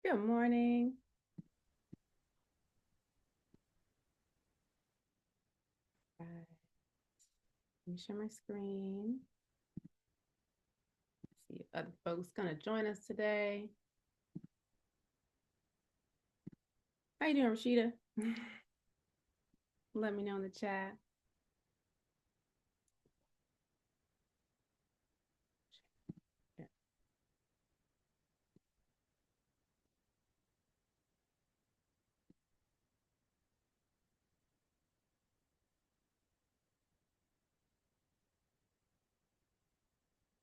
Good morning. Right. Let me share my screen. See if other folks gonna join us today. How you doing, Rashida? Let me know in the chat.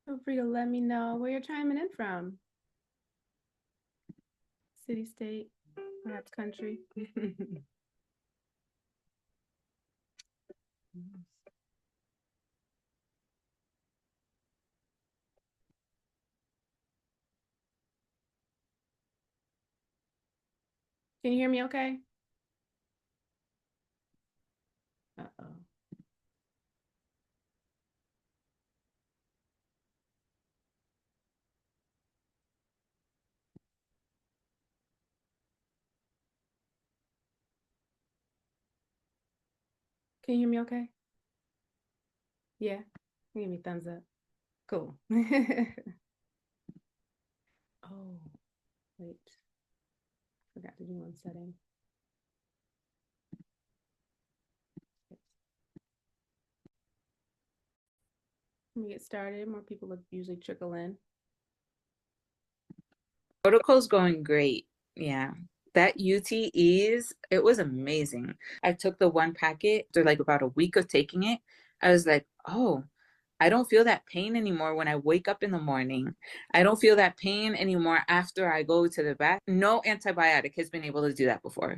Feel free to let me know where you're chiming in from. City, state, perhaps country. Can you hear me okay? Uh-oh. Can you hear me okay? Yeah. Give me thumbs up. Cool. Oh, wait. Forgot to do one setting. Let me get started. More people would usually trickle in. Protocol's going great. Yeah. That UTEs, it was amazing. I took the one packet after like about a week of taking it. I was like, oh, I don't feel that pain anymore when I wake up in the morning. I don't feel that pain anymore after I go to the bath. No antibiotic has been able to do that before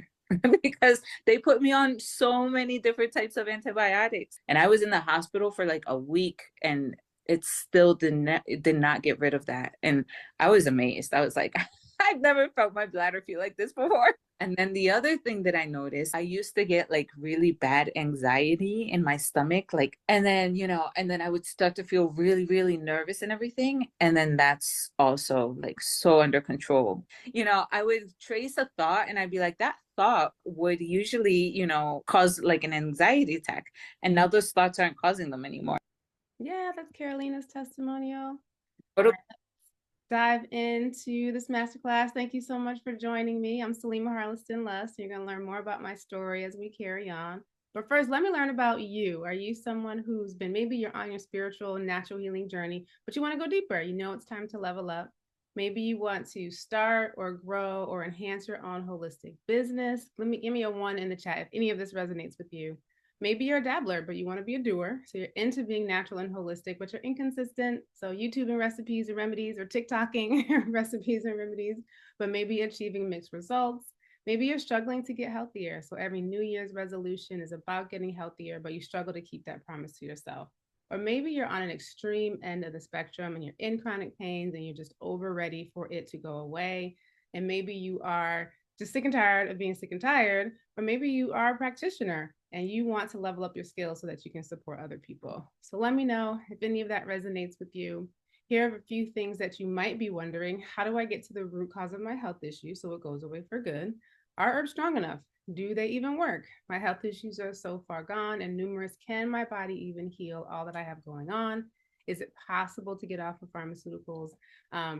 because they put me on so many different types of antibiotics. And I was in the hospital for like a week and it still did not get rid of that. And I was amazed. I was like, I've never felt my bladder feel like this before. And then the other thing that I noticed, I used to get like really bad anxiety in my stomach, like, and then I would start to feel really, really nervous and everything. And then that's also like so under control. I would trace a thought and I'd be like, that thought would usually, cause like an anxiety attack. And now those thoughts aren't causing them anymore. Yeah, that's Carolina's testimonial. All What right, dive into this masterclass. Thank you so much for joining me. I'm Salima Harleston Luss. You're going to learn more about my story as we carry on. But first, let me learn about you. Are you someone who's been, maybe you're on your spiritual natural healing journey, but you want to go deeper? You know it's time to level up. Maybe you want to start or grow or enhance your own holistic business. Give me a one in the chat if any of this resonates with you. Maybe you're a dabbler, but you want to be a doer. So you're into being natural and holistic, but you're inconsistent. So YouTubing recipes and remedies or TikToking recipes and remedies, but maybe achieving mixed results. Maybe you're struggling to get healthier. So every New Year's resolution is about getting healthier, but you struggle to keep that promise to yourself. Or maybe you're on an extreme end of the spectrum and you're in chronic pains and you're just over ready for it to go away. And maybe you are just sick and tired of being sick and tired, or maybe you are a practitioner and you want to level up your skills so that you can support other people. So let me know if any of that resonates with you. Here are a few things that you might be wondering. How do I get to the root cause of my health issue so it goes away for good? Are herbs strong enough? Do they even work? My health issues are so far gone and numerous. Can my body even heal all that I have going on? Is it possible to get off of pharmaceuticals,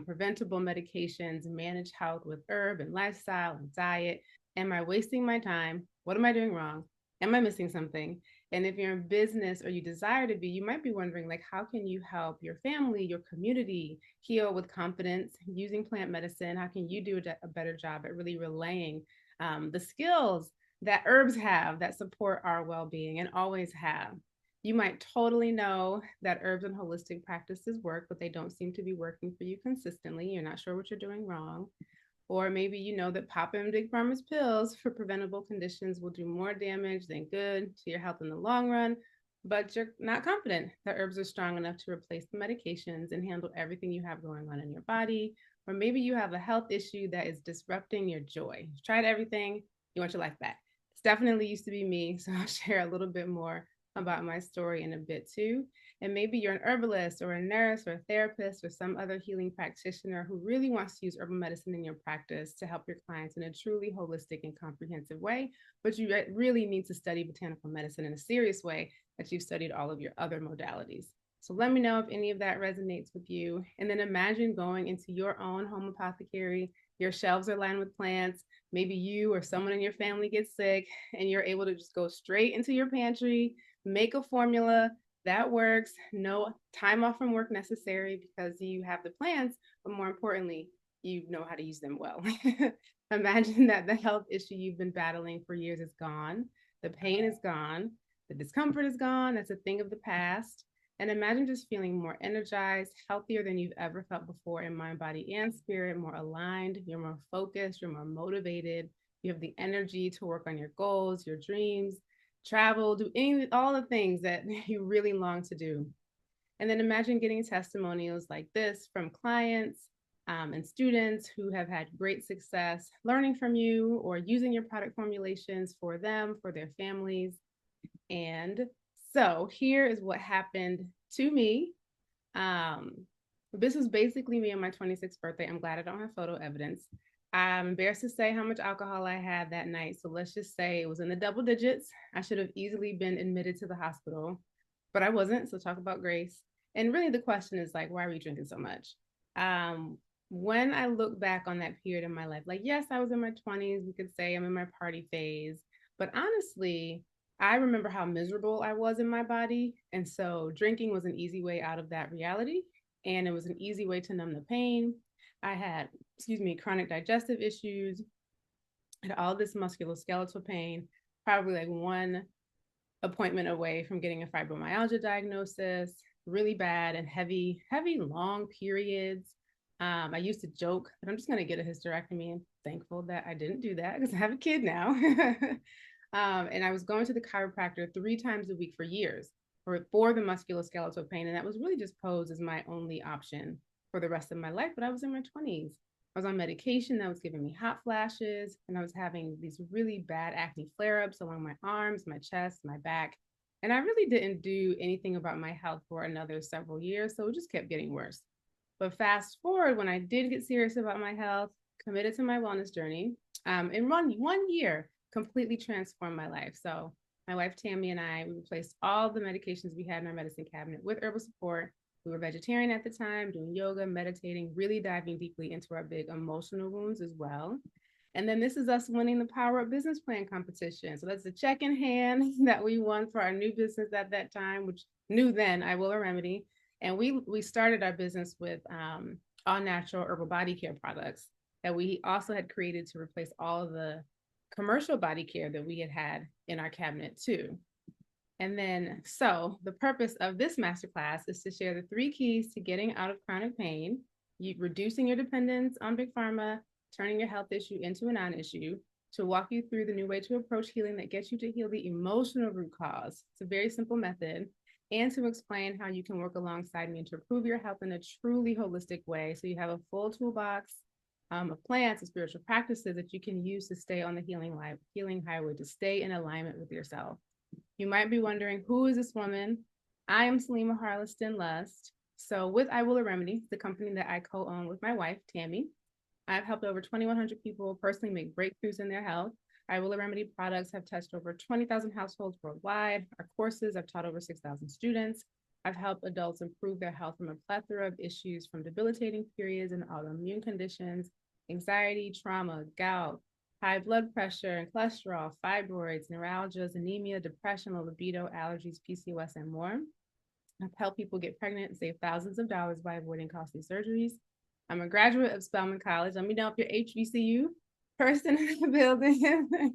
preventable medications, manage health with herb and lifestyle and diet? Am I wasting my time? What am I doing wrong? Am I missing something? And if you're in business or you desire to be, you might be wondering, like, how can you help your family, your community heal with confidence using plant medicine? How can you do a better job at really relaying the skills that herbs have that support our well-being and always have? You might totally know that herbs and holistic practices work, but they don't seem to be working for you consistently. You're not sure what you're doing wrong. Or maybe you know that popping big pharma's pills for preventable conditions will do more damage than good to your health in the long run, but you're not confident that herbs are strong enough to replace the medications and handle everything you have going on in your body. Or maybe you have a health issue that is disrupting your joy. You've tried everything, you want your life back. It's definitely used to be me, so I'll share a little bit more about my story in a bit too. And maybe you're an herbalist or a nurse or a therapist or some other healing practitioner who really wants to use herbal medicine in your practice to help your clients in a truly holistic and comprehensive way. But you really need to study botanical medicine in a serious way that you've studied all of your other modalities. So let me know if any of that resonates with you. And then imagine going into your own home apothecary. Your shelves are lined with plants. Maybe you or someone in your family gets sick, and you're able to just go straight into your pantry, make a formula that works. No time off from work necessary because you have the plants, but more importantly, you know how to use them well. Imagine that the health issue you've been battling for years is gone. The pain is gone. The discomfort is gone. That's a thing of the past. And imagine just feeling more energized, healthier than you've ever felt before in mind, body, and spirit, more aligned. You're more focused. You're more motivated. You have the energy to work on your goals, your dreams, travel, do all the things that you really long to do. And then imagine getting testimonials like this from clients and students who have had great success learning from you or using your product formulations for them, for their families. And so here is what happened to me. Um, this was basically me on my 26th birthday. I'm glad I don't have photo evidence. I'm embarrassed to say how much alcohol I had that night. So let's just say it was in the double digits. I should have easily been admitted to the hospital, but I wasn't. So talk about grace. And really the question is like, why are we drinking so much? When I look back on that period in my life, like, yes, I was in my 20s. We could say I'm in my party phase. But honestly, I remember how miserable I was in my body. And so drinking was an easy way out of that reality. And it was an easy way to numb the pain. I had, chronic digestive issues, had all this musculoskeletal pain, probably like one appointment away from getting a fibromyalgia diagnosis, really bad and heavy, long periods. I used to joke that I'm just going to get a hysterectomy and thankful that I didn't do that because I have a kid now. And I was going to the chiropractor 3 times a week for years for the musculoskeletal pain. And that was really just posed as my only option for the rest of my life. But I was in my 20s. I was on medication that was giving me hot flashes, and I was having these really bad acne flare ups along my arms, my chest, my back. And I really didn't do anything about my health for another several years. So it just kept getting worse. But fast forward, when I did get serious about my health, committed to my wellness journey, in one year, completely transformed my life. So my wife Tammy and I, we replaced all the medications we had in our medicine cabinet with herbal support. We were vegetarian at the time, doing yoga, meditating, really diving deeply into our big emotional wounds as well. And then this is us winning the Power Up Business Plan competition. So that's the check in hand that we won for our new business at that time, which knew then I Will a Remedy. And we started our business with all natural herbal body care products that we also had created to replace all the commercial body care that we had in our cabinet too. And then, so the purpose of this masterclass is to share the 3 keys to getting out of chronic pain, reducing your dependence on big pharma, turning your health issue into a non-issue, to walk you through the new way to approach healing that gets you to heal the emotional root cause. It's a very simple method. And to explain how you can work alongside me to improve your health in a truly holistic way. So you have a full toolbox of plants and spiritual practices that you can use to stay on the healing highway, to stay in alignment with yourself. You might be wondering, who is this woman? I am Salima Harleston Lust. So with I Will a Remedy, the company that I co-own with my wife, Tammy, I've helped over 2,100 people personally make breakthroughs in their health. I Will a Remedy products have touched over 20,000 households worldwide. Our courses have taught over 6,000 students. I've helped adults improve their health from a plethora of issues, from debilitating periods and autoimmune conditions, anxiety, trauma, gout, high blood pressure and cholesterol, fibroids, neuralgias, anemia, depression, low libido, allergies, PCOS, and more. I've helped people get pregnant and save thousands of dollars by avoiding costly surgeries. I'm a graduate of Spelman College. Let me know if you're HBCU person in the building.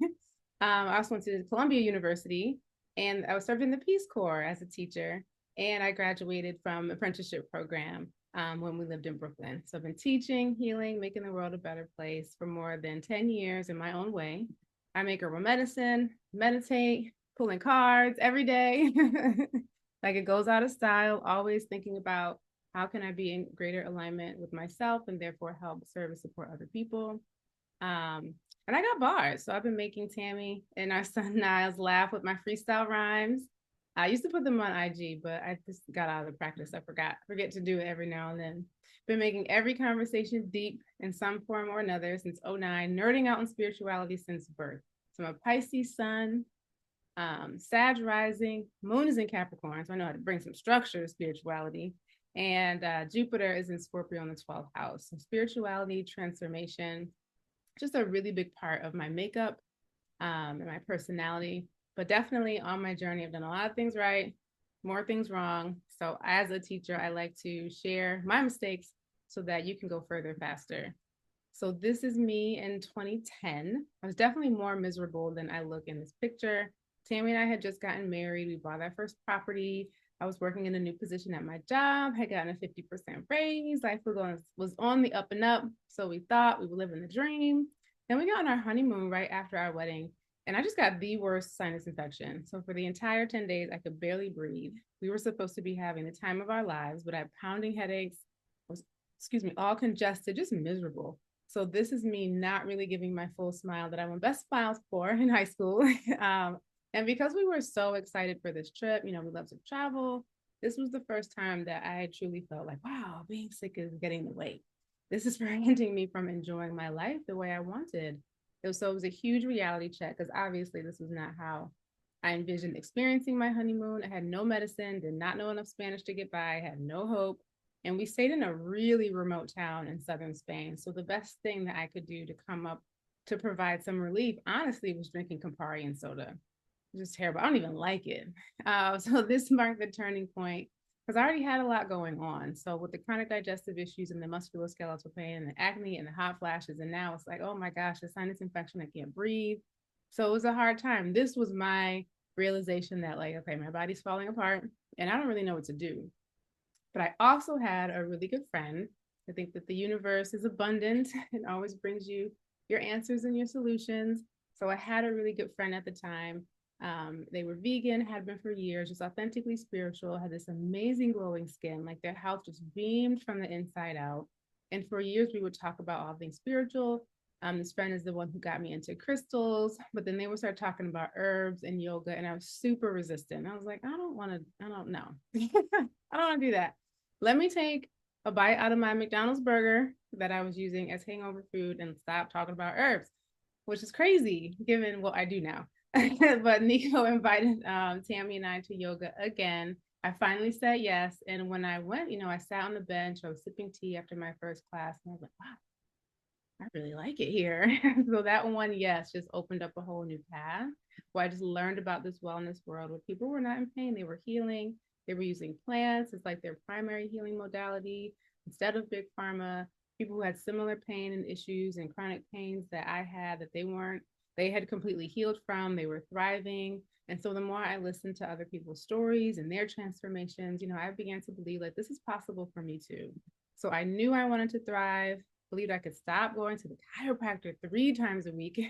I also went to Columbia University, and I was served in the Peace Corps as a teacher. And I graduated from apprenticeship program when we lived in Brooklyn. So I've been teaching, healing, making the world a better place for more than 10 years in my own way. I make herbal medicine, meditate, pulling cards every day. Like it goes out of style, always thinking about how can I be in greater alignment with myself and therefore help serve and support other people. And I got bars. So I've been making Tammy and our son Niles laugh with my freestyle rhymes. I used to put them on IG, but I just got out of the practice. Forget to do it every now and then. Been making every conversation deep in some form or another since '09, nerding out on spirituality since birth. So I'm a Pisces sun, Sag rising, moon is in Capricorn, so I know how to bring some structure to spirituality. And Jupiter is in Scorpio in the 12th house. So spirituality, transformation, just a really big part of my makeup and my personality. But definitely on my journey, I've done a lot of things right, more things wrong. So as a teacher, I like to share my mistakes so that you can go further faster. So this is me in 2010. I was definitely more miserable than I look in this picture. Tammy and I had just gotten married. We bought our first property. I was working in a new position at my job, had gotten a 50% raise. Life was on the up and up. So we thought we were living the dream. Then we got on our honeymoon right after our wedding. And I just got the worst sinus infection. So for the entire 10 days, I could barely breathe. We were supposed to be having the time of our lives, but I had pounding headaches, was, excuse me, all congested, just miserable. So this is me not really giving my full smile that I won best smiles for in high school. And because we were so excited for this trip, we love to travel. This was the first time that I truly felt like, wow, being sick is getting in the way. This is preventing me from enjoying my life the way I wanted. So it was a huge reality check because obviously this was not how I envisioned experiencing my honeymoon. I had no medicine, did not know enough Spanish to get by, had no hope. And we stayed in a really remote town in southern Spain. So the best thing that I could do to come up to provide some relief, honestly, was drinking Campari and soda. Just terrible. I don't even like it. So this marked the turning point because I already had a lot going on. So with the chronic digestive issues and the musculoskeletal pain and the acne and the hot flashes, and now it's like, oh my gosh, the sinus infection, I can't breathe. So it was a hard time. This was my realization that like, okay, my body's falling apart and I don't really know what to do. But I also had a really good friend. I think that the universe is abundant and always brings you your answers and your solutions. So I had a really good friend at the time. They were vegan, had been for years, just authentically spiritual, had this amazing glowing skin, like their health just beamed from the inside out. And for years, we would talk about all things spiritual. This friend is the one who got me into crystals, but then they would start talking about herbs and yoga, and I was super resistant. I was like, I don't know. I don't want to do that. Let me take a bite out of my McDonald's burger that I was using as hangover food and stop talking about herbs, which is crazy given what I do now. But Nico invited Tammy and I to yoga again. I finally said yes. And when I went, I sat on the bench, I was sipping tea after my first class, and I was like, wow, I really like it here. So that one, yes, just opened up a whole new path where I just learned about this wellness world where people were not in pain, they were healing, they were using plants. It's like their primary healing modality instead of big pharma. People who had similar pain and issues and chronic pains that I had that they had completely healed from, they were thriving. And so the more I listened to other people's stories and their transformations, I began to believe like this is possible for me too. So I knew I wanted to thrive, believed I could stop going to the chiropractor 3 times a week,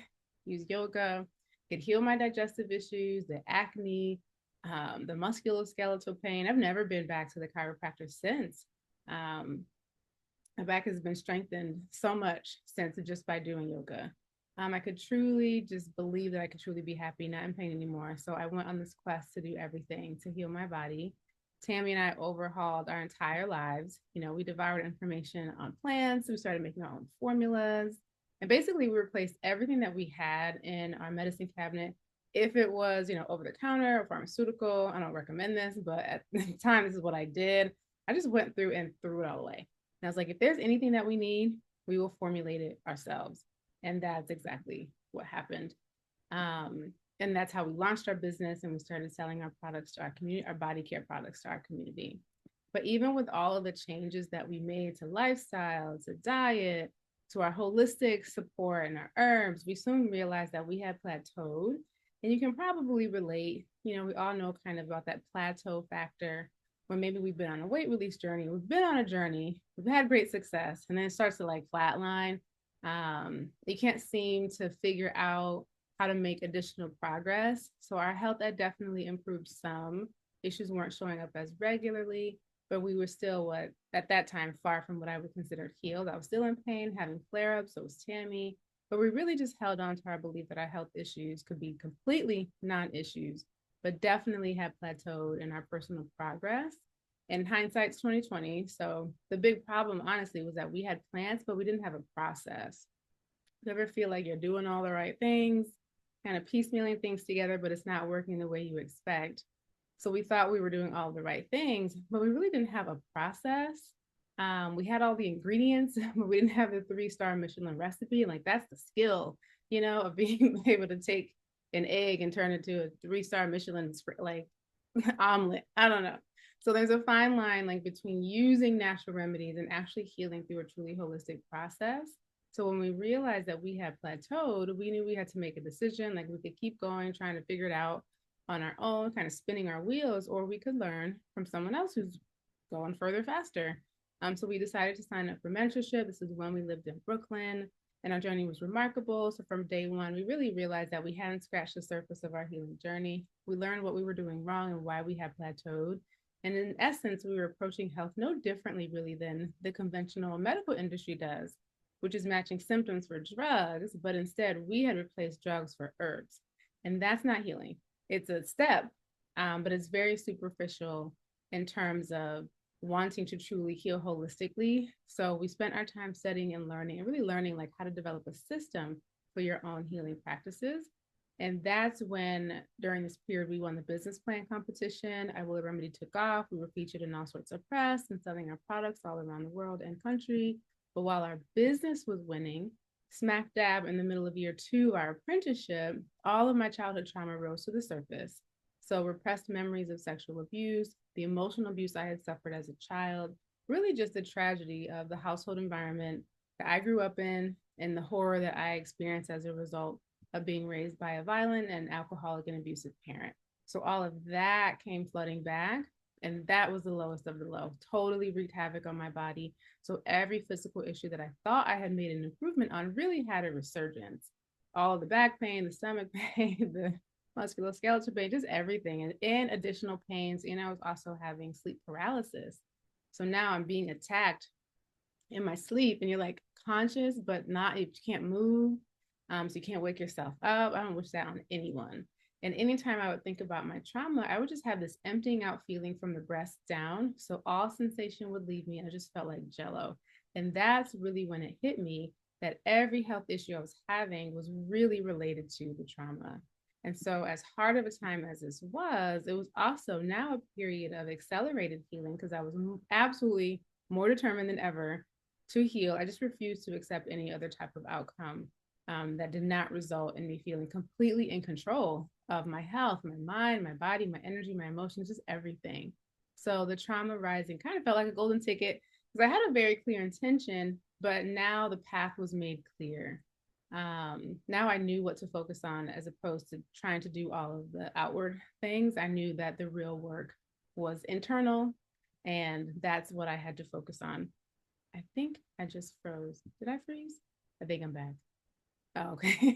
use yoga, could heal my digestive issues, the acne, the musculoskeletal pain. I've never been back to the chiropractor since. Um, my back has been strengthened so much since just by doing yoga. I could truly just believe that I could truly be happy, not in pain anymore. So I went on this quest to do everything to heal my body. Tammy and I overhauled our entire lives. We devoured information on plants. We started making our own formulas. And basically, we replaced everything that we had in our medicine cabinet. If it was, over the counter or pharmaceutical, I don't recommend this, but at the time, this is what I did. I just went through and threw it all away. And I was like, if there's anything that we need, we will formulate it ourselves. And that's exactly what happened. And that's how we launched our business and we started selling our products to our community, our body care products to our community. But even with all of the changes that we made to lifestyle, to diet, to our holistic support and our herbs, we soon realized that we had plateaued. And you can probably relate, we all know kind of about that plateau factor when maybe we've been on a weight release journey, we've been on a journey, we've had great success, and then it starts to like flatline. You can't seem to figure out how to make additional progress. So our health had definitely improved some. Issues weren't showing up as regularly, but we were still at that time far from what I would consider healed. I was still in pain, having flare-ups, so was Tammy. But we really just held on to our belief that our health issues could be completely non-issues but definitely had plateaued in our personal progress. In hindsight's 2020. So the big problem, honestly, was that we had plans, but we didn't have a process. You ever feel like you're doing all the right things, kind of piecemealing things together, but it's not working the way you expect? So we thought we were doing all the right things, but we really didn't have a process. We had all the ingredients, but we didn't have the 3-star Michelin recipe. And like that's the skill, of being able to take an egg and turn it to a 3-star Michelin like omelet. I don't know. So there's a fine line like between using natural remedies and actually healing through a truly holistic process. So when we realized that we had plateaued, we knew we had to make a decision. Like we could keep going, trying to figure it out on our own, kind of spinning our wheels, or we could learn from someone else who's going further faster. So we decided to sign up for mentorship. This is when we lived in Brooklyn, and our journey was remarkable. So from day one, we really realized that we hadn't scratched the surface of our healing journey. We learned what we were doing wrong and why we had plateaued. And in essence, we were approaching health no differently, really, than the conventional medical industry does, which is matching symptoms for drugs, but instead we had replaced drugs for herbs. And that's not healing. It's a step, but it's very superficial in terms of wanting to truly heal holistically. So we spent our time studying and learning and really learning like how to develop a system for your own healing practices. And that's when, during this period, we won the business plan competition. I Will Remedy took off. We were featured in all sorts of press and selling our products all around the world and country. But while our business was winning, smack dab in the middle of year 2, our apprenticeship, all of my childhood trauma rose to the surface. So, repressed memories of sexual abuse, the emotional abuse I had suffered as a child, really just the tragedy of the household environment that I grew up in and the horror that I experienced as a result of being raised by a violent and alcoholic and abusive parent. So all of that came flooding back. And that was the lowest of the low, totally wreaked havoc on my body. So every physical issue that I thought I had made an improvement on really had a resurgence. All of the back pain, the stomach pain, the musculoskeletal pain, just everything, and additional pains. And I was also having sleep paralysis. So now I'm being attacked in my sleep, and you're like conscious, but not, you can't move. So you can't wake yourself up. I don't wish that on anyone. And anytime I would think about my trauma, I would just have this emptying out feeling from the breast down. So all sensation would leave me, and I just felt like jello. And that's really when it hit me that every health issue I was having was really related to the trauma. And so, as hard of a time as this was, it was also now a period of accelerated healing because I was absolutely more determined than ever to heal. I just refused to accept any other type of outcome that did not result in me feeling completely in control of my health, my mind, my body, my energy, my emotions, just everything. So the trauma rising kind of felt like a golden ticket because I had a very clear intention, but now the path was made clear. Now I knew what to focus on as opposed to trying to do all of the outward things. I knew that the real work was internal, and that's what I had to focus on. I think I just froze. Did I freeze? I think I'm back. Oh, okay.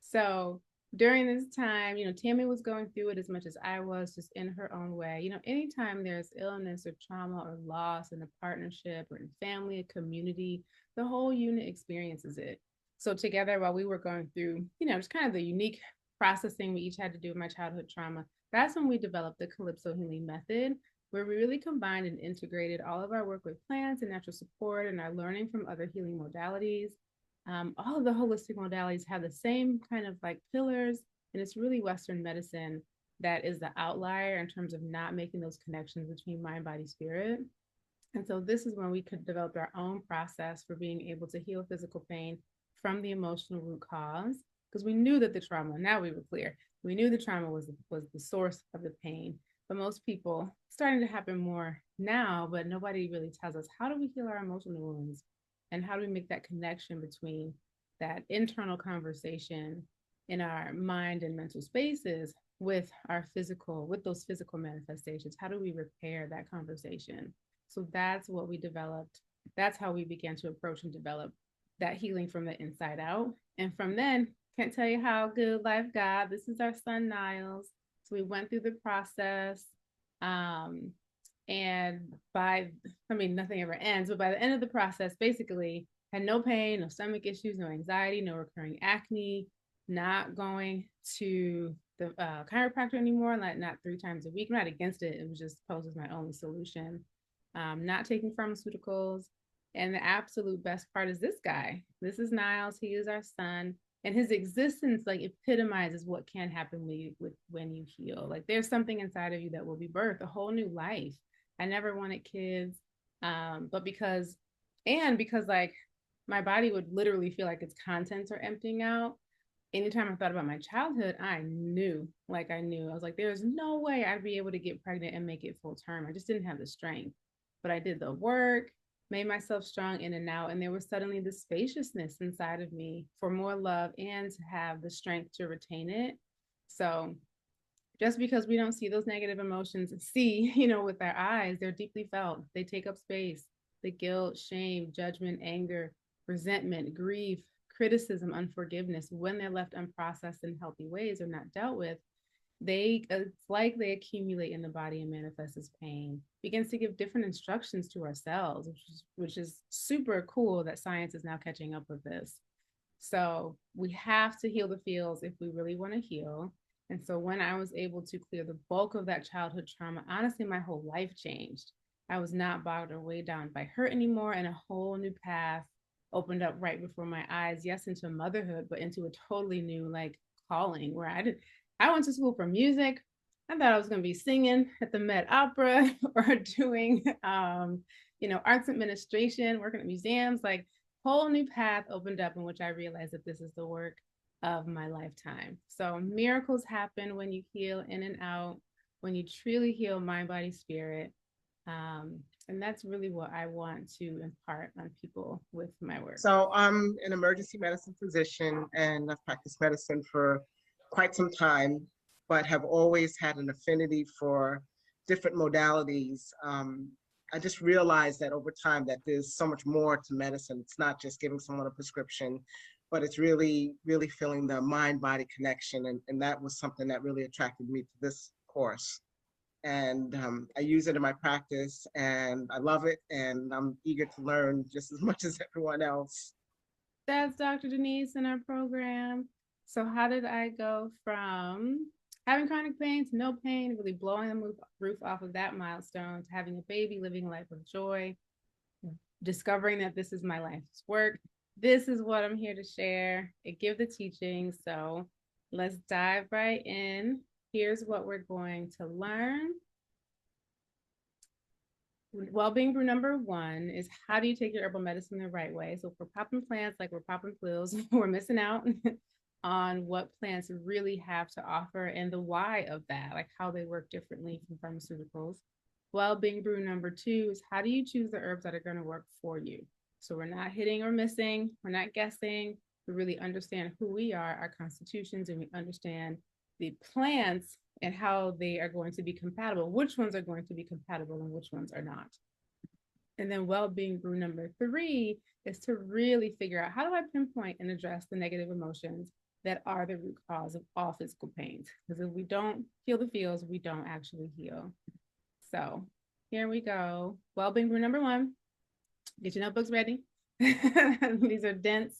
So during this time, Tammy was going through it as much as I was, just in her own way. Anytime there's illness or trauma or loss in a partnership or in family, a community, the whole unit experiences it. So together, while we were going through, just kind of the unique processing we each had to do with my childhood trauma, that's when we developed the Calypso Healing Method, where we really combined and integrated all of our work with plants and natural support and our learning from other healing modalities. All of the holistic modalities have the same kind of like pillars, and it's really Western medicine that is the outlier in terms of not making those connections between mind, body, spirit. And so this is when we could develop our own process for being able to heal physical pain from the emotional root cause, because we knew that the trauma, now we were clear, we knew the trauma was the source of the pain. But most people, starting to happen more now, but nobody really tells us, how do we heal our emotional wounds? And how do we make that connection between that internal conversation in our mind and mental spaces with our physical, with those physical manifestations? How do we repair that conversation? So that's what we developed. That's how we began to approach and develop that healing from the inside out. And from then, can't tell you how good life got. This is our son, Niles. So we went through the process. Um, and nothing ever ends, but by the end of the process, basically had no pain, no stomach issues, no anxiety, no recurring acne, not going to the chiropractor anymore, like not 3 times a week. I'm not against it. It was just posed as my only solution. Not taking pharmaceuticals. And the absolute best part is this guy. This is Niles. He is our son. And his existence like epitomizes what can happen when you heal. Like there's something inside of you that will be birthed, a whole new life. I never wanted kids, but because like my body would literally feel like its contents are emptying out. Anytime I thought about my childhood, I knew. I was like, there's no way I'd be able to get pregnant and make it full term. I just didn't have the strength. But I did the work, made myself strong in and out. And there was suddenly this spaciousness inside of me for more love and to have the strength to retain it. So just because we don't see those negative emotions, with our eyes, they're deeply felt. They take up space. The guilt, shame, judgment, anger, resentment, grief, criticism, unforgiveness, when they're left unprocessed in healthy ways or not dealt with, it's like they accumulate in the body and manifest as pain. Begins to give different instructions to ourselves, which is super cool that science is now catching up with this. So we have to heal the feels if we really want to heal. And so when I was able to clear the bulk of that childhood trauma, honestly, my whole life changed. I was not bogged or weighed down by hurt anymore, and a whole new path opened up right before my eyes. Yes, into motherhood, but into a totally new like calling where I went to school for music. I thought I was going to be singing at the Met Opera or doing, arts administration, working at museums. Like whole new path opened up in which I realized that this is the work of my lifetime. So miracles happen when you heal in and out, when you truly heal mind, body, spirit. And that's really what I want to impart on people with my work. So I'm an emergency medicine physician and I've practiced medicine for quite some time, but have always had an affinity for different modalities. I just realized that over time that there's so much more to medicine. It's not just giving someone a prescription, but it's really, really feeling the mind-body connection. And that was something that really attracted me to this course. And I use it in my practice and I love it. And I'm eager to learn just as much as everyone else. That's Dr. Denise in our program. So how did I go from having chronic pain to no pain, really blowing the roof off of that milestone, to having a baby, living a life of joy, discovering that this is my life's work. This is what I'm here to share and give the teaching. So let's dive right in. Here's what we're going to learn. Well-being brew number 1 is how do you take your herbal medicine the right way? So if we're popping plants like we're popping pills, we're missing out on what plants really have to offer and the why of that, like how they work differently from pharmaceuticals. Well-being brew number 2 is how do you choose the herbs that are going to work for you? So we're not hitting or missing, we're not guessing, we really understand who we are, our constitutions, and we understand the plants and how they are going to be compatible, which ones are going to be compatible and which ones are not. And then well-being brew number 3 is to really figure out how do I pinpoint and address the negative emotions that are the root cause of all physical pains. Because if we don't heal the feels, we don't actually heal. So here we go. Well-being brew number 1. Get your notebooks ready. These are dense,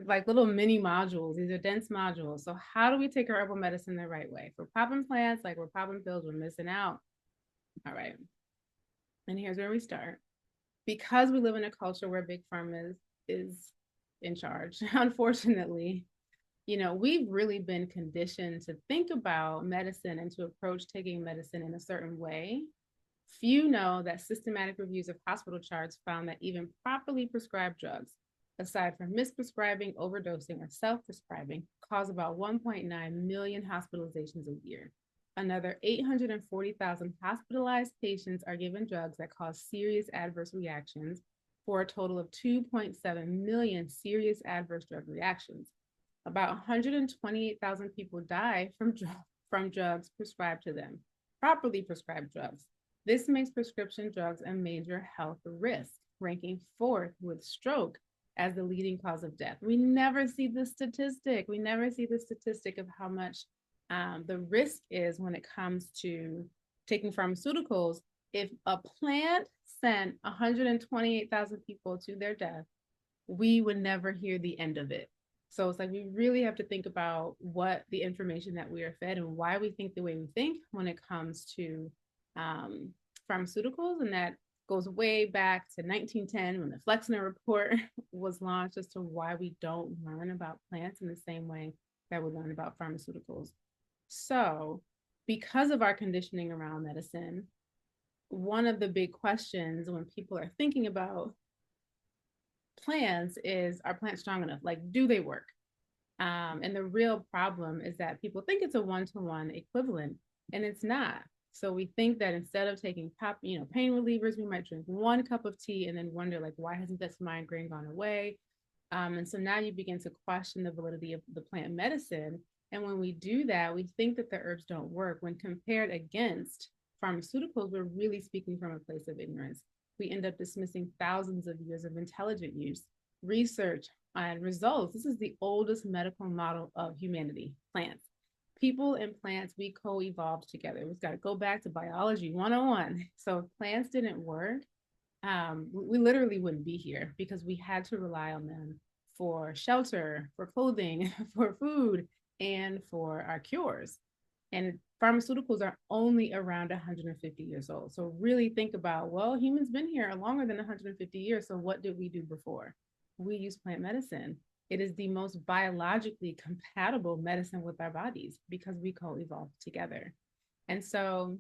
like little mini modules. These are dense modules. So how do we take our herbal medicine the right way? If we're popping plants, like we're popping pills, we're missing out. All right. And here's where we start. Because we live in a culture where big pharma is in charge, unfortunately, we've really been conditioned to think about medicine and to approach taking medicine in a certain way. Few know that systematic reviews of hospital charts found that even properly prescribed drugs, aside from misprescribing, overdosing, or self-prescribing, cause about 1.9 million hospitalizations a year. Another 840,000 hospitalized patients are given drugs that cause serious adverse reactions, for a total of 2.7 million serious adverse drug reactions. About 128,000 people die from drugs prescribed to them, properly prescribed drugs. This makes prescription drugs a major health risk, ranking 4th with stroke as the leading cause of death. We never see the statistic. We never see the statistic of how much the risk is when it comes to taking pharmaceuticals. If a plant sent 128,000 people to their death, we would never hear the end of it. So it's like we really have to think about what the information that we are fed and why we think the way we think when it comes to um, pharmaceuticals. And that goes way back to 1910 when the Flexner Report was launched as to why we don't learn about plants in the same way that we learn about pharmaceuticals. So, because of our conditioning around medicine, one of the big questions when people are thinking about plants is, are plants strong enough? Like, do they work? And the real problem is that people think it's a one-to-one equivalent, and it's not. So we think that instead of taking pain relievers, we might drink one cup of tea and then wonder, like, why hasn't this migraine gone away? And so now you begin to question the validity of the plant medicine. And when we do that, we think that the herbs don't work. When compared against pharmaceuticals, we're really speaking from a place of ignorance. We end up dismissing thousands of years of intelligent use, research, and results. This is the oldest medical model of humanity, plants. People and plants, we co-evolved together. We've got to go back to biology 101. So if plants didn't work, we literally wouldn't be here because we had to rely on them for shelter, for clothing, for food, and for our cures. And pharmaceuticals are only around 150 years old. So really think about, well, humans been here longer than 150 years. So what did we do before? We use plant medicine. It is the most biologically compatible medicine with our bodies because we co-evolved together. And so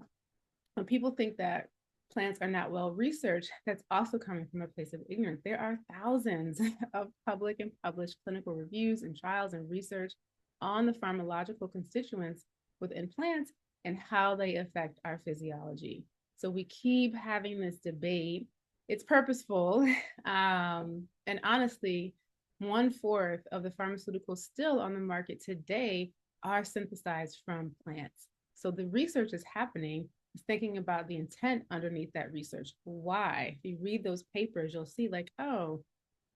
when people think that plants are not well researched, that's also coming from a place of ignorance. There are thousands of public and published clinical reviews and trials and research on the pharmacological constituents within plants and how they affect our physiology. So we keep having this debate. It's purposeful. And honestly, 1/4 of the pharmaceuticals still on the market today are synthesized from plants. So the research is happening, is thinking about the intent underneath that research. Why? If you read those papers, you'll see like, oh,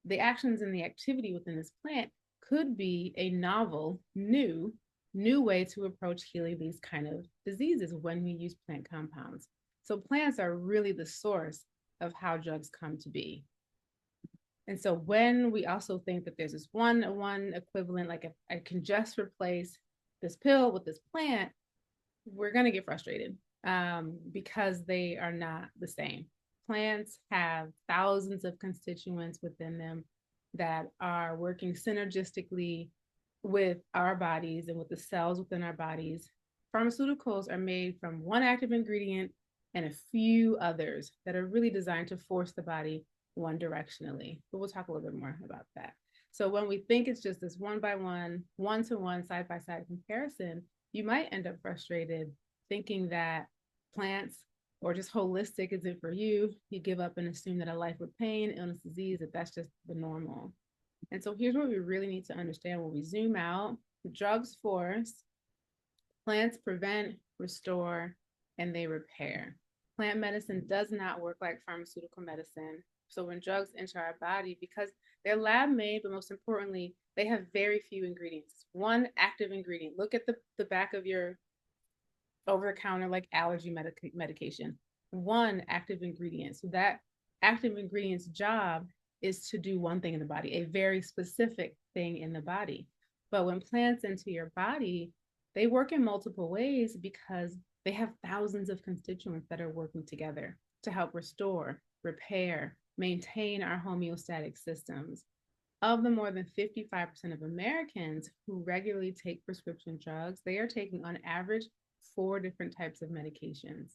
the actions and the activity within this plant could be a novel, new way to approach healing these kind of diseases when we use plant compounds. So plants are really the source of how drugs come to be. And so when we also think that there's this one equivalent, like if I can just replace this pill with this plant, we're going to get frustrated because they are not the same. Plants have thousands of constituents within them that are working synergistically with our bodies and with the cells within our bodies. Pharmaceuticals are made from one active ingredient and a few others that are really designed to force the body one directionally. But we'll talk a little bit more about that. So when we think it's just this one-to-one, side-by-side comparison, you might end up frustrated thinking that plants or just holistic isn't for you. You give up and assume that a life with pain, illness, disease, that's just the normal. And so here's what we really need to understand when we zoom out. Drugs force, plants prevent, restore, and they repair. Plant medicine does not work like pharmaceutical medicine. So when drugs enter our body, because they're lab made, but most importantly, they have very few ingredients. One active ingredient. Look at the back of your over-the-counter like allergy medication. One active ingredient. So that active ingredient's job is to do one thing in the body, a very specific thing in the body. But when plants enter your body, they work in multiple ways because they have thousands of constituents that are working together to help restore, repair, maintain our homeostatic systems. Of the more than 55% of Americans who regularly take prescription drugs, they are taking on average 4 different types of medications.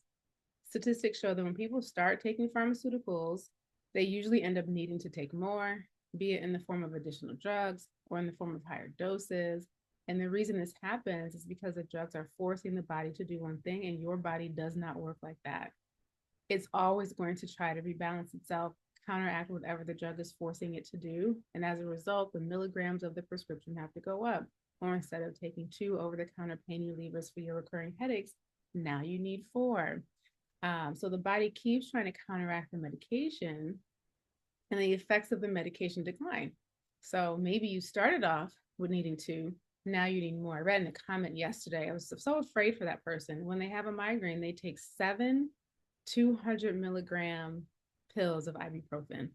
Statistics show that when people start taking pharmaceuticals, they usually end up needing to take more, be it in the form of additional drugs or in the form of higher doses. And the reason this happens is because the drugs are forcing the body to do one thing, and your body does not work like that. It's always going to try to rebalance itself, counteract whatever the drug is forcing it to do. And as a result, the milligrams of the prescription have to go up. Or instead of taking 2 over-the-counter pain relievers for your recurring headaches, now you need 4. So the body keeps trying to counteract the medication, and the effects of the medication decline. So maybe you started off with needing 2, now you need more. I read in a comment yesterday, I was so afraid for that person. When they have a migraine, they take 7 200 milligram pills of ibuprofen.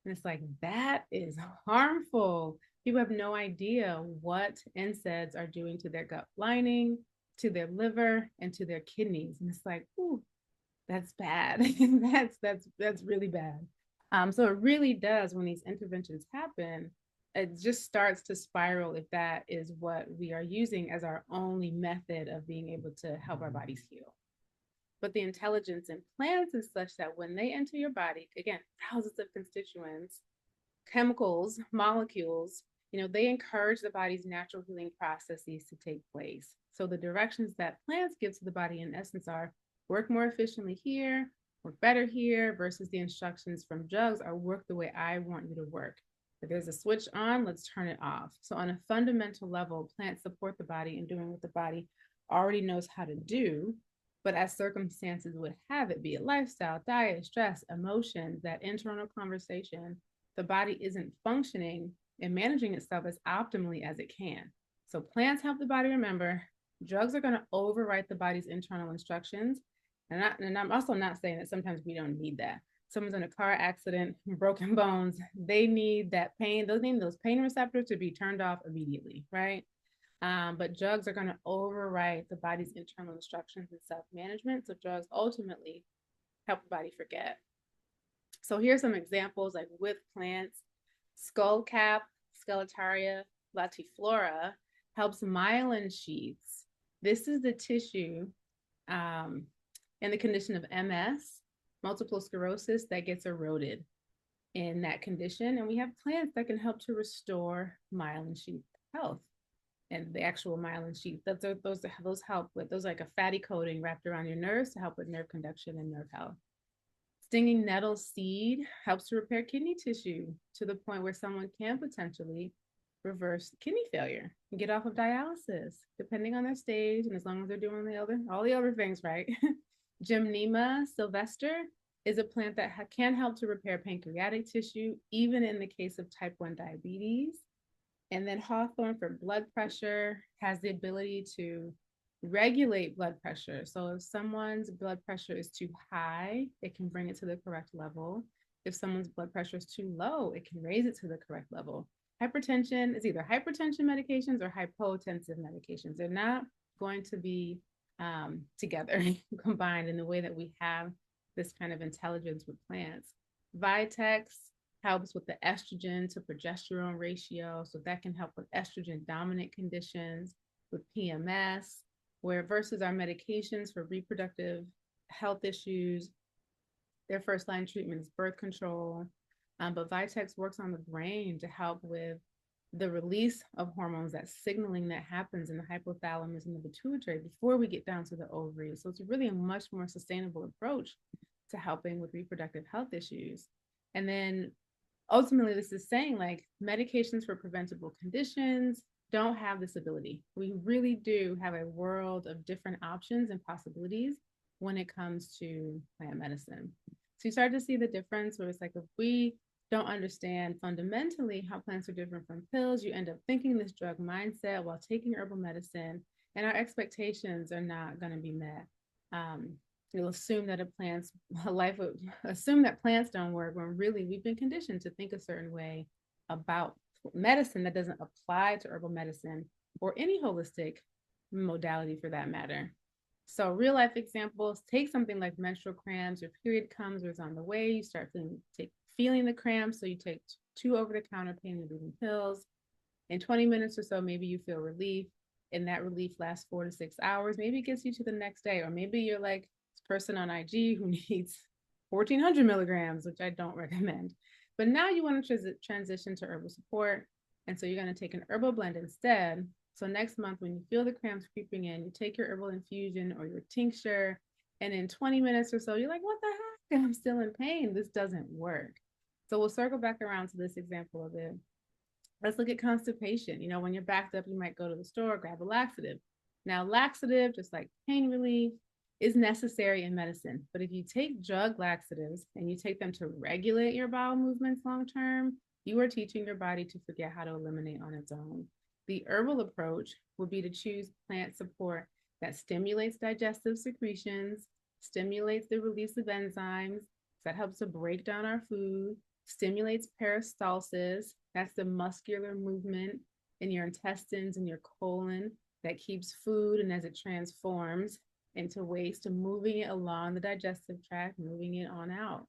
And it's like, that is harmful. People have no idea what NSAIDs are doing to their gut lining, to their liver, and to their kidneys. And it's like, ooh, that's bad. That's really bad. So it really does, when these interventions happen, it just starts to spiral if that is what we are using as our only method of being able to help our bodies heal. But the intelligence in plants is such that when they enter your body, again, thousands of constituents, chemicals, molecules, they encourage the body's natural healing processes to take place. So the directions that plants give to the body, in essence, are work more efficiently here, work better here, versus the instructions from drugs are work the way I want you to work. If there's a switch on, let's turn it off. So on a fundamental level, plants support the body in doing what the body already knows how to do. But as circumstances would have it, be it lifestyle, diet, stress, emotions, that internal conversation, the body isn't functioning and managing itself as optimally as it can. So plants help the body remember. Drugs are going to overwrite the body's internal instructions. And I'm also not saying that sometimes we don't need that. Someone's in a car accident, broken bones, they need that pain, those pain receptors to be turned off immediately, right? But drugs are going to overwrite the body's internal instructions and self-management. So drugs ultimately help the body forget. So here's some examples, like with plants. Skullcap, Skeletaria latiflora, helps myelin sheaths. This is the tissue in the condition of MS, multiple sclerosis, that gets eroded in that condition. And we have plants that can help to restore myelin sheath health. And the actual myelin sheath, those help with, those like a fatty coating wrapped around your nerves to help with nerve conduction and nerve health. Stinging nettle seed helps to repair kidney tissue to the point where someone can potentially reverse kidney failure and get off of dialysis, depending on their stage, and as long as they're doing all the other things right. Gymnema sylvester is a plant that can help to repair pancreatic tissue, even in the case of type 1 diabetes. And then hawthorn for blood pressure has the ability to regulate blood pressure. So if someone's blood pressure is too high, it can bring it to the correct level. If someone's blood pressure is too low, it can raise it to the correct level. Hypertension is either hypertension medications or hypotensive medications. They're not going to be together, combined in the way that we have this kind of intelligence with plants. Vitex helps with the estrogen to progesterone ratio. So that can help with estrogen dominant conditions, with PMS, where versus our medications for reproductive health issues, their first line treatment is birth control. But Vitex works on the brain to help with the release of hormones, that signaling that happens in the hypothalamus and the pituitary before we get down to the ovaries. So it's really a much more sustainable approach to helping with reproductive health issues. And then ultimately, this is saying like medications for preventable conditions don't have this ability. We really do have a world of different options and possibilities when it comes to plant medicine. So you start to see the difference where it's like, if we don't understand fundamentally how plants are different from pills, you end up thinking this drug mindset while taking herbal medicine, and our expectations are not going to be met. You'll assume that assume that plants don't work, when really we've been conditioned to think a certain way about medicine that doesn't apply to herbal medicine or any holistic modality for that matter. So real life examples, take something like menstrual cramps. Your period comes or is on the way, you start feeling the cramps, so you take 2 over-the-counter pain relieving pills. In 20 minutes or so, maybe you feel relief, and that relief lasts 4 to 6 hours. Maybe it gets you to the next day, or maybe you're like this person on IG who needs 1,400 milligrams, which I don't recommend. But now you want to transition to herbal support, and so you're going to take an herbal blend instead. So next month, when you feel the cramps creeping in, you take your herbal infusion or your tincture, and in 20 minutes or so, you're like, what the heck? I'm still in pain. This doesn't work. So we'll circle back around to this example of it. Let's look at constipation. When you're backed up, you might go to the store, grab a laxative. Now, laxative, just like pain relief, is necessary in medicine. But if you take drug laxatives and you take them to regulate your bowel movements long term, you are teaching your body to forget how to eliminate on its own. The herbal approach would be to choose plant support that stimulates digestive secretions, stimulates the release of enzymes, that helps to break down our food, stimulates peristalsis. That's the muscular movement in your intestines and your colon that keeps food, and as it transforms into waste, to moving it along the digestive tract, moving it on out.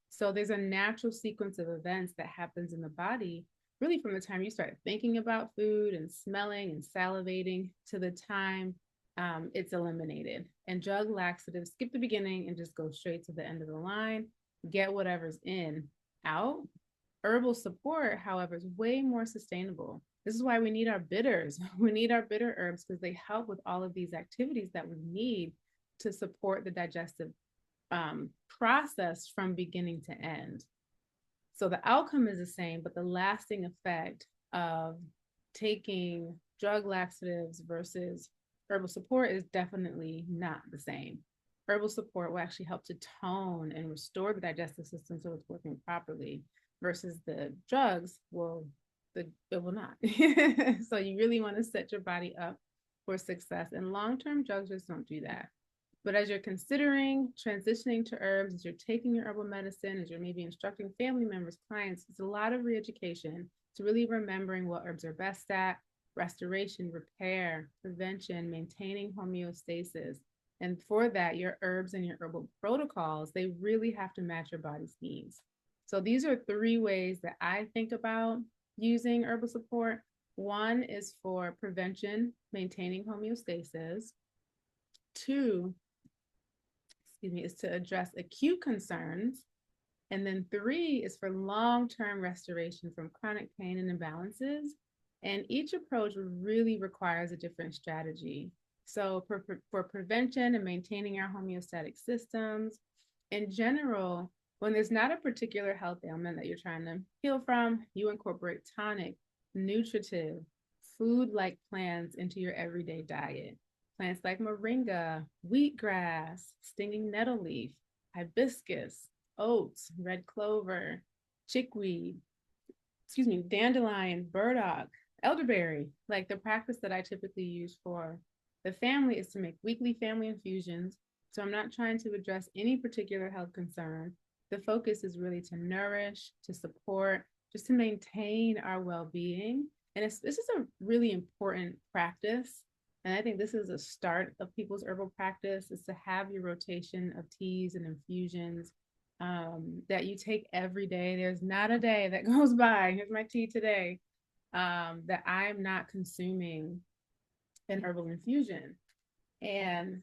So there's a natural sequence of events that happens in the body really from the time you start thinking about food and smelling and salivating to the time it's eliminated. And drug laxatives skip the beginning and just go straight to the end of the line, get whatever's in out. Herbal support, however, is way more sustainable. This is why we need our bitters. We need our bitter herbs because they help with all of these activities that we need to support the digestive process from beginning to end. So the outcome is the same, but the lasting effect of taking drug laxatives versus herbal support is definitely not the same. Herbal support will actually help to tone and restore the digestive system so it's working properly, versus the drugs it will not. So you really want to set your body up for success, and long-term drugs just don't do that. But as you're considering transitioning to herbs, as you're taking your herbal medicine, as you're maybe instructing family members, clients, it's a lot of re-education to really remembering what herbs are best at: restoration, repair, prevention, maintaining homeostasis. And for that, your herbs and your herbal protocols, they really have to match your body's needs. So these are 3 ways that I think about using herbal support. One is for prevention, maintaining homeostasis. 2, is to address acute concerns. And then 3 is for long-term restoration from chronic pain and imbalances. And each approach really requires a different strategy. So for prevention and maintaining our homeostatic systems, in general, when there's not a particular health ailment that you're trying to heal from, you incorporate tonic, nutritive, food-like plants into your everyday diet. Plants like moringa, wheatgrass, stinging nettle leaf, hibiscus, oats, red clover, chickweed, dandelion, burdock, elderberry. Like the practice that I typically use for the family is to make weekly family infusions. So I'm not trying to address any particular health concern. The focus is really to nourish, to support, just to maintain our well-being. And this is a really important practice. And I think this is a start of people's herbal practice, is to have your rotation of teas and infusions that you take every day. There's not a day that goes by, here's my tea today, that I'm not consuming an herbal infusion. And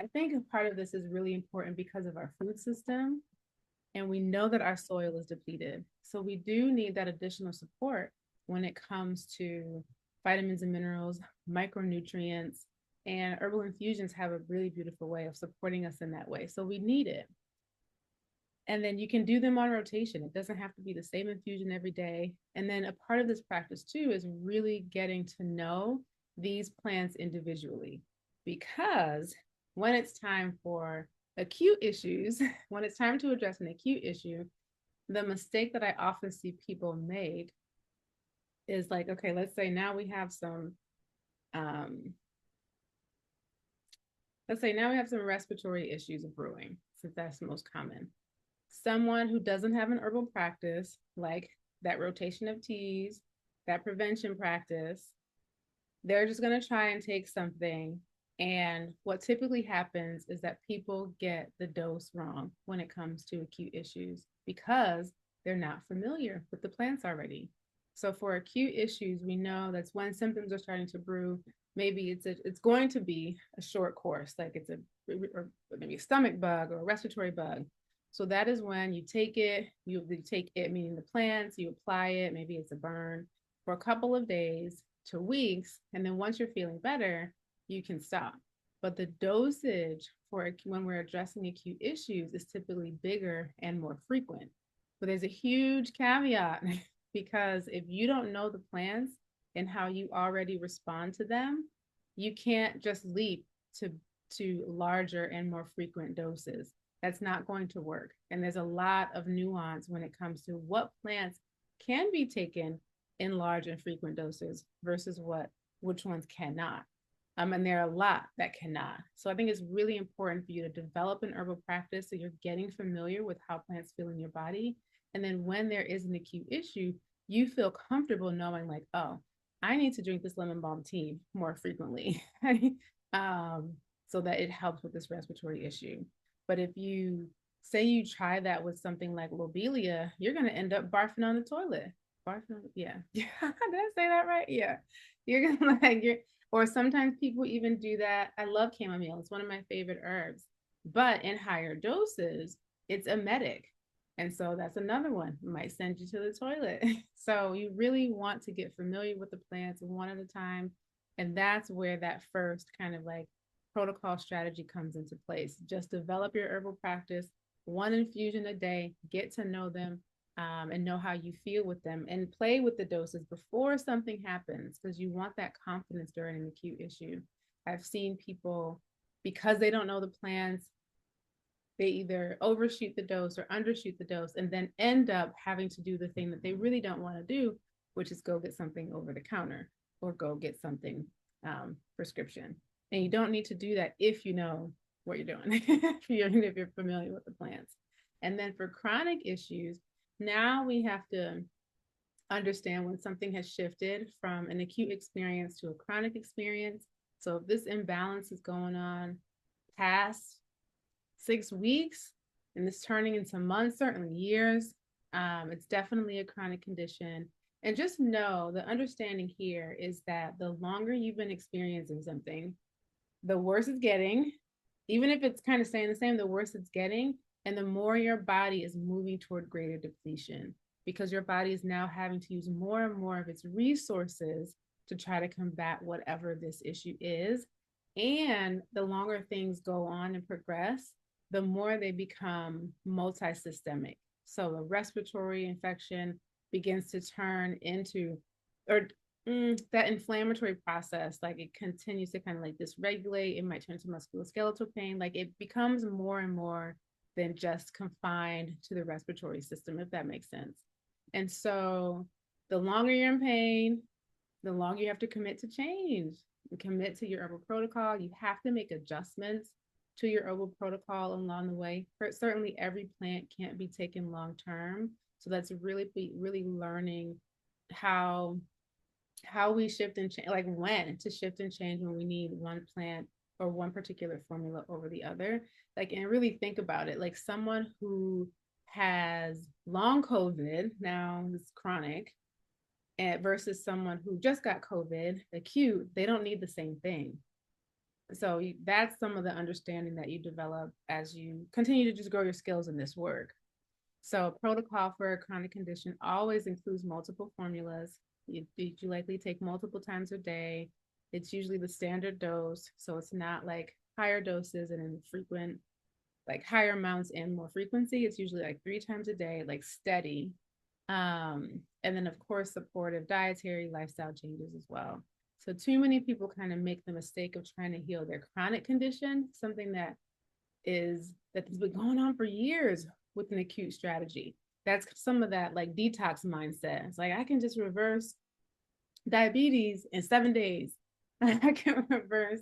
I think a part of this is really important because of our food system. And we know that our soil is depleted. So we do need that additional support when it comes to vitamins and minerals, micronutrients, and herbal infusions have a really beautiful way of supporting us in that way. So we need it. And then you can do them on rotation. It doesn't have to be the same infusion every day. And then a part of this practice too is really getting to know these plants individually, because when it's time for acute issues, when it's time to address an acute issue, the mistake that I often see people make is like, okay, let's say now we have some respiratory issues of brewing, since that's the most common. Someone who doesn't have an herbal practice, like that rotation of teas, that prevention practice, they're just going to try and take something. And what typically happens is that people get the dose wrong when it comes to acute issues because they're not familiar with the plants already. So for acute issues, we know that's when symptoms are starting to brew. Maybe it's going to be a short course, like it's or maybe a stomach bug or a respiratory bug. So that is when you take it, meaning the plants, you apply it, maybe it's a burn for a couple of days to weeks. And then once you're feeling better, you can stop. But the dosage for when we're addressing acute issues is typically bigger and more frequent. But there's a huge caveat because if you don't know the plants and how you already respond to them, you can't just leap to larger and more frequent doses. That's not going to work. And there's a lot of nuance when it comes to what plants can be taken in large and frequent doses versus which ones cannot. And there are a lot that cannot. So I think it's really important for you to develop an herbal practice so you're getting familiar with how plants feel in your body. And then when there is an acute issue, you feel comfortable knowing, like, oh, I need to drink this lemon balm tea more frequently, um, so that it helps with this respiratory issue. But if you say you try that with something like lobelia, you're going to end up barfing on the toilet. Barfing, yeah. Did I say that right? Yeah. You're going to like, you're, or sometimes people even do that. I love chamomile. It's one of my favorite herbs. But in higher doses, it's emetic. And so that's another one. It might send you to the toilet. So you really want to get familiar with the plants one at a time. And that's where that first kind of like protocol strategy comes into place. Just develop your herbal practice, one infusion a day, get to know them, and know how you feel with them, and play with the doses before something happens, because you want that confidence during an acute issue. I've seen people, because they don't know the plants, they either overshoot the dose or undershoot the dose, and then end up having to do the thing that they really don't want to do, which is go get something over the counter or go get something prescription. And you don't need to do that if you know what you're doing, if you're familiar with the plants. And then for chronic issues, now we have to understand when something has shifted from an acute experience to a chronic experience. So if this imbalance is going on past 6 weeks and it's turning into months, certainly years, it's definitely a chronic condition. And just know the understanding here is that the longer you've been experiencing something, the worse it's getting. Even if it's kind of staying the same, the worse it's getting. And the more your body is moving toward greater depletion, because your body is now having to use more and more of its resources to try to combat whatever this issue is. And the longer things go on and progress, the more they become multisystemic. So a respiratory infection begins to turn into, or that inflammatory process, like it continues to kind of like dysregulate. It might turn to musculoskeletal pain. Like it becomes more and more than just confined to the respiratory system, if that makes sense. And so the longer you're in pain, the longer you have to commit to change and commit to your herbal protocol. You have to make adjustments to your herbal protocol along the way. Certainly every plant can't be taken long term. So that's really learning how we shift and change, like when to shift and change when we need one plant or one particular formula over the other. Like, and really think about it, like someone who has long COVID, now it's chronic, and versus someone who just got COVID, acute, they don't need the same thing. So that's some of the understanding that you develop as you continue to just grow your skills in this work. So a protocol for a chronic condition always includes multiple formulas. You likely take multiple times a day. It's usually the standard dose. So it's not like higher doses and infrequent, like higher amounts and more frequency. It's usually like 3 times a day, like steady. And then of course, supportive dietary lifestyle changes as well. So too many people kind of make the mistake of trying to heal their chronic condition, something that's been going on for years with an acute strategy. That's some of that like detox mindset. It's like, I can just reverse diabetes in 7 days. I can reverse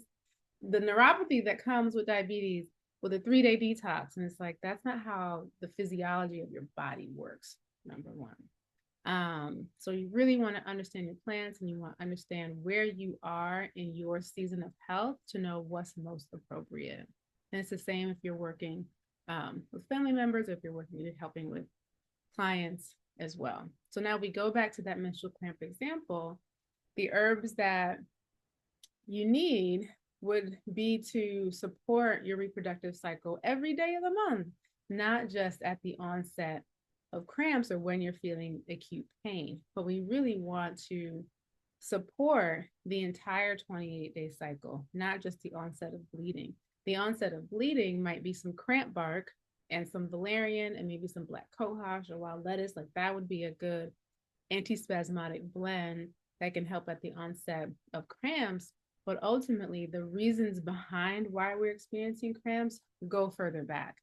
the neuropathy that comes with diabetes with a 3-day detox. And it's like, that's not how the physiology of your body works, number one. So you really want to understand your plants, and you want to understand where you are in your season of health to know what's most appropriate. And it's the same if you're working with family members, or if you're helping with clients as well. So now we go back to that menstrual cramp example. The herbs that you need would be to support your reproductive cycle every day of the month, not just at the onset of cramps or when you're feeling acute pain. But we really want to support the entire 28-day cycle, not just the onset of bleeding. The onset of bleeding might be some cramp bark and some valerian and maybe some black cohosh or wild lettuce. Like that would be a good antispasmodic blend that can help at the onset of cramps. But ultimately, the reasons behind why we're experiencing cramps go further back,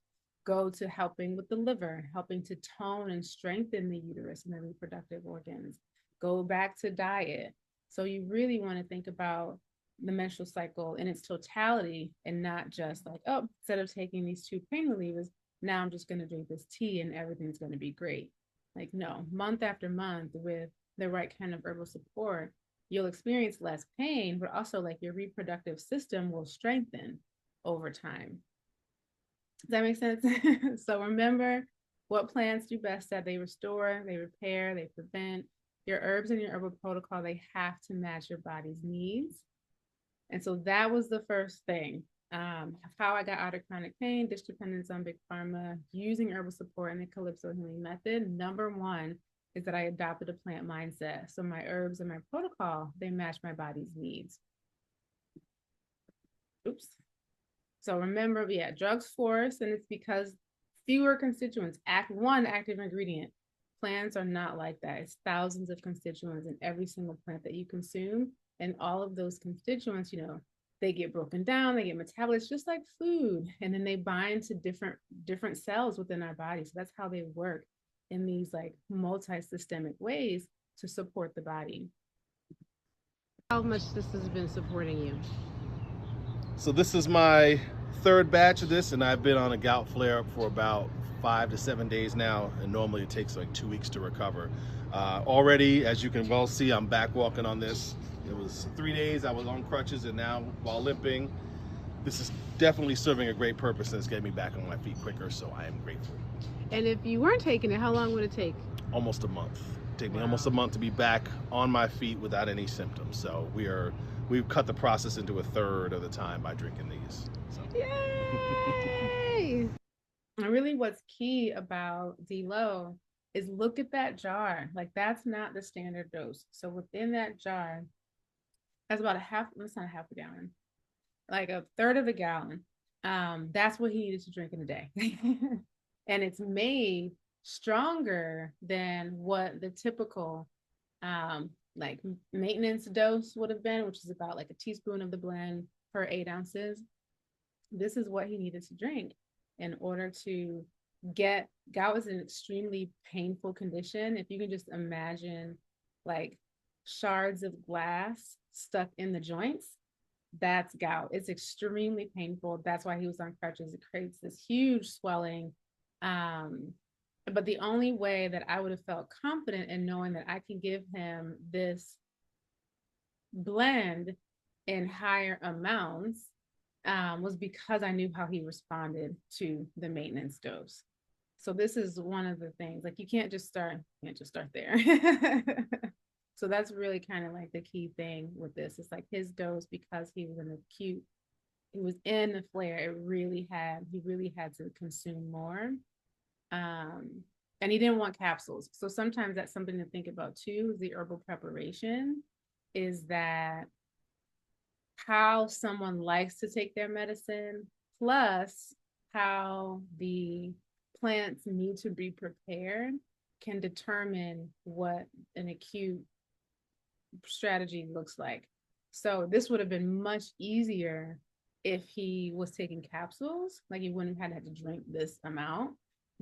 go to helping with the liver, helping to tone and strengthen the uterus and the reproductive organs, go back to diet. So you really want to think about the menstrual cycle in its totality and not just like, oh, instead of taking these 2 pain relievers, now I'm just going to drink this tea and everything's going to be great. Like, no, month after month with the right kind of herbal support, you'll experience less pain, but also like your reproductive system will strengthen over time. Does that make sense? So remember what plants do best that they restore, they repair, they prevent. Your herbs and your herbal protocol, they have to match your body's needs. And so that was the first thing. How I got out of chronic pain, dish dependence on big pharma, using herbal support and the Calypso healing method. Number one is that I adopted a plant mindset. So my herbs and my protocol, they match my body's needs. Oops. So remember, yeah, drugs force, and it's because fewer constituents. One active ingredient. Plants are not like that. It's thousands of constituents in every single plant that you consume. And all of those constituents, they get broken down, they get metabolized just like food. And then they bind to different cells within our body. So that's how they work in these like multi-systemic ways to support the body. How much this has been supporting you? So this is my third batch of this, and I've been on a gout flare-up for about 5 to 7 days now, and normally it takes like 2 weeks to recover. Already, as you can well see, I'm back walking on this. It was 3 days I was on crutches, and now while limping, this is definitely serving a great purpose, and it's getting me back on my feet quicker, so I am grateful. And if you weren't taking it, how long would it take? Almost a month. Take me almost a month to be back on my feet without any symptoms. So we've cut the process into a third of the time by drinking these. So. Yay! And really what's key about D-Low is look at that jar. Like that's not the standard dose. So within that jar, that's about it's not a half a gallon, like a third of a gallon. That's what he needed to drink in a day. And it's made stronger than what the typical like maintenance dose would have been, which is about like a teaspoon of the blend per 8 ounces. This is what he needed to drink in order to gout is an extremely painful condition. If you can just imagine like shards of glass stuck in the joints, that's gout. It's extremely painful. That's why he was on crutches. It creates this huge swelling. But the only way that I would have felt confident in knowing that I can give him this blend in higher amounts was because I knew how he responded to the maintenance dose. So this is one of the things, like you can't just start there. So that's really kind of like the key thing with this. It's like his dose, because he was in the flare, he really had to consume more. And he didn't want capsules. So sometimes that's something to think about too, is the herbal preparation, is that how someone likes to take their medicine, plus how the plants need to be prepared can determine what an acute strategy looks like. So this would have been much easier if he was taking capsules, like he wouldn't have had to drink this amount,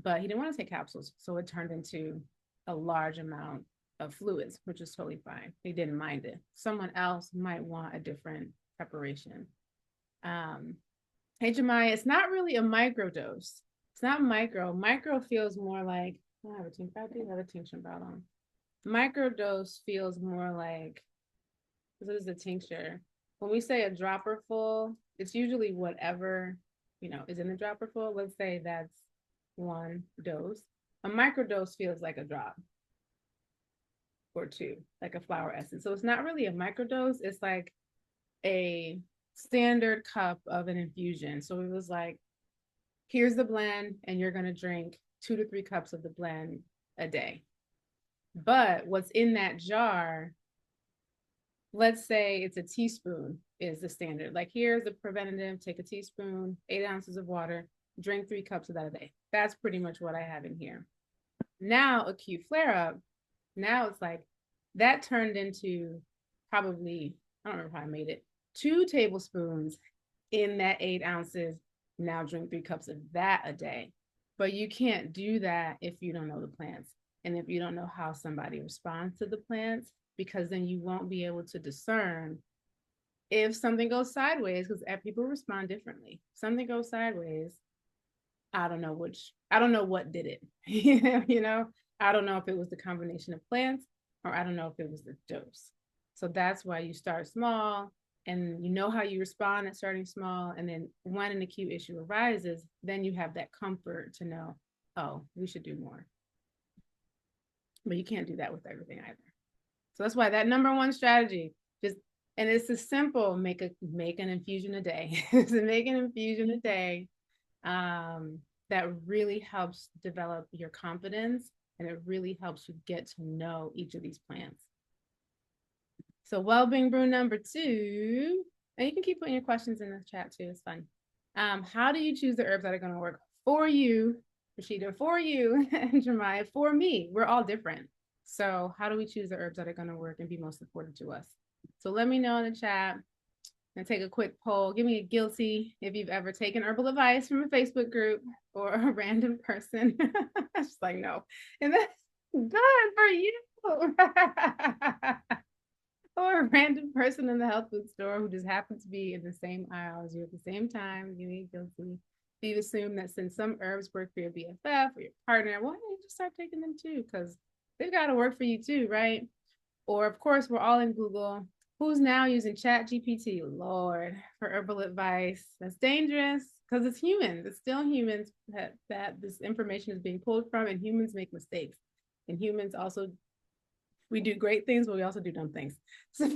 but he didn't want to take capsules. So it turned into a large amount of fluids, which is totally fine. He didn't mind it. Someone else might want a different preparation. Hey, Jemiah, it's not really a micro dose. It's not micro. Micro feels more like, I do have a tincture bottle. Micro dose feels more like, this is a tincture. When we say a dropper full, it's usually whatever, is in the dropper full. Let's say that's 1 dose. A microdose feels like a drop or 2, like a flower essence. So it's not really a microdose. It's like a standard cup of an infusion. So it was like, here's the blend, and you're going to drink 2 to 3 cups of the blend a day. But what's in that jar, let's say it's a teaspoon is the standard. Like, here's a preventative, take a teaspoon, 8 ounces of water, drink 3 cups of that a day. That's pretty much what I have in here. Now, acute flare-up, now it's like, that turned into probably, I don't remember how I made it, 2 tablespoons in that 8 ounces. Now drink 3 cups of that a day. But you can't do that if you don't know the plants. And if you don't know how somebody responds to the plants, because then you won't be able to discern if something goes sideways, because people respond differently, something goes sideways, I don't know what did it. You know, I don't know if it was the combination of plants or I don't know if it was the dose. So that's why you start small and you know how you respond at starting small. And then when an acute issue arises, then you have that comfort to know, oh, we should do more. But you can't do that with everything either. So that's why that number one strategy, just, and it's a simple, make an infusion a day. So make an infusion a day. That really helps develop your confidence and it really helps you get to know each of these plants. So well-being brew number 2, and you can keep putting your questions in the chat too, it's fun. How do you choose the herbs that are going to work for you, Rashida, for you, and Jeremiah, for me? We're all different. So how do we choose the herbs that are going to work and be most important to us? So let me know in the chat and take a quick poll. Give me a guilty if you've ever taken herbal advice from a Facebook group or a random person. Just like, no. And that's good for you. Or a random person in the health food store who just happens to be in the same aisle as you at the same time. Give me a guilty. If you assume that since some herbs work for your BFF or your partner, why don't you just start taking them too? Because they've got to work for you too, right? Or of course, we're all in Google. Who's now using Chat GPT? Lord, for herbal advice. That's dangerous because it's humans. It's still humans that this information is being pulled from, and humans make mistakes. And humans also, we do great things, but we also do dumb things. So,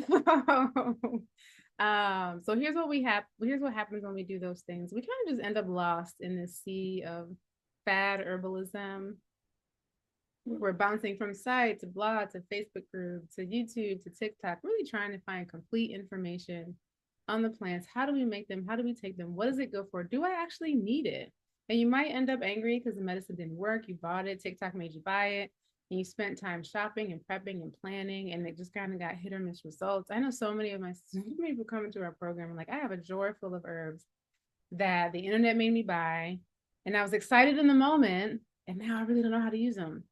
so here's what happens when we do those things. We kind of just end up lost in this sea of fad herbalism. We're bouncing from site to blog to Facebook group to YouTube to TikTok, really trying to find complete information on the plants. How do we make them? How do we take them? What does it go for? Do I actually need it? And you might end up angry because the medicine didn't work. You bought it. TikTok made you buy it. And you spent time shopping and prepping and planning, and it just kind of got hit or miss results. I know so many people come into our program and like, I have a drawer full of herbs that the internet made me buy. And I was excited in the moment. And now I really don't know how to use them.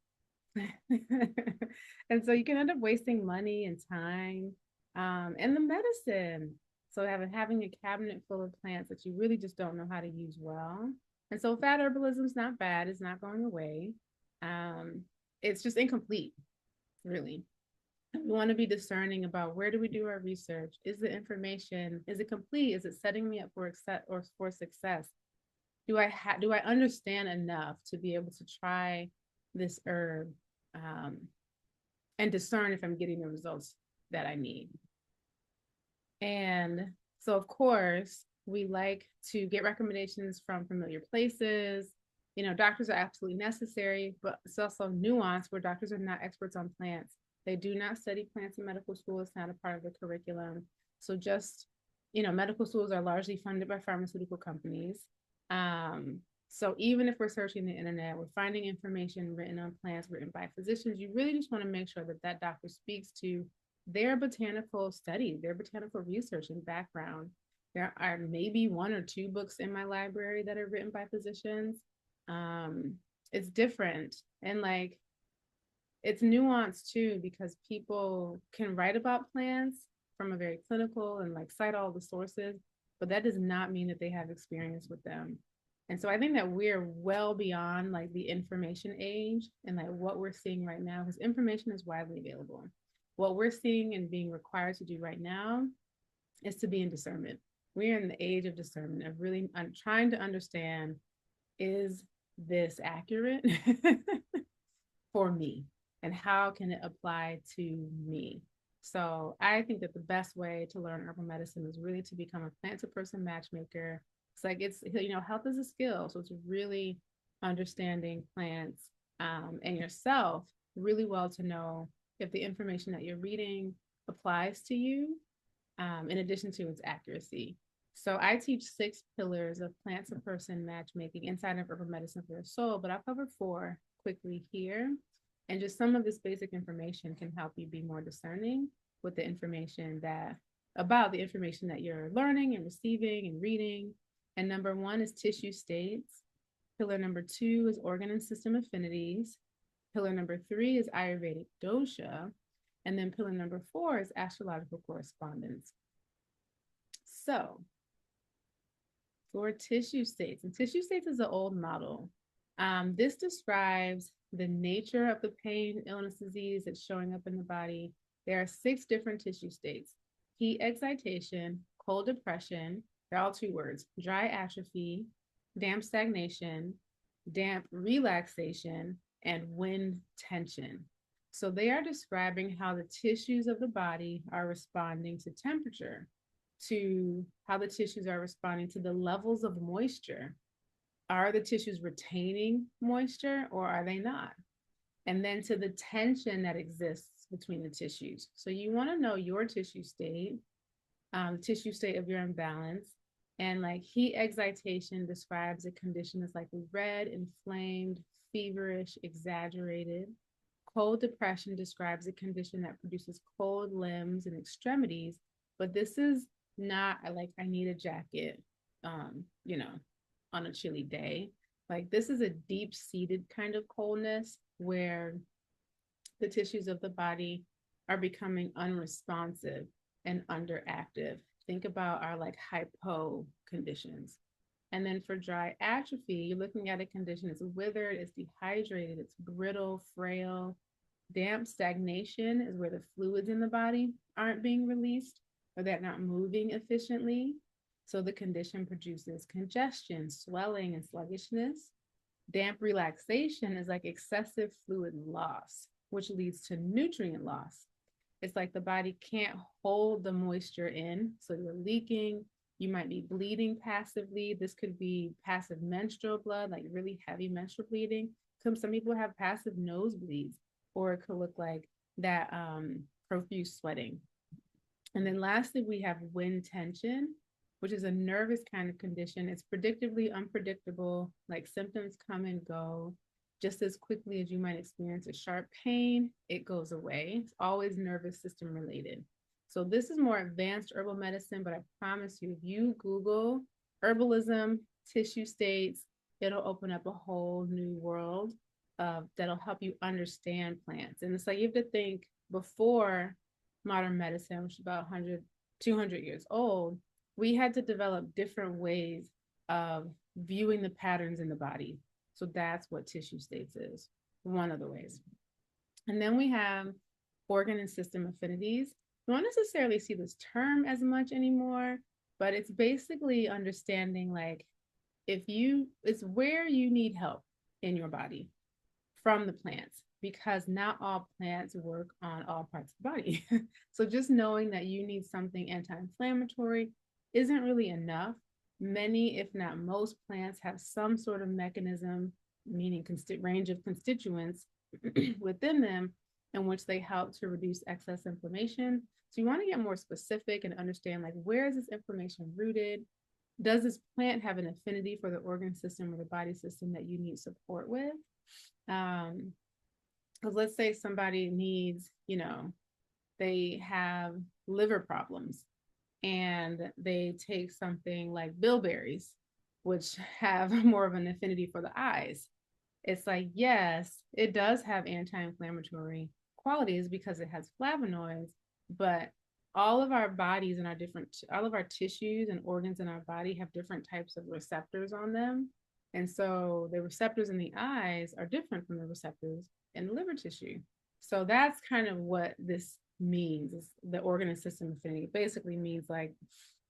And so you can end up wasting money and time and the medicine. So having a cabinet full of plants that you really just don't know how to use well. And so fat herbalism is not bad. It's not going away. It's just incomplete, really. We want to be discerning about where do we do our research? Is the information, is it complete? Is it setting me up for success? Do I understand enough to be able to try this herb and discern if I'm getting the results that I need? And so, of course, we like to get recommendations from familiar places. You know, doctors are absolutely necessary, but it's also nuanced where doctors are not experts on plants. They do not study plants in medical school. It's not a part of the curriculum. So just, you know, medical schools are largely funded by pharmaceutical companies. So even if we're searching the internet, we're finding information written on plants, written by physicians, you really just want to make sure that that doctor speaks to their botanical studies, their botanical research and background. There are maybe 1 or 2 books in my library that are written by physicians. It's different and like it's nuanced too, because people can write about plants from a very clinical and like cite all the sources, but that does not mean that they have experience with them. And so I think that we're well beyond like the information age and like what we're seeing right now, because information is widely available. What we're seeing and being required to do right now is to be in discernment. We're in the age of discernment, of really trying to understand, is this accurate for me? And how can it apply to me? So I think that the best way to learn herbal medicine is really to become a plant to person matchmaker. It's like, it's, you know, health is a skill. So it's really understanding plants and yourself really well to know if the information that you're reading applies to you, in addition to its accuracy. So I teach 6 pillars of plant to person matchmaking inside of herbal medicine for the soul, but I'll cover 4 quickly here. And just some of this basic information can help you be more discerning with the information about the information that you're learning and receiving and reading. And number 1 is tissue states. Pillar number 2 is organ and system affinities. Pillar number 3 is Ayurvedic dosha. And then pillar number 4 is astrological correspondence. So for tissue states, and tissue states is an old model. This describes the nature of the pain, illness, disease that's showing up in the body. There are 6 different tissue states: heat excitation, cold depression, they're all 2 words, dry atrophy, damp stagnation, damp relaxation, and wind tension. So they are describing how the tissues of the body are responding to temperature, to how the tissues are responding to the levels of moisture. Are the tissues retaining moisture or are they not? And then to the tension that exists between the tissues. So you want to know your tissue state of your imbalance. And like heat excitation describes a condition that's like red, inflamed, feverish, exaggerated. Cold depression describes a condition that produces cold limbs and extremities, but this is not like I need a jacket, you know, on a chilly day. Like this is a deep-seated kind of coldness where the tissues of the body are becoming unresponsive and underactive. Think about our like hypo conditions. And then for dry atrophy, you're looking at a condition that's withered, it's dehydrated, it's brittle, frail. Damp stagnation is where the fluids in the body aren't being released or they're not moving efficiently. So the condition produces congestion, swelling, and sluggishness. Damp relaxation is like excessive fluid loss, which leads to nutrient loss. It's like the body can't hold the moisture in. So you're leaking, you might be bleeding passively. This could be passive menstrual blood, like really heavy menstrual bleeding. Some people have passive nosebleeds, or it could look like that profuse sweating. And then lastly, we have wind tension, which is a nervous kind of condition. It's predictably unpredictable, like symptoms come and go just as quickly as you might experience a sharp pain, it goes away. It's always nervous system related. So this is more advanced herbal medicine, but I promise you, if you Google herbalism, tissue states, it'll open up a whole new world that'll help you understand plants. And it's like you have to think before modern medicine, which is about 100, 200 years old, we had to develop different ways of viewing the patterns in the body. So that's what tissue states is, one of the ways. And then we have organ and system affinities. We don't necessarily see this term as much anymore, but it's basically understanding like it's where you need help in your body from the plants, because not all plants work on all parts of the body. So just knowing that you need something anti-inflammatory isn't really enough. Many, if not most, plants have some sort of mechanism, meaning range of constituents within them, in which they help to reduce excess inflammation. So you want to get more specific and understand, like, where is this inflammation rooted? Does this plant have an affinity for the organ system or the body system that you need support with? Because let's say somebody needs, they have liver problems, and they take something like bilberries, which have more of an affinity for the eyes. It's like, yes, it does have anti-inflammatory qualities because it has flavonoids, but all of our bodies and all of our tissues and organs in our body have different types of receptors on them. And so the receptors in the eyes are different from the receptors in the liver tissue. So that's kind of what this means, is the organ and system affinity. It basically means, like,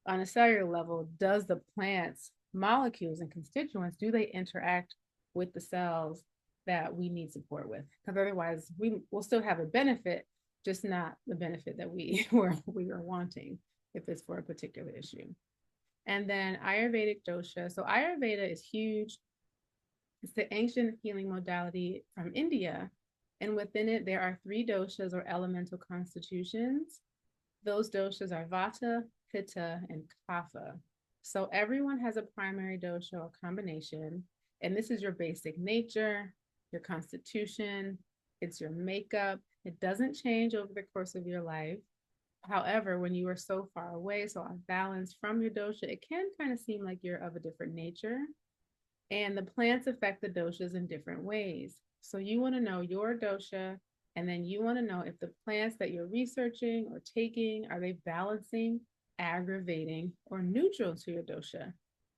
on a cellular level, does the plant's molecules and constituents, do they interact with the cells that we need support with? Because otherwise we will still have a benefit, just not the benefit that we are wanting if it's for a particular issue. And then Ayurvedic dosha. So Ayurveda is huge. It's the ancient healing modality from India. And within it, there are 3 doshas or elemental constitutions. Those doshas are Vata, Pitta, and Kapha. So everyone has a primary dosha or combination. And this is your basic nature, your constitution, it's your makeup. It doesn't change over the course of your life. However, when you are so far away, so off balance from your dosha, it can kind of seem like you're of a different nature. And the plants affect the doshas in different ways. So you want to know your dosha, and then you want to know if the plants that you're researching or taking, are they balancing aggravating or neutral to your dosha.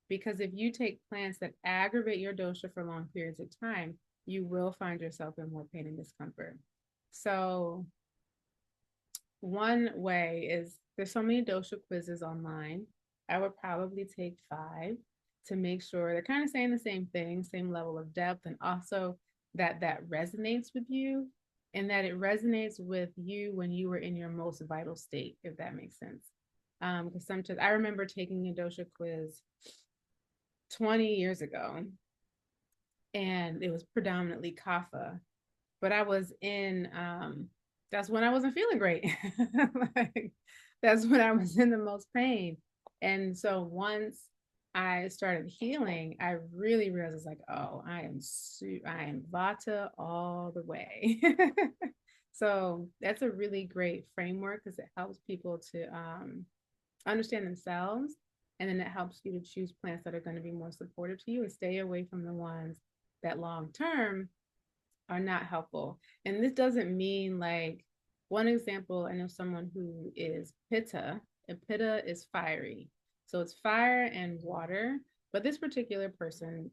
Because if you take plants that aggravate your dosha for long periods of time, you will find yourself in more pain and discomfort. So one way is, there's so many dosha quizzes online. I would probably take 5 to make sure they're kind of saying the same thing, same level of depth, and also that resonates with you, and that it resonates with you when you were in your most vital state, if that makes sense. Because sometimes I remember taking a dosha quiz 20 years ago, and it was predominantly kapha, but I was in that's when I wasn't feeling great. Like, that's when I was in the most pain. And so once I started healing, I really realized, like, oh, I am vata all the way. So that's a really great framework, because it helps people to understand themselves, and then it helps you to choose plants that are going to be more supportive to you, and stay away from the ones that long term are not helpful. And this doesn't mean, like, one example, I know someone who is pitta, and pitta is fiery. So it's fire and water, but this particular person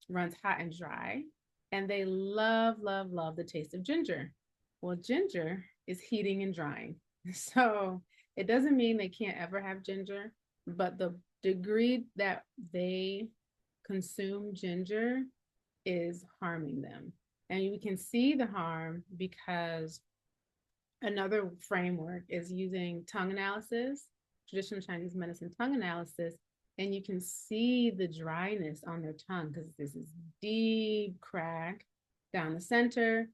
runs hot and dry, and they love, love, love the taste of ginger. Well, ginger is heating and drying. So it doesn't mean they can't ever have ginger, but the degree that they consume ginger is harming them. And you can see the harm because another framework is using tongue analysis, traditional Chinese medicine tongue analysis, and you can see the dryness on their tongue, because this is deep crack down the center,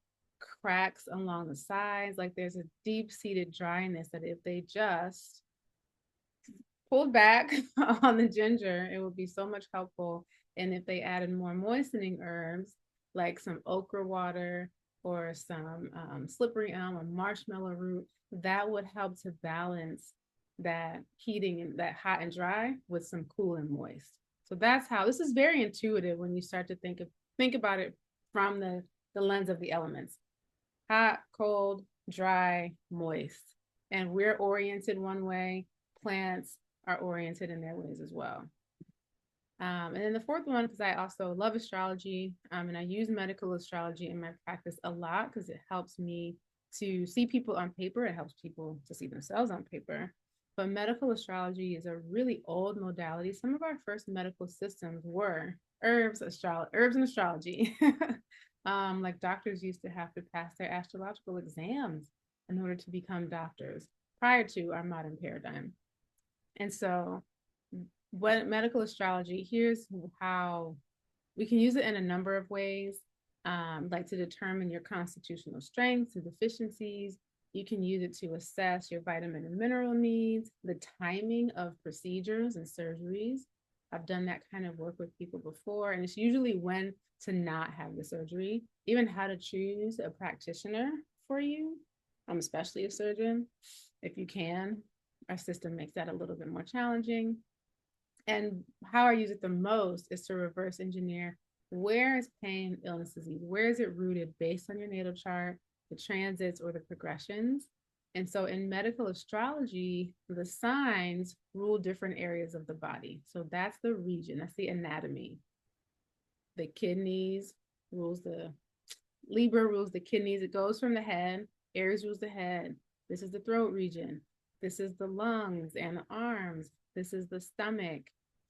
cracks along the sides. Like, there's a deep-seated dryness that if they just pulled back on the ginger, it would be so much helpful. And if they added more moistening herbs, like some okra water or some slippery elm or marshmallow root, that would help to balance that heating and that hot and dry with some cool and moist. So that's how this is very intuitive when you start to think about it from the lens of the elements: hot, cold, dry, moist. And we're oriented one way, plants are oriented in their ways as well. And then the fourth one, because I also love astrology, and I use medical astrology in my practice a lot, because it helps me to see people on paper. It helps people to see themselves on paper. But medical astrology is a really old modality. Some of our first medical systems were herbs and astrology. Like, doctors used to have to pass their astrological exams in order to become doctors prior to our modern paradigm. And so what medical astrology, here's how we can use it in a number of ways, like to determine your constitutional strengths and deficiencies. You can use it to assess your vitamin and mineral needs, the timing of procedures and surgeries. I've done that kind of work with people before, and it's usually when to not have the surgery, even how to choose a practitioner for you, especially a surgeon, if you can. Our system makes that a little bit more challenging. And how I use it the most is to reverse engineer, where is pain, illness, disease? Where is it rooted based on your natal chart, the transits, or the progressions? And so in medical astrology, the signs rule different areas of the body. So that's the region, that's the anatomy. The kidneys rules Libra rules the kidneys. It goes from the head. Aries rules the head. This is the throat region. This is the lungs and the arms. This is the stomach.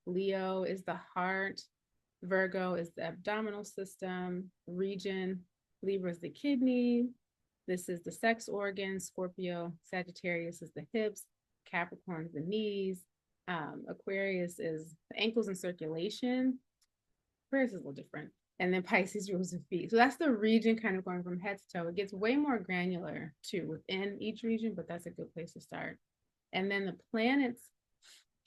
Leo is the heart. Virgo is the abdominal system region. Libra is the kidney. This is the sex organs. Scorpio, Sagittarius is the hips. Capricorn is the knees. Aquarius is the ankles and circulation. Aquarius is a little different. And then Pisces rules the feet. So that's the region, kind of going from head to toe. It gets way more granular too within each region, but that's a good place to start. And then the planets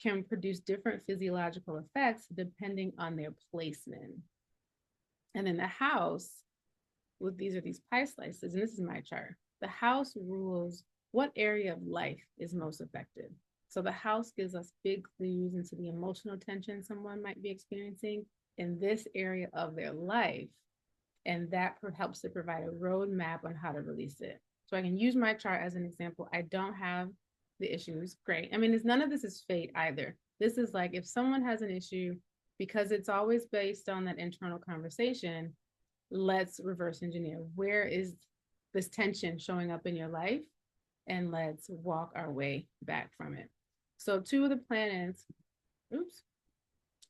can produce different physiological effects depending on their placement. And then the house, these are these pie slices, and this is my chart. The house rules what area of life is most affected. So the house gives us big clues into the emotional tension someone might be experiencing in this area of their life. And that helps to provide a roadmap on how to release it. So I can use my chart as an example. I don't have the issues, great. I mean, none of this is fate either. This is like if someone has an issue, because it's always based on that internal conversation, let's reverse engineer. Where is this tension showing up in your life? And let's walk our way back from it. So, two of the planets, oops,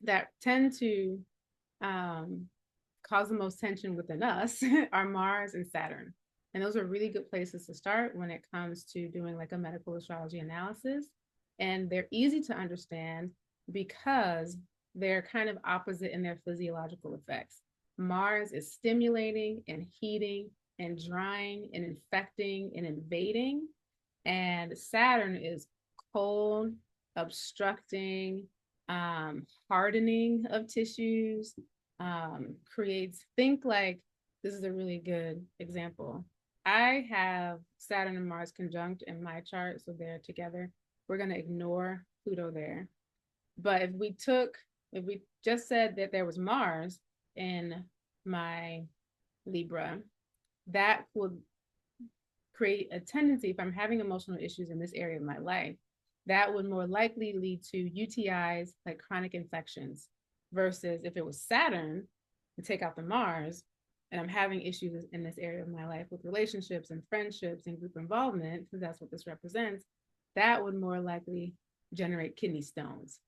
that tend to cause the most tension within us are Mars and Saturn. And those are really good places to start when it comes to doing like a medical astrology analysis. And they're easy to understand because they're kind of opposite in their physiological effects. Mars is stimulating and heating and drying and infecting and invading. And Saturn is cold, obstructing, hardening of tissues, creates, think like, this is a really good example. I have Saturn and Mars conjunct in my chart, so they're together. We're going to ignore Pluto there. But if we just said that there was Mars in my Libra, that would create a tendency, if I'm having emotional issues in this area of my life, that would more likely lead to UTIs, like chronic infections, versus if it was Saturn and take out the Mars, and I'm having issues in this area of my life with relationships and friendships and group involvement, because that's what this represents, that would more likely generate kidney stones.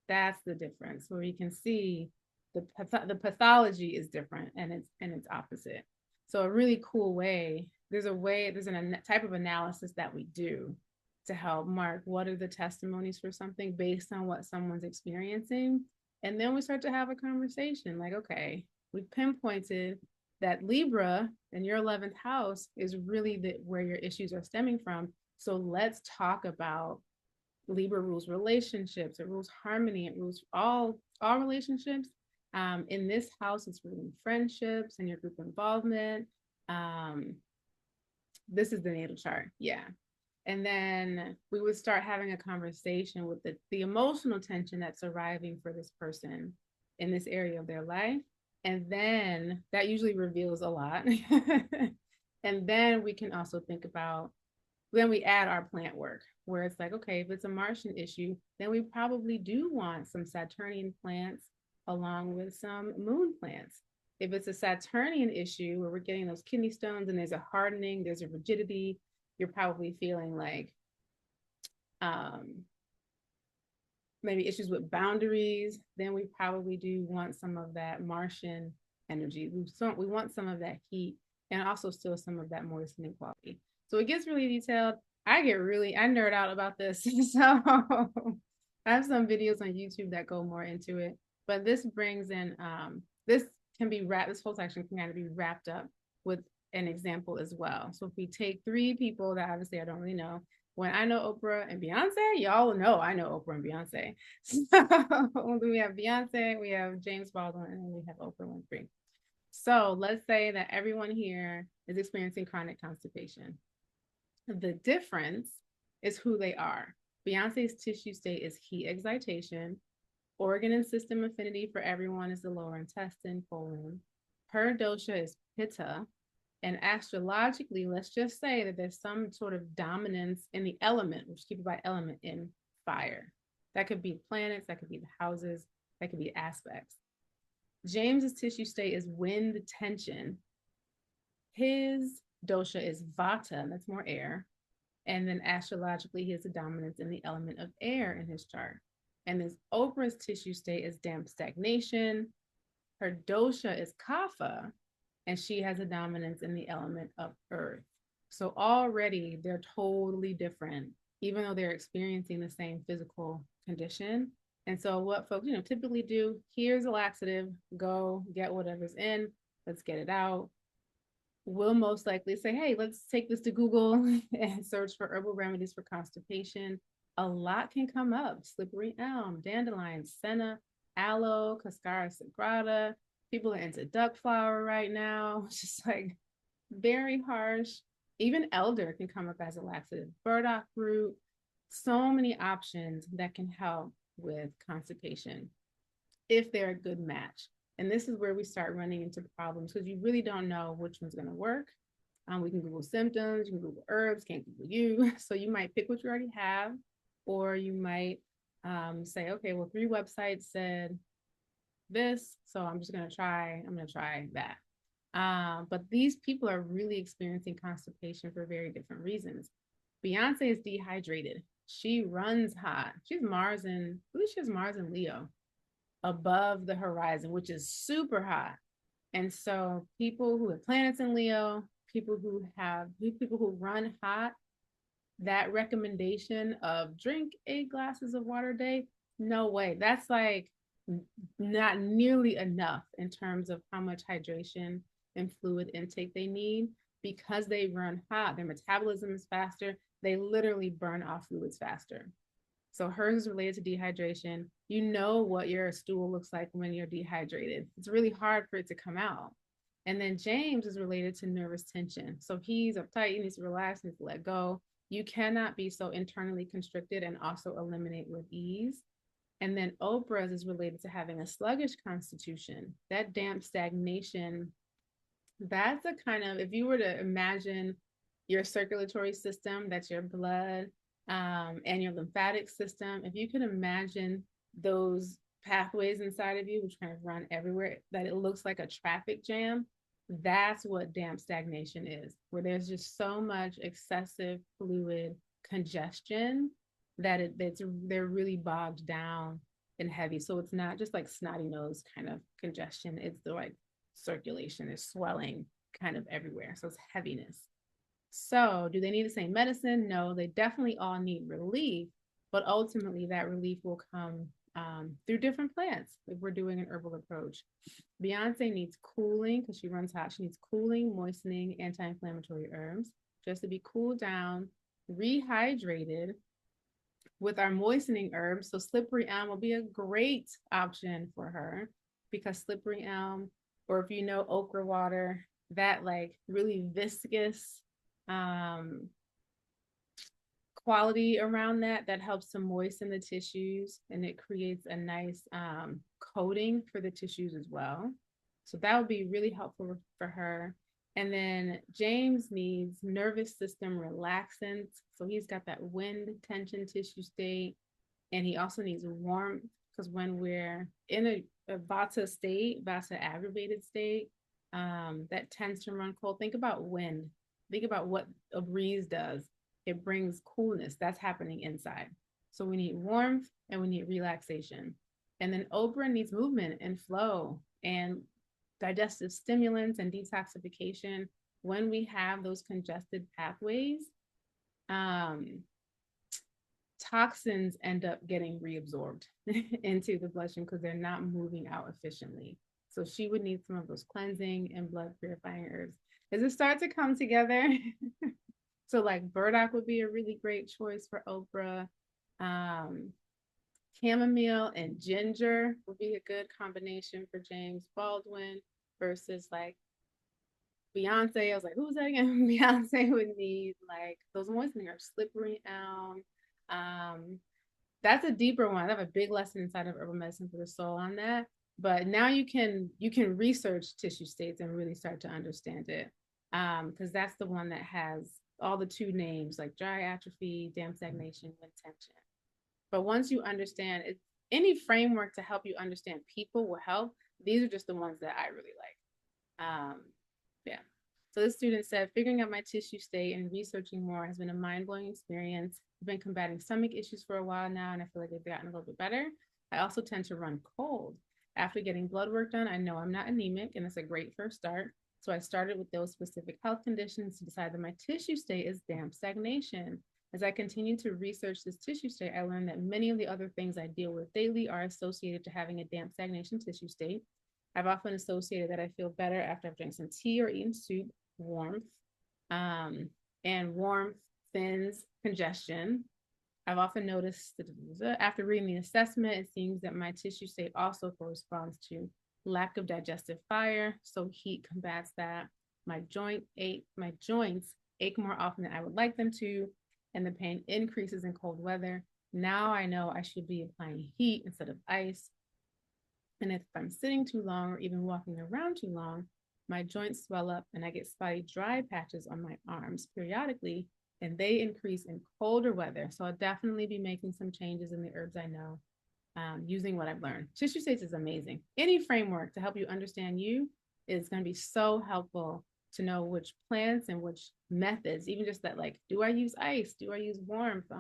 That's the difference, where you can see the pathology is different and it's opposite. So a really cool way, there's a type of analysis that we do to help mark what are the testimonies for something based on what someone's experiencing. And then we start to have a conversation like, okay, we've pinpointed that Libra in your 11th house is really where your issues are stemming from. So let's talk about Libra rules relationships, it rules harmony, it rules all relationships. In this house, it's ruling friendships and your group involvement. This is the natal chart, yeah. And then we would start having a conversation with the emotional tension that's arriving for this person in this area of their life. And then that usually reveals a lot. And then we can also think about, then we add our plant work, where it's like, okay, if it's a Martian issue, then we probably do want some Saturnian plants along with some moon plants. If it's a Saturnian issue where we're getting those kidney stones and there's a hardening, there's a rigidity, you're probably feeling like maybe issues with boundaries, then we probably do want some of that Martian energy. We want some of that heat and also still some of that moistening quality. So it gets really detailed. I nerd out about this. So I have some videos on YouTube that go more into it. But this brings in, this whole section can kind of be wrapped up with an example as well. So if we take three people that obviously I don't really know, when I know Oprah and Beyonce, y'all know I know Oprah and Beyonce. So we have Beyonce, we have James Baldwin, and we have Oprah Winfrey. So let's say that everyone here is experiencing chronic constipation. The difference is who they are. Beyonce's tissue state is heat excitation. Organ and system affinity for everyone is the lower intestine, colon. Her dosha is pitta. And astrologically, let's just say that there's some sort of dominance in the element, which keep it by element, in fire. That could be planets, that could be the houses, that could be aspects. James's tissue state is wind tension. His dosha is vata, and that's more air. And then astrologically, he has a dominance in the element of air in his chart. And this Oprah's tissue state is damp stagnation. Her dosha is kapha, and she has a dominance in the element of earth. So already they're totally different, even though they're experiencing the same physical condition. And so what folks, typically do, here's a laxative, go get whatever's in, let's get it out. We'll most likely say, hey, let's take this to Google and search for herbal remedies for constipation. A lot can come up: slippery elm, dandelion, senna, aloe, cascara sagrada. People are into duck flower right now. It's just like very harsh. Even elder can come up as a laxative. Burdock root. So many options that can help with constipation if they're a good match. And this is where we start running into problems because you really don't know which one's going to work. We can Google symptoms, you can Google herbs, can't Google you. So you might pick what you already have, or you might say, okay, well, 3 websites said this, so I'm gonna try that. But these people are really experiencing constipation for very different reasons. Beyonce is dehydrated. She runs hot. She's Mars and I believe she has Mars and Leo above the horizon, which is super hot. And so people who have planets in Leo, people who run hot, that recommendation of drink 8 glasses of water a day, no way. That's like not nearly enough in terms of how much hydration and fluid intake they need because they run hot. Their metabolism is faster. They literally burn off fluids faster. So hers is related to dehydration. You know what your stool looks like when you're dehydrated. It's really hard for it to come out. And then James is related to nervous tension. So he's uptight, he needs to relax, he needs to let go. You cannot be so internally constricted and also eliminate with ease. And then Oprah's is related to having a sluggish constitution. That damp stagnation, that's a kind of, if you were to imagine your circulatory system, that's your blood, and your lymphatic system, if you could imagine those pathways inside of you, which kind of run everywhere, that it looks like a traffic jam, that's what damp stagnation is, where there's just so much excessive fluid congestion that they're really bogged down and heavy. So it's not just like snotty nose kind of congestion, it's the like circulation is swelling kind of everywhere. So it's heaviness. So do they need the same medicine? No, they definitely all need relief, but ultimately that relief will come through different plants if we're doing an herbal approach. Beyonce needs cooling because she runs hot. She needs cooling, moistening, anti-inflammatory herbs just to be cooled down, rehydrated with our moistening herbs. So slippery elm will be a great option for her because slippery elm, or if you know okra water, that like really viscous quality around that helps to moisten the tissues, and it creates a nice coating for the tissues as well. So that would be really helpful for her. And then James needs nervous system relaxants. So he's got that wind tension tissue state, and he also needs warmth because when we're in a vata state, vata aggravated state, that tends to run cold. Think about wind. Think about what a breeze does. It brings coolness. That's happening inside. So we need warmth and we need relaxation. And then Oprah needs movement and flow and digestive stimulants and detoxification. When we have those congested pathways, toxins end up getting reabsorbed into the bloodstream because they're not moving out efficiently. So she would need some of those cleansing and blood purifying herbs. As it starts to come together, so like burdock would be a really great choice for Oprah. Chamomile and ginger would be a good combination for James Baldwin versus like Beyonce. I was like, who's that again? Beyonce would need like those moistening herbs, slippery elm. That's a deeper one. I have a big lesson inside of herbal medicine for the soul on that. But now you can research tissue states and really start to understand it. Because that's the one that has all the 2 names like dry atrophy, damp stagnation, wind tension. But once you understand it, any framework to help you understand people will help. These are just the ones that I really like. Yeah. So this student said, figuring out my tissue state and researching more has been a mind-blowing experience. I've been combating stomach issues for a while now, and I feel like they've gotten a little bit better. I also tend to run cold. After getting blood work done, I know I'm not anemic, and it's a great first start. So I started with those specific health conditions to decide that my tissue state is damp stagnation. As I continue to research this tissue state, I learned that many of the other things I deal with daily are associated to having a damp stagnation tissue state. I've often associated that I feel better after I've drank some tea or eaten soup, warmth, and warmth thins congestion. I've often noticed that after reading the assessment, it seems that my tissue state also corresponds to lack of digestive fire, so heat combats that. My joints ache more often than I would like them to, and the pain increases in cold weather. Now I know I should be applying heat instead of ice. And if I'm sitting too long or even walking around too long, my joints swell up and I get spotty dry patches on my arms periodically, and they increase in colder weather. So I'll definitely be making some changes in the herbs I know, using what I've learned. Tissue States is amazing. Any framework to help you understand you is going to be so helpful to know which plants and which methods, even just that, like, do I use ice? Do I use warmth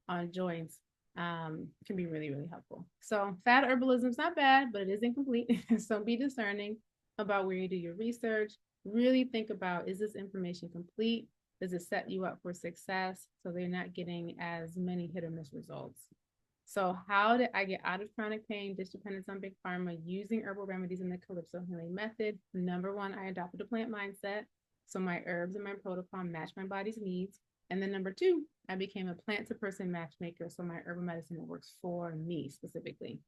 on joints? Can be really, really helpful. So fad herbalism is not bad, but it is incomplete. So be discerning about where you do your research. Really think about, is this information complete? Does it set you up for success so they're not getting as many hit or miss results? So how did I get out of chronic pain, dependence on big pharma, using herbal remedies in the Calypso healing method? Number one, I adopted a plant mindset. So my herbs and my protocol match my body's needs. And then number two, I became a plant to person matchmaker. So my herbal medicine works for me specifically.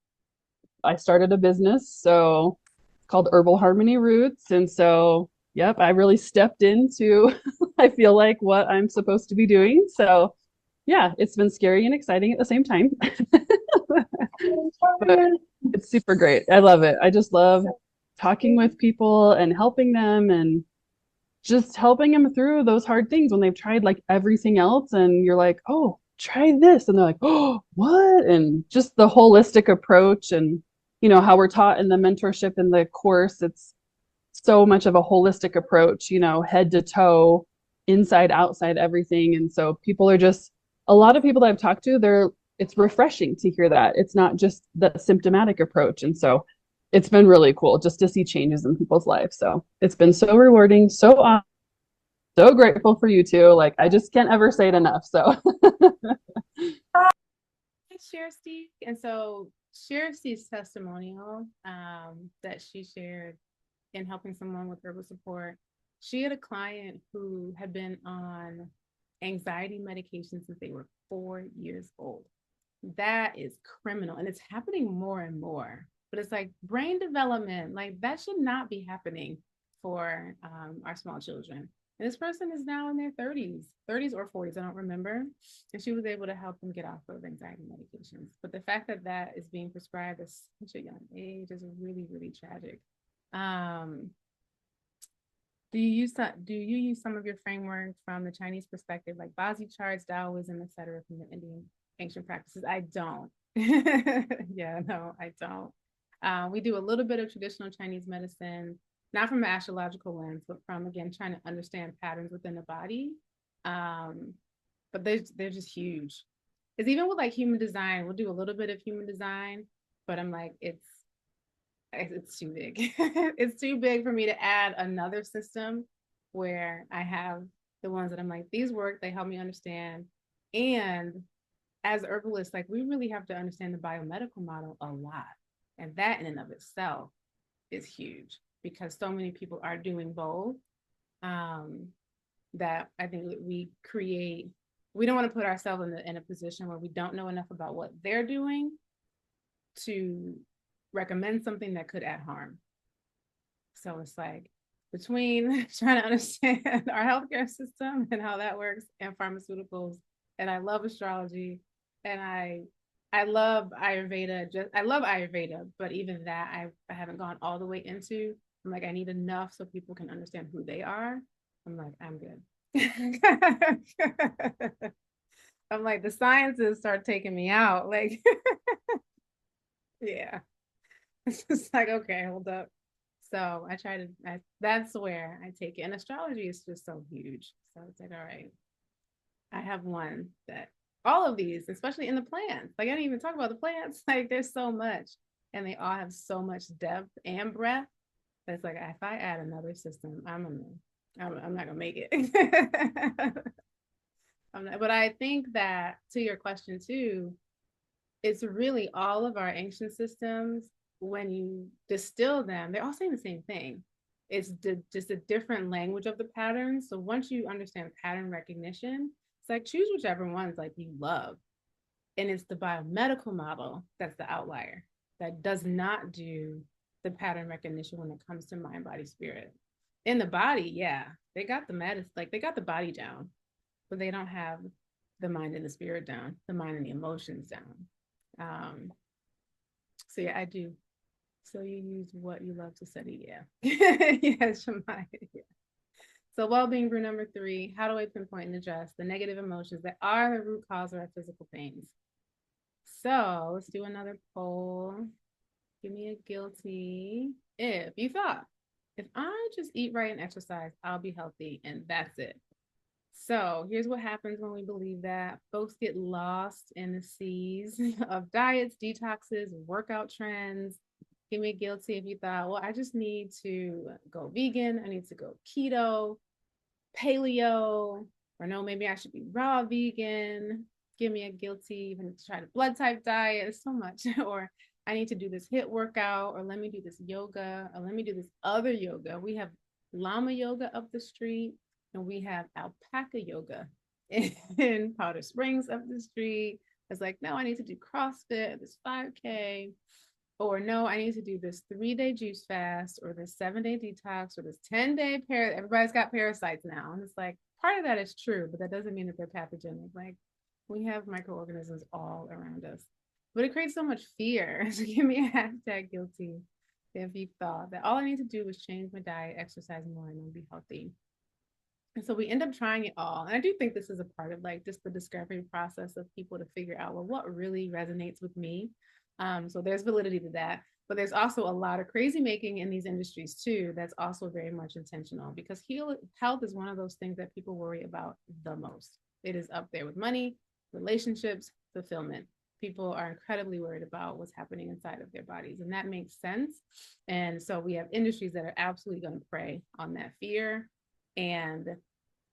I started a business, so called Herbal Harmony Roots. And so, yep, I really stepped into, I feel like, what I'm supposed to be doing. So yeah, it's been scary and exciting at the same time. But it's super great. I love it. I just love talking with people and helping them and just helping them through those hard things when they've tried like everything else and you're like, oh, try this. And they're like, oh, what? And just the holistic approach and, how we're taught in the mentorship in the course, it's so much of a holistic approach, head to toe, inside, outside, everything. And so people are just, a lot of people that I've talked to, it's refreshing to hear that. It's not just the symptomatic approach. And so it's been really cool just to see changes in people's lives. So it's been so rewarding, so awesome, so grateful for you too. Like, I just can't ever say it enough. So Share Steve. And so share Steve's testimonial that she shared in helping someone with herbal support. She had a client who had been on anxiety medication since they were 4 years old. That is criminal, and it's happening more and more. But it's like brain development, like that should not be happening for our small children. And this person is now in their 30s or 40s, I don't remember. And she was able to help them get off of anxiety medications. But the fact that that is being prescribed at such a young age is really, really tragic. Do you use some of your framework from the Chinese perspective, like Bazi charts, Taoism, etc., from the Indian ancient practices? I don't. Yeah, no, I don't. We do a little bit of traditional Chinese medicine, not from an astrological lens, but from, again, trying to understand patterns within the body. But they're just huge. It's even with like human design. We'll do a little bit of human design, but I'm like, it's too big. It's too big for me to add another system where I have the ones that I'm like, these work, they help me understand. And as herbalists, like, we really have to understand the biomedical model a lot. And that in and of itself is huge because so many people are doing both, that I think we don't want to put ourselves in a position where we don't know enough about what they're doing to recommend something that could add harm. So it's like between trying to understand our healthcare system and how that works and pharmaceuticals, and I love astrology and I love Ayurveda. I love Ayurveda, but even that I haven't gone all the way into. I'm like, I need enough so people can understand who they are. I'm like, I'm good. I'm like, the sciences start taking me out. Like, yeah. It's just like, okay, hold up. So that's where I take it. And astrology is just so huge. So it's like, all right, I have one that all of these, especially in the plants, like I didn't even talk about the plants. Like there's so much and they all have so much depth and breadth. But it's like, if I add another system, I'm not gonna make it. But I think that to your question too, it's really all of our ancient systems. When you distill them, they're all saying the same thing. It's just a different language of the patterns. So once you understand pattern recognition, it's like choose whichever ones like you love. And it's the biomedical model that's the outlier that does not do the pattern recognition when it comes to mind, body, spirit. In the body, yeah, they got the medicine, like they got the body down, but they don't have the mind and the spirit down, the mind and the emotions down. So yeah, I do So you use what you love to study. Yeah. Yes, Shemaya. Yeah. So well-being brew number 3, how do I pinpoint and address the negative emotions that are the root cause of our physical pains? So let's do another poll. Give me a guilty. If you thought, if I just eat right and exercise, I'll be healthy and that's it. So here's what happens when we believe that. Folks get lost in the seas of diets, detoxes, workout trends. Give me a guilty if you thought, well, I just need to go vegan. I need to go keto, paleo, or no, maybe I should be raw vegan. Give me a guilty, even try the blood type diet. It's so much. Or I need to do this HIIT workout, or let me do this yoga, or let me do this other yoga. We have llama yoga up the street, and we have alpaca yoga in Powder Springs up the street. It's like, no, I need to do CrossFit, this 5K, or no, I need to do this 3-day juice fast, or this 7-day detox, or this 10-day everybody's got parasites now. And it's like, part of that is true, but that doesn't mean that they're pathogenic. Like, we have microorganisms all around us, but it creates so much fear. So give me a hashtag guilty if you thought that all I need to do is change my diet, exercise more, and I'll be healthy. And so we end up trying it all. And I do think this is a part of like just the discovery process of people to figure out, well, what really resonates with me. So there's validity to that. But there's also a lot of crazy making in these industries too. That's also very much intentional, because health is one of those things that people worry about the most. It is up there with money, relationships, fulfillment. People are incredibly worried about what's happening inside of their bodies, and that makes sense. And so we have industries that are absolutely going to prey on that fear. And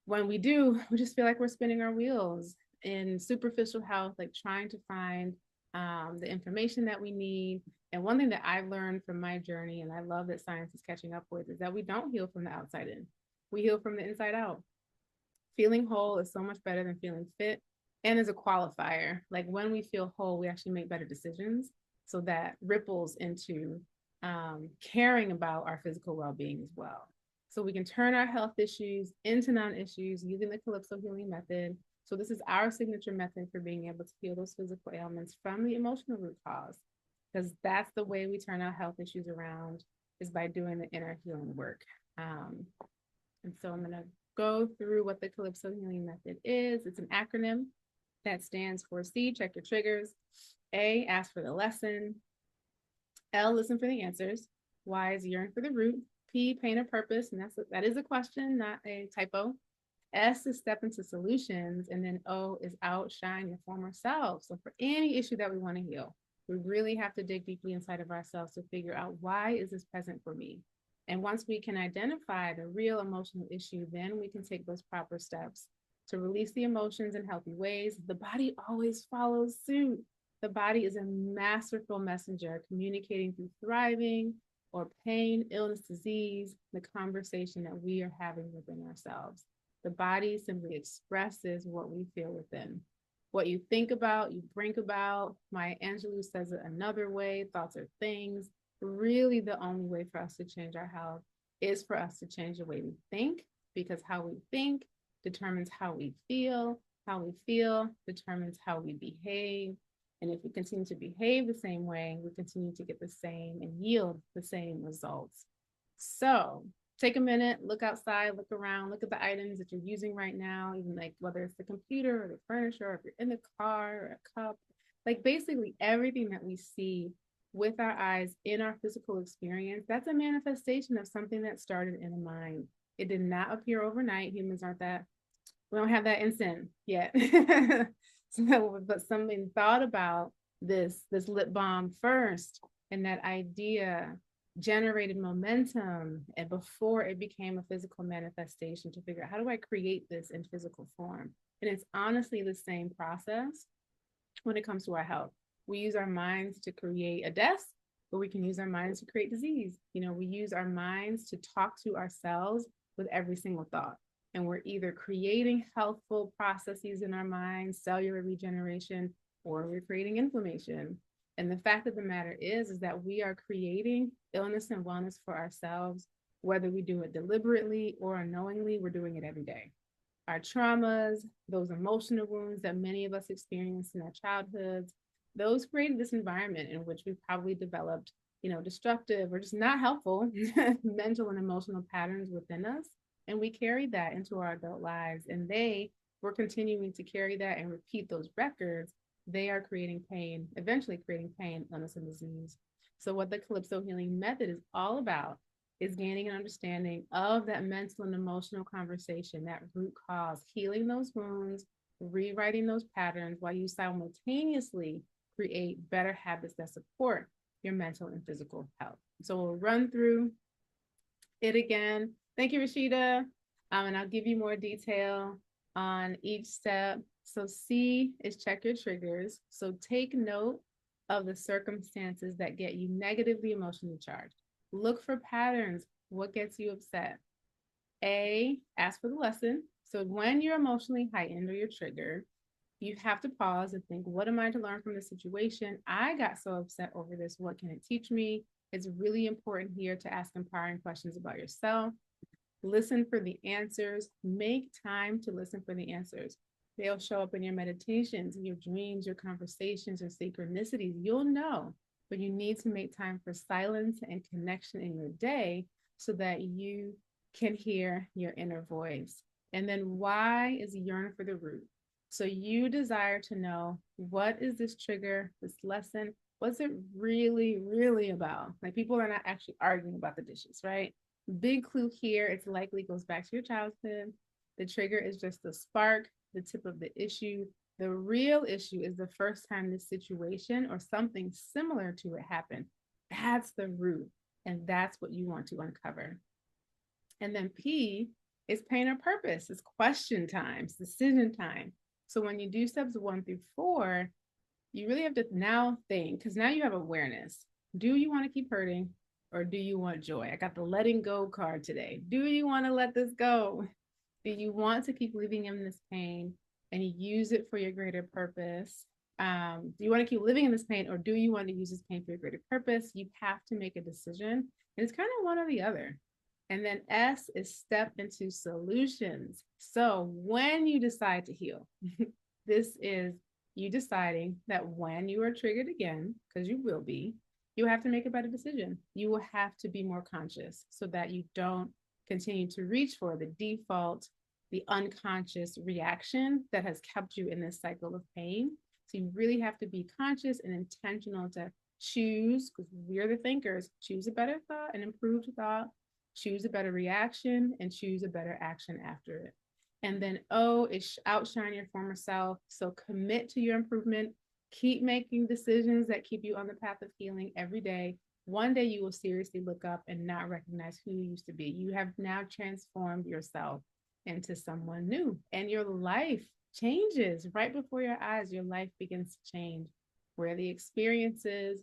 when we do, we just feel like we're spinning our wheels in superficial health, like trying to find the information that we need. And one thing that I've learned from my journey, and I love that science is catching up with, is that we don't heal from the outside in. We heal from the inside out. Feeling whole is so much better than feeling fit. And as a qualifier, like when we feel whole, we actually make better decisions. So that ripples into caring about our physical well-being as well. So we can turn our health issues into non-issues using the Calypso healing method. So this is our signature method for being able to heal those physical ailments from the emotional root cause, because that's the way we turn our health issues around, is by doing the inner healing work. And so I'm going to go through what the Calypso healing method is. It's an acronym that stands for C, check your triggers. A, ask for the lesson. L, listen for the answers. Y is yearn for the root. P, paint a purpose, and that is a question, not a typo. S is step into solutions, and then O is outshine your former self. So for any issue that we want to heal, we really have to dig deeply inside of ourselves to figure out, why is this present for me? And once we can identify the real emotional issue, then we can take those proper steps to release the emotions in healthy ways. The body always follows suit. The body is a masterful messenger, communicating through thriving or pain, illness, disease, the conversation that we are having within ourselves. The body simply expresses what we feel within. What you think about, you bring about. Maya Angelou says it another way: thoughts are things. Really, the only way for us to change our health is for us to change the way we think, because how we think determines how we feel. How we feel determines how we behave. And if we continue to behave the same way, we continue to get the same and yield the same results. So take a minute, look outside, look around, look at the items that you're using right now, even like whether it's the computer or the furniture, or if you're in the car or a cup, like basically everything that we see with our eyes in our physical experience, that's a manifestation of something that started in the mind. It did not appear overnight. Humans aren't that, we don't have that instant yet. So, but something thought about this lip balm first, and that idea generated momentum, and before it became a physical manifestation, to figure out, how do I create this in physical form? And it's honestly the same process when it comes to our health. We use our minds to create a death, but we can use our minds to create disease. You know, we use our minds to talk to ourselves with every single thought. And we're either creating healthful processes in our minds, cellular regeneration, or we're creating inflammation. And the fact of the matter is that we are creating illness and wellness for ourselves, whether we do it deliberately or unknowingly. We're doing it every day. Our traumas, those emotional wounds that many of us experienced in our childhoods, those created this environment in which we probably developed destructive or just not helpful mental and emotional patterns within us. And we carry that into our adult lives. And we're continuing to carry that and repeat those records. They are creating pain, eventually creating pain, illness, and disease. So, what the Calypso healing method is all about is gaining an understanding of that mental and emotional conversation, that root cause, healing those wounds, rewriting those patterns while you simultaneously create better habits that support your mental and physical health. So we'll run through it again. Thank you, Rashida. And I'll give you more detail on each step. So C is check your triggers. So take note of the circumstances that get you negatively emotionally charged. Look for patterns. What gets you upset? A, ask for the lesson. So when you're emotionally heightened or you're triggered, you have to pause and think, what am I to learn from this situation? I got so upset over this. What can it teach me? It's really important here to ask empowering questions about yourself. Listen for the answers. Make time to listen for the answers. They'll show up in your meditations, in your dreams, your conversations, your synchronicities. You'll know, but you need to make time for silence and connection in your day so that you can hear your inner voice. And then why is yearn for the root? So you desire to know, what is this trigger, this lesson? What's it really, really about? Like, people are not actually arguing about the dishes, right? Big clue here, it's likely goes back to your childhood. The trigger is just the spark, the tip of the issue. The real issue is the first time this situation or something similar to it happened. That's the root, and that's what you want to uncover. And then P is pain or purpose. It's question time, it's decision time. So when you do steps 1 through 4, you really have to now think, because now you have awareness. Do you want to keep hurting, or do you want joy? I got the letting go card today. Do you want to let this go? Do you want to keep living in this pain and use it for your greater purpose? Do you want to keep living in this pain, or do you want to use this pain for your greater purpose? You have to make a decision. And it's kind of one or the other. And then S is step into solutions. So when you decide to heal, this is you deciding that when you are triggered again, because you will be, you have to make a better decision. You will have to be more conscious so that you don't continue to reach for the default, the unconscious reaction that has kept you in this cycle of pain. So you really have to be conscious and intentional to choose, because we're the thinkers, choose a better thought, an improved thought, choose a better reaction, and choose a better action after it. And then O is outshine your former self. So commit to your improvement. Keep making decisions that keep you on the path of healing every day. One day you will seriously look up and not recognize who you used to be. You have now transformed yourself into someone new, and your life changes right before your eyes. Your life begins to change, where the experiences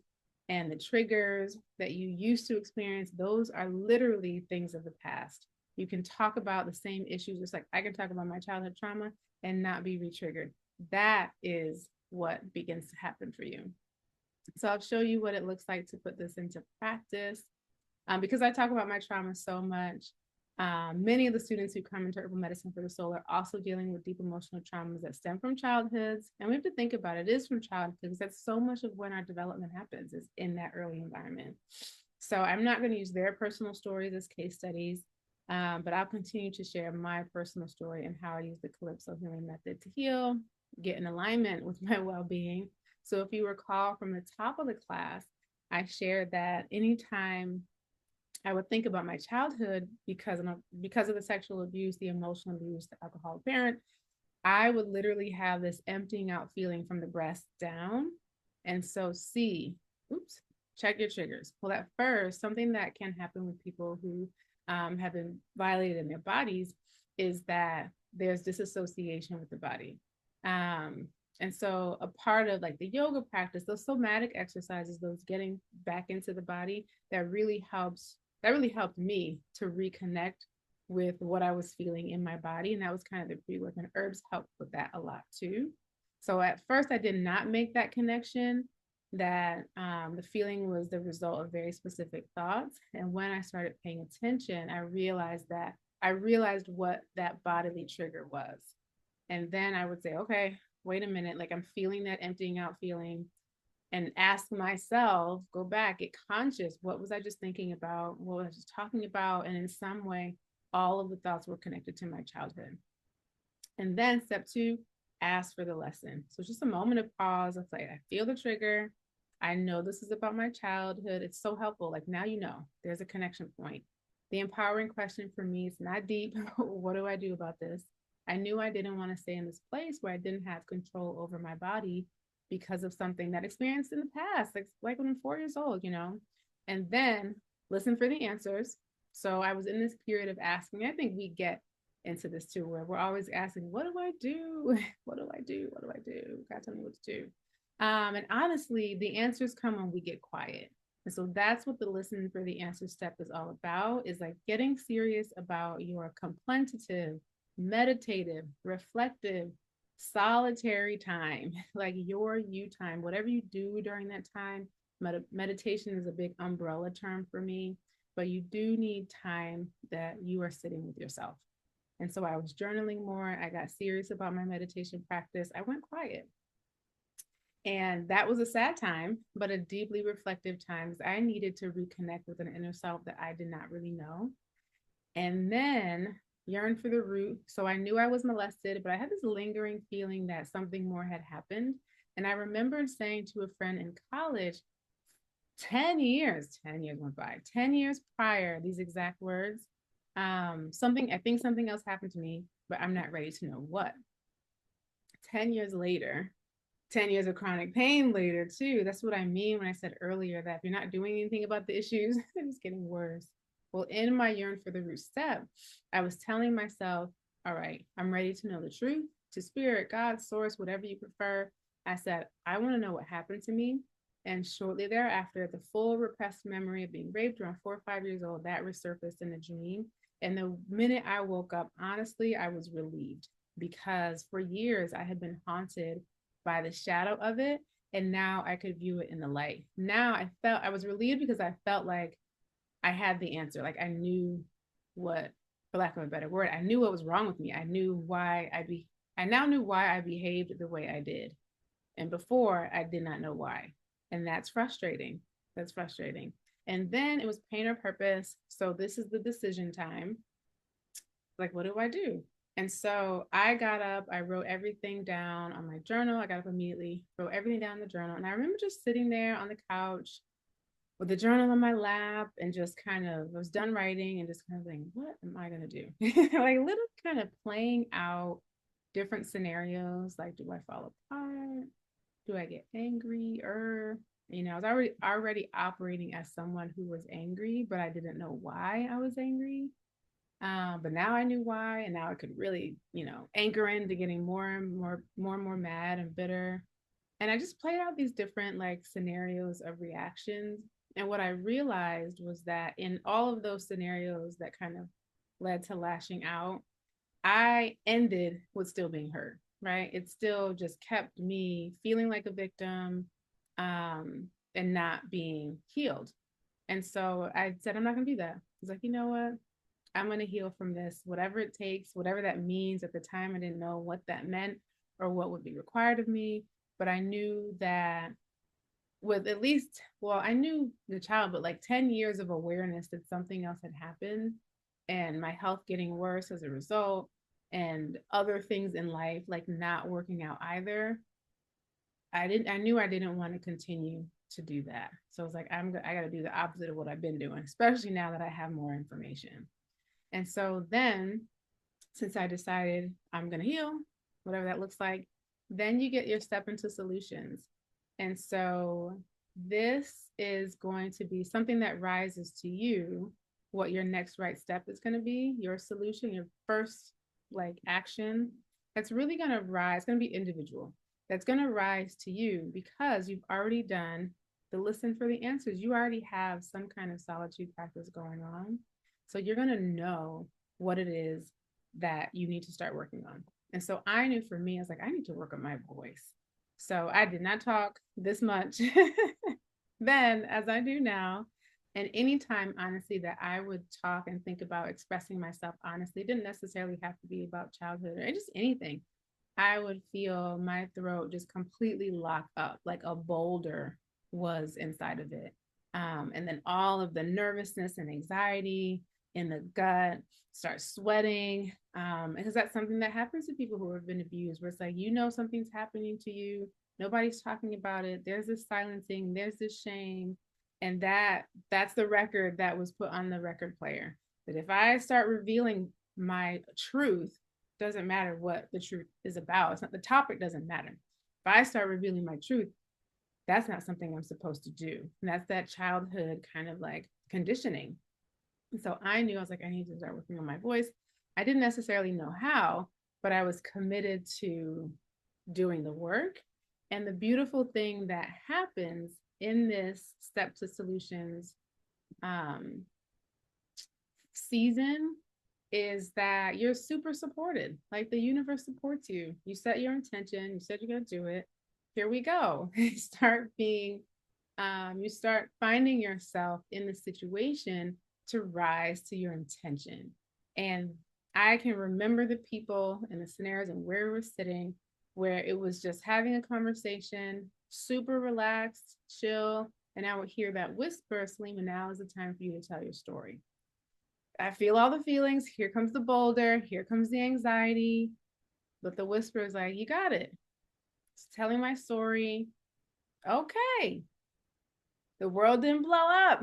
and the triggers that you used to experience, those are literally things of the past. You can talk about the same issues, just like I can talk about my childhood trauma and not be re-triggered. That is what begins to happen for you. So I'll show you what it looks like to put this into practice. Because I talk about my trauma so much, many of the students who come into herbal medicine for the soul are also dealing with deep emotional traumas that stem from childhoods. And we have to think about it. It is from childhood, because that's so much of when our development happens, is in that early environment. So I'm not going to use their personal stories as case studies, but I'll continue to share my personal story and how I use the Calypso healing method to heal, get in alignment with my well-being. So if you recall from the top of the class, I shared that anytime I would think about my childhood, because of the sexual abuse, the emotional abuse, the alcoholic parent, I would literally have this emptying out feeling from the breast down. And so check your triggers. Well, at first, something that can happen with people who have been violated in their bodies is that there's disassociation with the body. And so a part of like the yoga practice, those somatic exercises, those getting back into the body, that really helped me to reconnect with what I was feeling in my body. And that was kind of the pre-work, and herbs helped with that a lot too. So at first I did not make that connection, that the feeling was the result of very specific thoughts. And when I started paying attention, I realized what that bodily trigger was. And then I would say, okay, wait a minute, like I'm feeling that emptying out feeling. and ask myself, go back, get conscious. What was I just thinking about? What was I just talking about? And in some way, all of the thoughts were connected to my childhood. And then step two, ask for the lesson. So just a moment of pause. It's like, I feel the trigger. I know this is about my childhood. It's so helpful. Like now you know there's a connection point. The empowering question for me is not deep. What do I do about this? I knew I didn't want to stay in this place where I didn't have control over my body because of something that I experienced in the past, like when I'm 4 years old, you know? And then listen for the answers. So I was in this period of asking. I think we get into this too, where we're always asking, what do I do? What do I do? What do I do? God, tell me what to do. And honestly, the answers come when we get quiet. And so that's what the listen for the answer step is all about, is like getting serious about your contemplative, meditative, reflective, solitary time, like your you time, whatever you do during that time. Meditation is a big umbrella term for me, but you do need time that you are sitting with yourself. And so I was journaling more. I got serious about my meditation practice. I went quiet. And that was a sad time, but a deeply reflective time, because I needed to reconnect with an inner self that I did not really know. And then yearn for the root. So I knew I was molested, but I had this lingering feeling that something more had happened. And I remember saying to a friend in college, 10 years went by, 10 years prior, these exact words. I think something else happened to me, but I'm not ready to know what. 10 years later, 10 years of chronic pain later, too. That's what I mean when I said earlier that if you're not doing anything about the issues, they're just getting worse. Well, in my yearn for the root step, I was telling myself, all right, I'm ready to know the truth, to spirit, God, source, whatever you prefer. I said, I want to know what happened to me. And shortly thereafter, the full repressed memory of being raped around 4 or 5 years old, that resurfaced in a dream. And the minute I woke up, honestly, I was relieved, because for years I had been haunted by the shadow of it. And now I could view it in the light. Now I was relieved because I felt like I had the answer. Like I knew what, for lack of a better word, I knew what was wrong with me. I now knew why I behaved the way I did. And before I did not know why. And that's frustrating. That's frustrating. And then it was pain or purpose. So this is the decision time. Like, what do I do? And so I got up, I wrote everything down on my journal. I got up immediately, wrote everything down in the journal. And I remember just sitting there on the couch with the journal on my lap and just kind of, I was done writing and just kind of thinking, what am I going to do? Like little kind of playing out different scenarios. Like, do I fall apart? Do I get angry? I was already operating as someone who was angry, but I didn't know why I was angry. But now I knew why, and now I could really, anchor into getting more mad and bitter. And I just played out these different like scenarios of reactions. And what I realized was that in all of those scenarios that kind of led to lashing out, I ended with still being hurt, right? It still just kept me feeling like a victim, and not being healed. And so I said, I'm not going to do that. I was like, you know what? I'm going to heal from this, whatever it takes, whatever that means. At the time, I didn't know what that meant or what would be required of me. But I knew that with at least, well, I knew the child, but like 10 years of awareness that something else had happened and my health getting worse as a result and other things in life, like not working out either. I knew I didn't want to continue to do that. So I was like, I got to do the opposite of what I've been doing, especially now that I have more information. And so then, since I decided I'm going to heal, whatever that looks like, then you get your step into solutions. And so this is going to be something that rises to you, what your next right step is going to be, your solution, your first like action. That's really going to rise, it's going to be individual. That's going to rise to you because you've already done the listen for the answers. You already have some kind of solitude practice going on. So you're going to know what it is that you need to start working on. And so I knew for me, I was like, I need to work on my voice. So I did not talk this much then as I do now. And anytime, honestly, that I would talk and think about expressing myself honestly, it didn't necessarily have to be about childhood or just anything. I would feel my throat just completely lock up like a boulder was inside of it. And then all of the nervousness and anxiety in the gut, start sweating. Because that's something that happens to people who have been abused, where it's like, something's happening to you. Nobody's talking about it. There's this silencing, there's this shame. And that's the record that was put on the record player. That if I start revealing my truth, doesn't matter what the truth is about. It's not, the topic doesn't matter. If I start revealing my truth, that's not something I'm supposed to do. And that's that childhood kind of like conditioning. And so I knew, I was like, I need to start working on my voice. I didn't necessarily know how, but I was committed to doing the work. And the beautiful thing that happens in this Step to Solutions season is that you're super supported. Like the universe supports you. You set your intention, you said you're going to do it. Here we go. You start finding yourself in the situation to rise to your intention. And I can remember the people and the scenarios and where we were sitting, where it was just having a conversation, super relaxed, chill. And I would hear that whisper, Salima, now is the time for you to tell your story. I feel all the feelings. Here comes the boulder. Here comes the anxiety. But the whisper is like, you got it. It's telling my story. Okay. The world didn't blow up.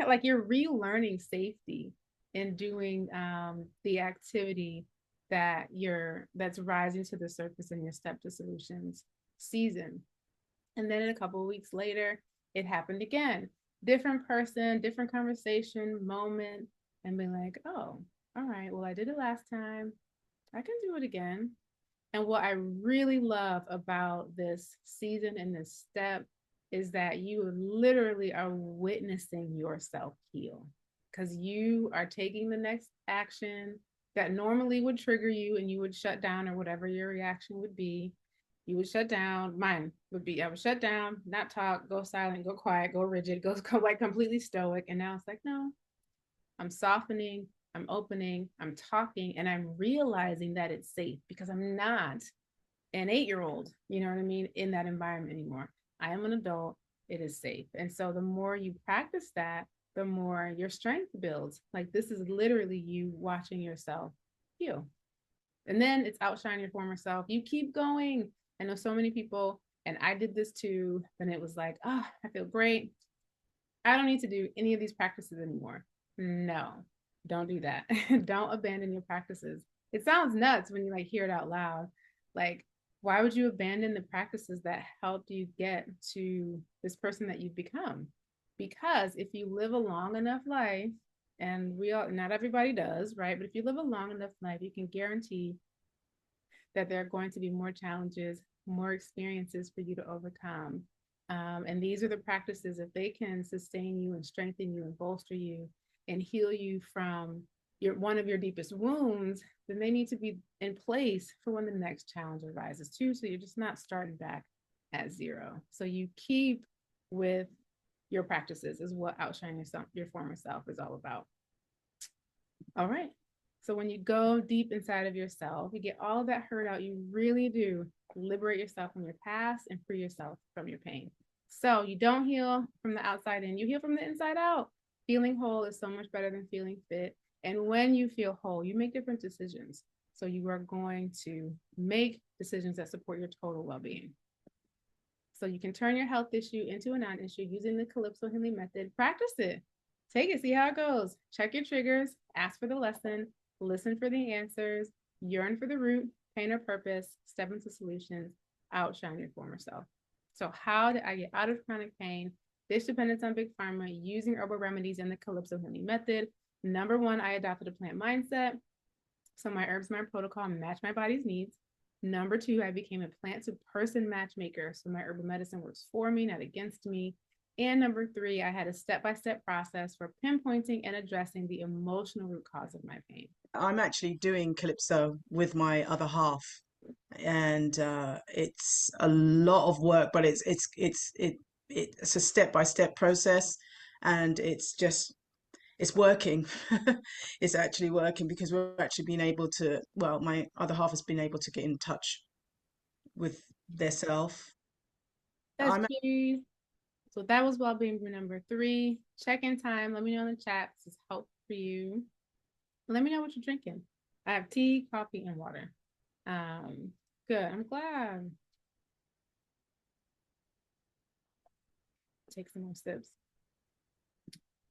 Like you're relearning safety in doing the activity that's rising to the surface in your Step to Solutions season. And then a couple of weeks later, it happened again. Different person, different conversation, moment, and be like, oh, all right, well, I did it last time. I can do it again. And what I really love about this season and this step is that you literally are witnessing yourself heal, because you are taking the next action that normally would trigger you and you would shut down, or whatever your reaction would be. You would shut down. Mine would be, I would shut down, not talk, go silent, go quiet, go rigid, go like completely stoic. And now it's like, no, I'm softening, I'm opening, I'm talking, and I'm realizing that it's safe, because I'm not an 8-year-old, you know what I mean, in that environment anymore. I am an adult. It is safe. And so the more you practice that, the more your strength builds. Like this is literally you watching yourself heal. And then it's outshine your former self. You keep going. I know so many people, and I did this too, and it was like, oh, I feel great. I don't need to do any of these practices anymore. No, don't do that. Don't abandon your practices. It sounds nuts when you like hear it out loud. Like, why would you abandon the practices that helped you get to this person that you've become? Because if you live a long enough life, and not everybody does, right? But if you live a long enough life, you can guarantee that there are going to be more challenges, more experiences for you to overcome. And these are the practices, if they can sustain you and strengthen you and bolster you and heal you from one of your deepest wounds, then they need to be in place for when the next challenge arises too. So you're just not starting back at zero. So you keep with your practices is what outshining your former self is all about. All right. So when you go deep inside of yourself, you get all that hurt out, you really do liberate yourself from your past and free yourself from your pain. So you don't heal from the outside in, you heal from the inside out. Feeling whole is so much better than feeling fit. And when you feel whole, you make different decisions. So you are going to make decisions that support your total well-being. So you can turn your health issue into a non-issue using the Calypso healing method. Practice it. Take it, see how it goes. Check your triggers, ask for the lesson, listen for the answers, yearn for the root, pain or purpose, step into solutions, outshine your former self. So how did I get out of chronic pain, dish dependence on big pharma, using herbal remedies in the Calypso healing method? Number one, I adopted a plant mindset. So my herbs, my protocol match my body's needs. Number two, I became a plant to person matchmaker. So my herbal medicine works for me, not against me. And number three, I had a step-by-step process for pinpointing and addressing the emotional root cause of my pain. I'm actually doing Calypso with my other half, and it's a lot of work, but it's a step-by-step process, and it's working. It's actually working because we're actually being able to, well, my other half has been able to get in touch with their self. That's key. So that was well-being for number 3. Check-in time. Let me know in the chat. This is help for you. Let me know what you're drinking. I have tea, coffee, and water. Good. I'm glad. Take some more sips.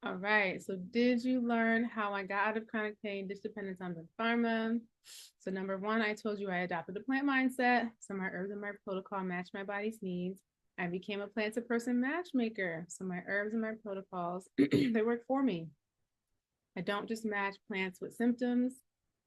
All right. So did you learn how I got out of chronic pain, dependence on big pharma? So number 1, I told you I adopted a plant mindset. So my herbs and my protocol match my body's needs. I became a plant-to-person matchmaker. So my herbs and my protocols, they work for me. I don't just match plants with symptoms.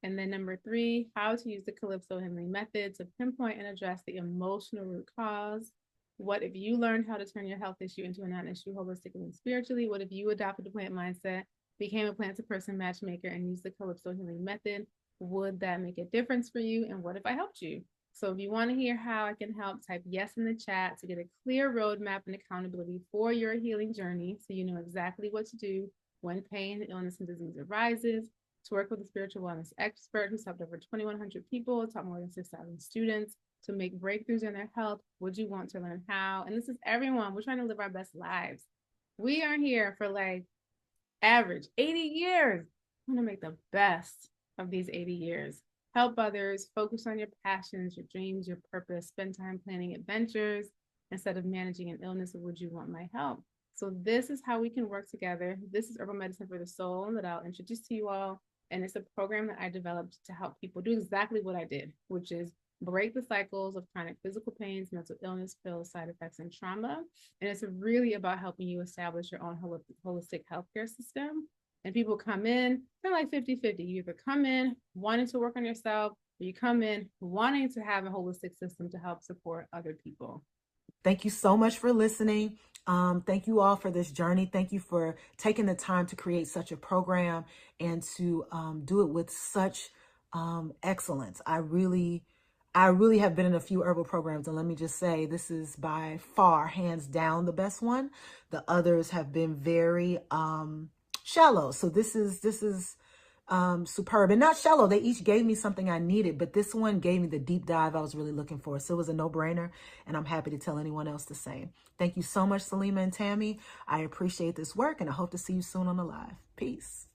And then number 3, how to use the Calypso healing method to pinpoint and address the emotional root cause. What if you learned how to turn your health issue into a non-issue holistically and spiritually? What if you adopted the plant mindset, became a plant-to-person matchmaker, and used the Calypso healing method? Would that make a difference for you? And what if I helped you? So if you want to hear how I can help, type yes in the chat to get a clear roadmap and accountability for your healing journey, so you know exactly what to do when pain, illness, and disease arises. To work with a spiritual wellness expert who's helped over 2,100 people, taught more than 6,000 students to make breakthroughs in their health. Would you want to learn how? And this is everyone. We're trying to live our best lives. We are here for like average 80 years. I'm going to make the best of these 80 years. Help others, focus on your passions, your dreams, your purpose, spend time planning adventures instead of managing an illness. Would you want my help? So this is how we can work together. This is Herbal Medicine for the Soul that I'll introduce to you all. And it's a program that I developed to help people do exactly what I did, which is break the cycles of chronic physical pains, mental illness, pills, side effects, and trauma. And it's really about helping you establish your own holistic healthcare system. And people come in, they're like 50-50. You either come in wanting to work on yourself, or you come in wanting to have a holistic system to help support other people. Thank you so much for listening. Thank you all for this journey. Thank you for taking the time to create such a program and to do it with such excellence. I really have been in a few herbal programs, and let me just say, this is by far, hands down, the best one. The others have been very shallow. So this is superb, and not shallow. They each gave me something I needed, but this one gave me the deep dive I was really looking for. So it was a no-brainer, and I'm happy to tell anyone else the same. Thank you so much, Salima and Tammy. I appreciate this work, and I hope to see you soon on the live. Peace.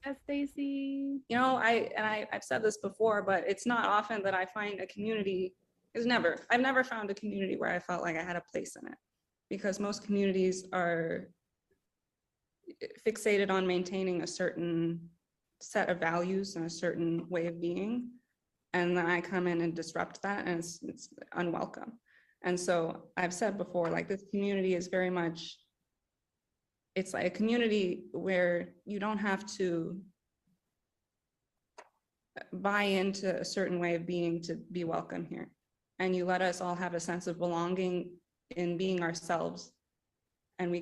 Yes, Stacy. You know, I've said this before, but it's not often that I find a community. I've never found a community where I felt like I had a place in it, because most communities are fixated on maintaining a certain set of values and a certain way of being, and then I come in and disrupt that, and it's unwelcome. And so I've said before, like, this community is very much, it's like a community where you don't have to buy into a certain way of being to be welcome here, and you let us all have a sense of belonging in being ourselves. And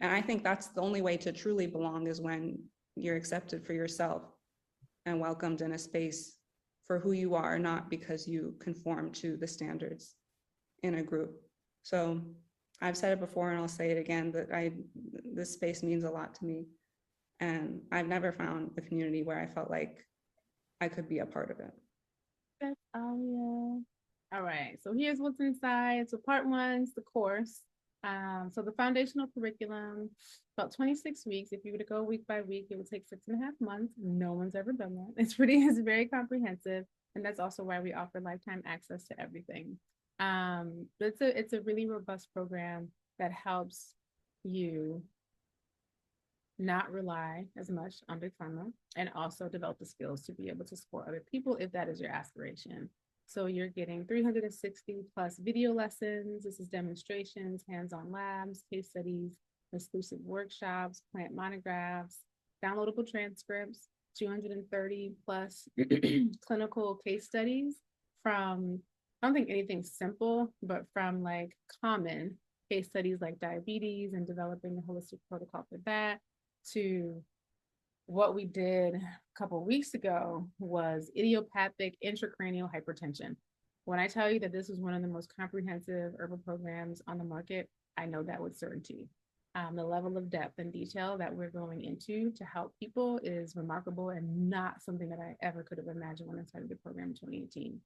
I think that's the only way to truly belong, is when you're accepted for yourself and welcomed in a space for who you are, not because you conform to the standards in a group. So I've said it before, and I'll say it again, that this space means a lot to me. And I've never found a community where I felt like I could be a part of it. That's Alia. All right, so here's what's inside. So part 1 is the course. So the foundational curriculum, about 26 weeks. If you were to go week by week, it would take 6.5 months. No one's ever done that. It's very comprehensive. And that's also why we offer lifetime access to everything. But it's a really robust program that helps you not rely as much on big pharma, and also develop the skills to be able to support other people if that is your aspiration. So you're getting 360 plus video lessons. This is demonstrations, hands-on labs, case studies, exclusive workshops, plant monographs, downloadable transcripts, 230 plus clinical case studies from, I don't think anything simple, but from like common case studies like diabetes and developing a holistic protocol for that, to what we did a couple of weeks ago was idiopathic intracranial hypertension. When I tell you that this is one of the most comprehensive herbal programs on the market, I know that with certainty. The level of depth and detail that we're going into to help people is remarkable, and not something that I ever could have imagined when I started the program in 2018.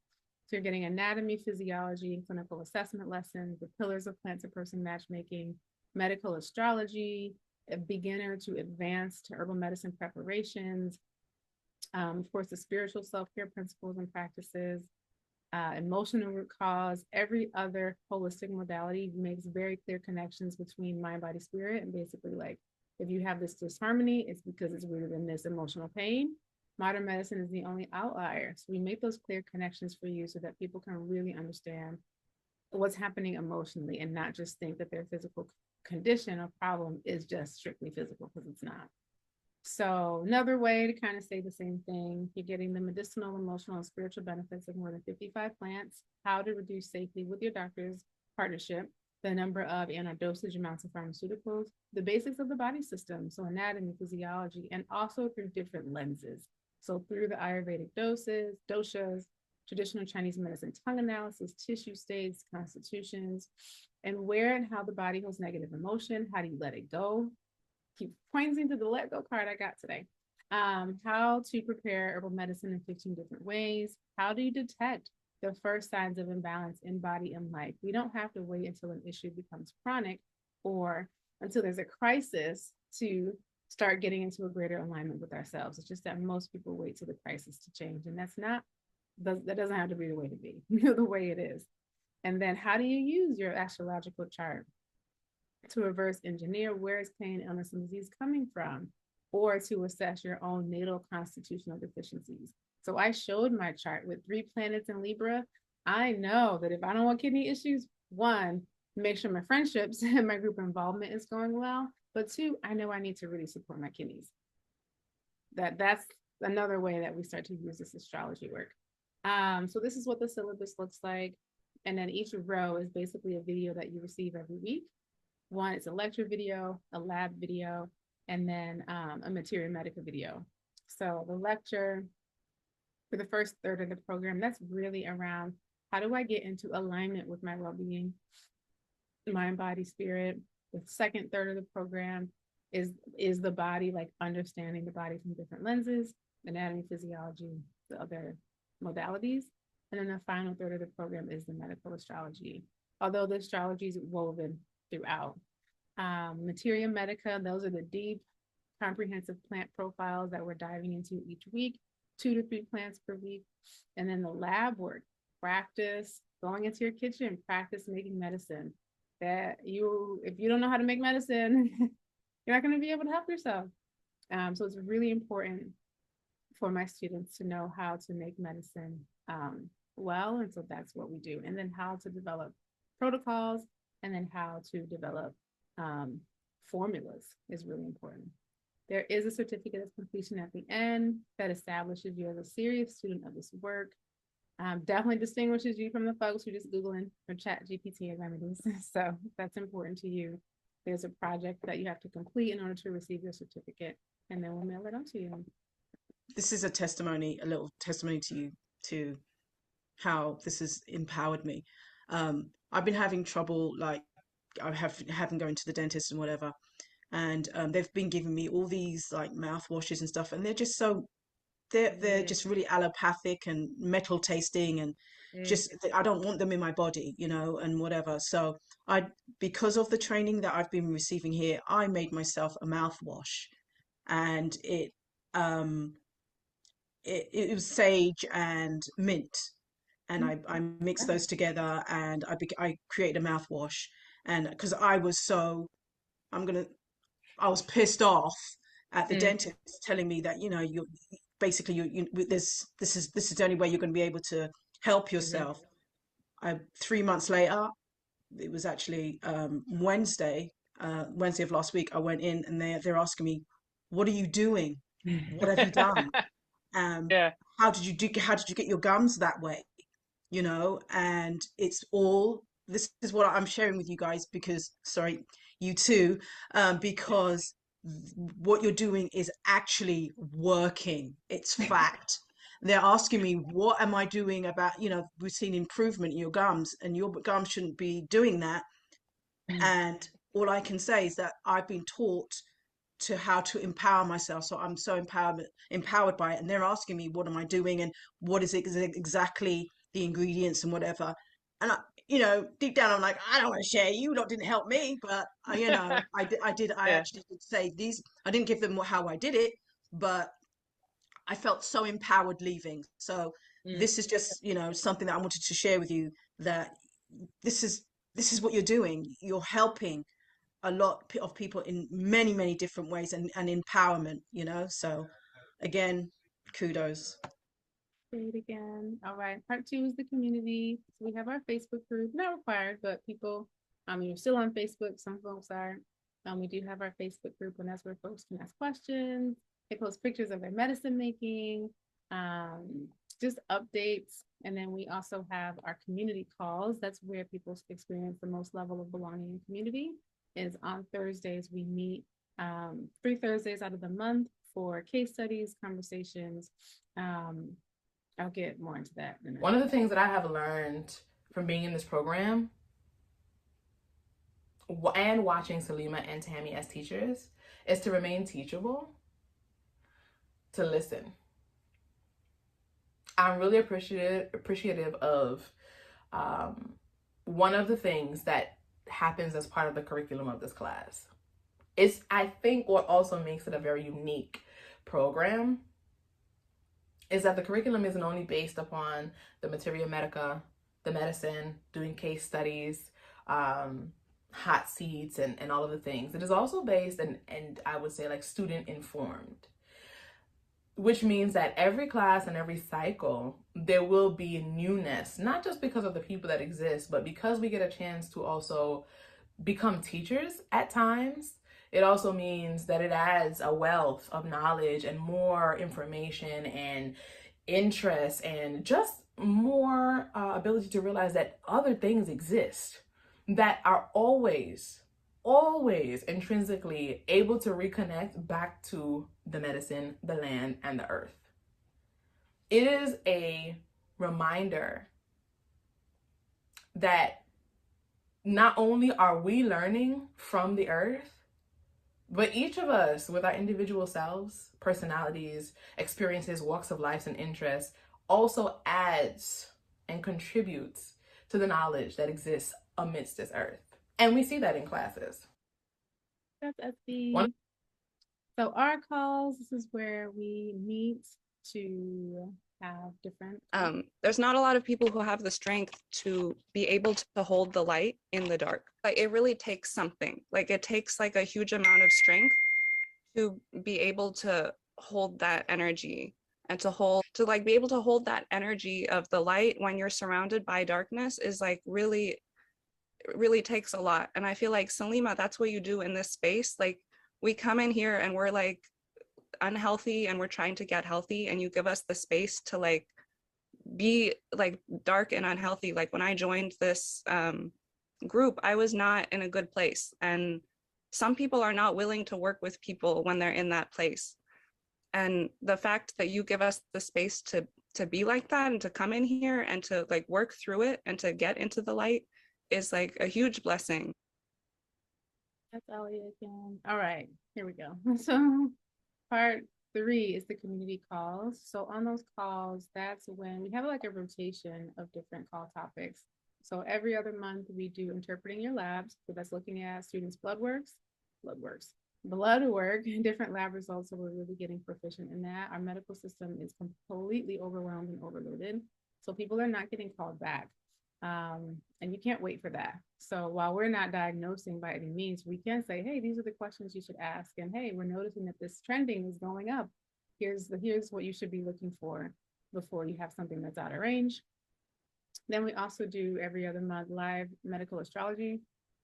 So you're getting anatomy, physiology, and clinical assessment lessons, the pillars of plant-to-person matchmaking, medical astrology, a beginner to advanced herbal medicine preparations, of course, the spiritual self-care principles and practices, emotional root cause, every other holistic modality makes very clear connections between mind, body, spirit. And basically, like, if you have this disharmony, it's because it's rooted in this emotional pain. Modern medicine is the only outlier. So we make those clear connections for you so that people can really understand what's happening emotionally and not just think that their physical condition or problem is just strictly physical, because it's not. So another way to kind of say the same thing, you're getting the medicinal, emotional, and spiritual benefits of more than 55 plants, how to reduce safely with your doctor's partnership, the number of and dosage amounts of pharmaceuticals, the basics of the body system, so anatomy, physiology, and also through different lenses. So through the Ayurvedic doshas, traditional Chinese medicine tongue analysis, tissue states, constitutions, and where and how the body holds negative emotion, how do you let it go? Keep pointing to the let go card I got today. How to prepare herbal medicine in 15 different ways. How do you detect the first signs of imbalance in body and life? We don't have to wait until an issue becomes chronic or until there's a crisis to start getting into a greater alignment with ourselves. It's just that most people wait till the crisis to change, and that doesn't have to be the way to be, the way it is. And then how do you use your astrological chart to reverse engineer where is pain, illness, and disease coming from, or to assess your own natal constitutional deficiencies? So I showed my chart with 3 planets in Libra. I know that if I don't want kidney issues, 1, make sure my friendships and my group involvement is going well, but 2, I know I need to really support my kidneys. That's another way that we start to use this astrology work. So this is what the syllabus looks like. And then each row is basically a video that you receive every week. One is a lecture video, a lab video, and then a materia medica video. So the lecture for the first third of the program, that's really around how do I get into alignment with my well-being, mind, body, spirit. The second third of the program is the body, like understanding the body from different lenses, anatomy, physiology, the other modalities. And then the final third of the program is the medical astrology, although the astrology is woven throughout. Materia medica, those are the deep, comprehensive plant profiles that we're diving into each week, 2 to 3 plants per week. And then the lab work, practice going into your kitchen, practice making medicine. If you don't know how to make medicine, you're not going to be able to help yourself. So it's really important for my students to know how to make medicine well. And so that's what we do. And then how to develop protocols, and then how to develop formulas is really important. There is a certificate of completion at the end that establishes you as a serious student of this work. Definitely distinguishes you from the folks who just Googling or chat GPT and remedies. So that's important to you. There's a project that you have to complete in order to receive your certificate, and then we'll mail it on to you. This is a little testimony to you, to how this has empowered me. I've been having trouble, like haven't going to the dentist and whatever, and they've been giving me all these like mouthwashes and stuff, and they're just really allopathic and metal tasting, and just I don't want them in my body, and whatever. So because of the training that I've been receiving here, I made myself a mouthwash, and it was sage and mint, and I mixed those together, and I created a mouthwash, and because I was pissed off at the dentist telling me that you're basically this is the only way you're going to be able to help yourself. 3 months later, it was actually Wednesday of last week, I went in, and they're asking me, what are you doing? What have you done? Yeah. How did you get your gums that way? And this is what I'm sharing with you guys, because sorry, you too, because what you're doing is actually working. It's fact. They're asking me, what am I doing about, we've seen improvement in your gums, and your gums shouldn't be doing that. And all I can say is that I've been taught to how to empower myself. So I'm so empowered by it. And they're asking me, what am I doing? And what is it exactly, the ingredients and whatever. And you know, deep down, I'm like, I don't want to share. You lot didn't help me, but you know, I Yeah. actually did say these. I didn't give them how I did it, but I felt so empowered leaving. So Mm. this is just, you know, something that I wanted to share with you, that this is this is what you're doing. You're helping a lot of people in many, many different ways, and empowerment, you know. So again, kudos. Say it again. All right. Part two is the community. So we have our Facebook group, not required, but people, you're still on Facebook. Some folks are. We do have our Facebook group, and that's where folks can ask questions. They post pictures of their medicine making, just updates. And then we also have our community calls. That's where people experience the most level of belonging in community. Is on Thursdays. We meet 3 Thursdays out of the month for case studies, conversations. I'll get more into that. One of the things that I have learned from being in this program and watching Salima and Tammy as teachers is to remain teachable, to listen. I'm really appreciative of one of the things that happens as part of the curriculum of this class. It's, I think, what also makes it a very unique program is that the curriculum isn't only based upon the materia medica, the medicine, doing case studies, hot seats, and all of the things. It is also based, and I would say, like, student informed, which means that every class and every cycle, there will be newness, not just because of the people that exist, but because we get a chance to also become teachers at times. It also means that it adds a wealth of knowledge and more information and interest and just more ability to realize that other things exist that are always intrinsically able to reconnect back to the medicine, the land, and the earth. It is a reminder that not only are we learning from the earth, but each of us, with our individual selves, personalities, experiences, walks of life, and interests, also adds and contributes to the knowledge that exists amidst this earth. And we see that in classes. That's SB. So our calls, this is where we meet to have different. There's not a lot of people who have the strength to be able to hold the light in the dark. Like, it really takes something. Like, it takes like a huge amount of strength to be able to hold that energy and to like be able to hold that energy of the light when you're surrounded by darkness is like really, it really takes a lot. And I feel like, Salima, that's what you do in this space. Like, we come in here and we're like unhealthy and we're trying to get healthy, and you give us the space to like be like dark and unhealthy. Like, when I joined this group, I was not in a good place, and some people are not willing to work with people when they're in that place. And the fact that you give us the space to be like that and to come in here and to like work through it and to get into the light is like a huge blessing. That's Elliot again. All right, here we go. So part 3 is the community calls. So on those calls, that's when we have like a rotation of different call topics. So every other month we do interpreting your labs. So that's looking at students' blood work, different lab results. So we're really getting proficient in that. Our medical system is completely overwhelmed and overloaded. So people are not getting called back. And you can't wait for that. So while we're not diagnosing by any means, we can say, hey, these are the questions you should ask. And hey, we're noticing that this trending is going up. Here's what you should be looking for before you have something that's out of range. Then we also do every other month live medical astrology,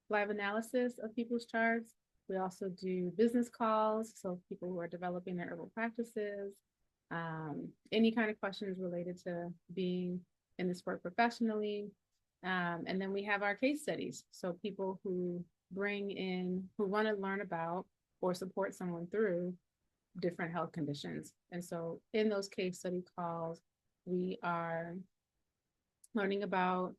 live analysis of people's charts. We also do business calls. So people who are developing their herbal practices, any kind of questions related to being in this work professionally. And then we have our case studies. So people who want to learn about or support someone through different health conditions. And so in those case study calls, we are learning about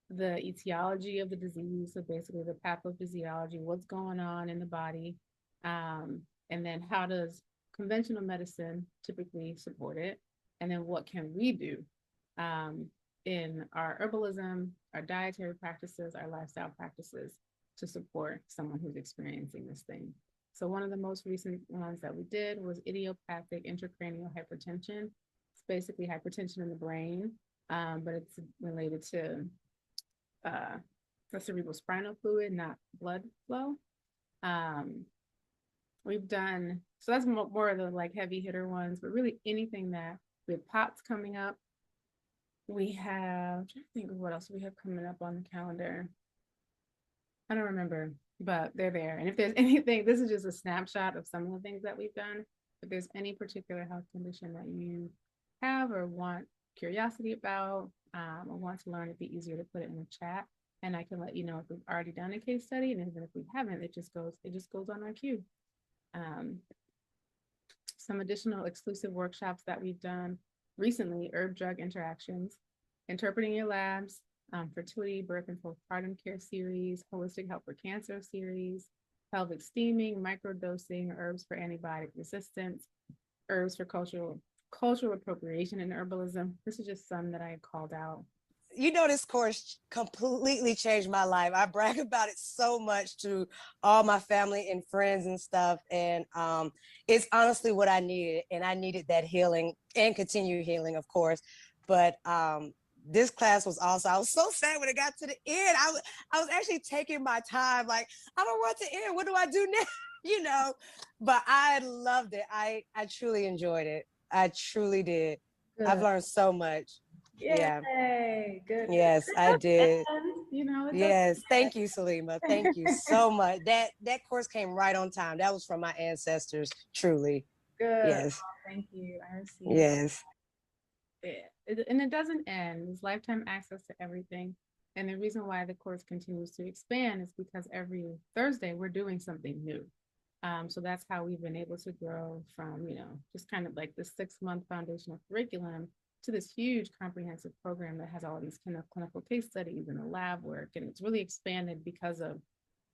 the etiology of the disease. So basically the pathophysiology, what's going on in the body. And then how does conventional medicine typically support it? And then what can we do? in our herbalism, our dietary practices, our lifestyle practices to support someone who's experiencing this thing. So one of the most recent ones that we did was idiopathic intracranial hypertension. It's basically hypertension in the brain, but it's related to the cerebral spinal fluid, not blood flow. We've done, so that's more of the like heavy hitter ones, but really anything that we have POTS coming up. We have, I'm trying to think of what else we have coming up on the calendar. I don't remember, but they're there. And if there's anything, this is just a snapshot of some of the things that we've done. If there's any particular health condition that you have or want curiosity about, or want to learn, it'd be easier to put it in the chat. And I can let you know if we've already done a case study, and even if we haven't, it just goes on our queue. Some additional exclusive workshops that we've done recently: herb drug interactions, interpreting your labs, fertility, birth and postpartum care series, holistic health for cancer series, pelvic steaming, microdosing, herbs for antibiotic resistance, herbs for cultural appropriation and herbalism. This is just some that I called out. You know, this course completely changed my life. I brag about it so much to all my family and friends and stuff. And it's honestly what I needed. And I needed that healing and continued healing, of course. But this class was awesome. I was so sad when it got to the end. I was actually taking my time, like, I don't want to end. What do I do now? You know, but I loved it. I truly enjoyed it. I truly did. Good. I've learned so much. Yay, yeah. good. Yes, I did. You know, yes, thank you, Salima. Thank you so much. That course came right on time. That was from my ancestors, truly. Good. Yes. Oh, thank you. I received. Yes. And it doesn't end. There's lifetime access to everything. And the reason why the course continues to expand is because every Thursday we're doing something new. So that's how we've been able to grow from, just kind of like the 6-month foundational curriculum to this huge comprehensive program that has all these kind of clinical case studies and the lab work. And it's really expanded because of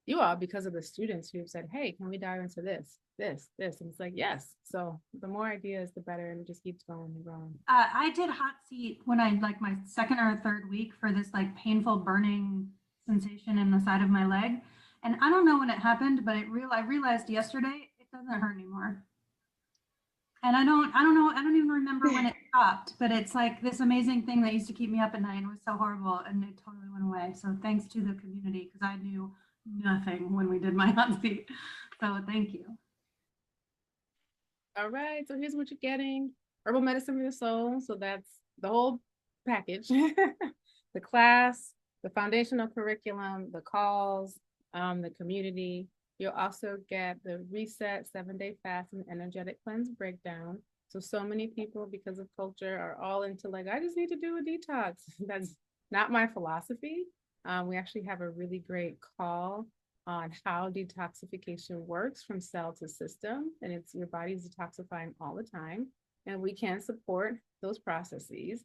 you all, because of the students who've said, hey, can we dive into this? And it's like, yes. So the more ideas, the better. And it just keeps going and growing. I did hot seat when I like my second or third week for this like painful burning sensation in the side of my leg. And I don't know when it happened, but I realized yesterday it doesn't hurt anymore. And I don't know, I don't even remember when it stopped, but it's like this amazing thing that used to keep me up at night and was so horrible, and it totally went away. So thanks to the community, because I knew nothing when we did my hot seat. So thank you. All right, so here's what you're getting. Herbal medicine for the soul. So that's the whole package. The class, the foundational curriculum, the calls, the community. You'll also get the reset 7-day fast and energetic cleanse breakdown. So many people, because of culture, are all into like, I just need to do a detox. That's not my philosophy. We actually have a really great call on how detoxification works from cell to system. And it's your body's detoxifying all the time. And we can support those processes.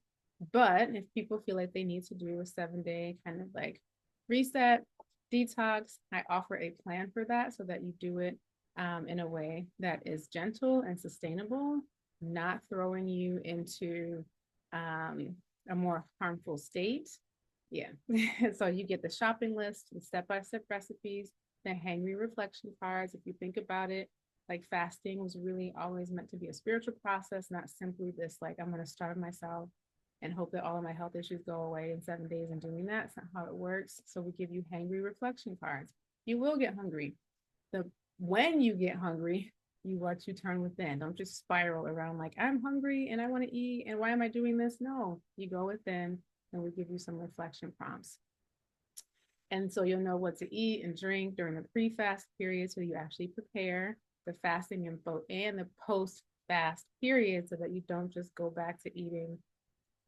But if people feel like they need to do a 7-day kind of like reset, detox, I offer a plan for that so that you do it in a way that is gentle and sustainable, not throwing you into a more harmful state. Yeah. So you get the shopping list, the step-by-step recipes, the hangry reflection cards. If you think about it, like fasting was really always meant to be a spiritual process, not simply this like, I'm going to starve myself and hope that all of my health issues go away in 7 days and doing that. It's not how it works. So we give you hangry reflection cards. You will get hungry. When you get hungry, you are to turn within. Don't just spiral around like, I'm hungry and I want to eat and why am I doing this? No, you go within and we give you some reflection prompts. And so you'll know what to eat and drink during the pre-fast period, so you actually prepare the fasting and the post-fast period so that you don't just go back to eating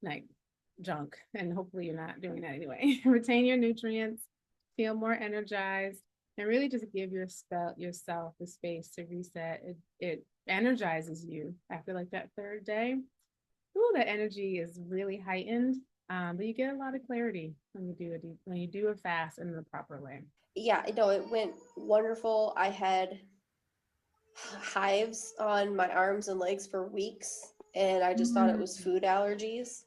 like junk, and hopefully you're not doing that anyway. Retain your nutrients, feel more energized, and really just give yourself the space to reset. It energizes you after like that 3rd day. Ooh, that energy is really heightened, but you get a lot of clarity when you do a fast in the proper way. Yeah, no, it went wonderful. I had hives on my arms and legs for weeks, and I just thought it was food allergies.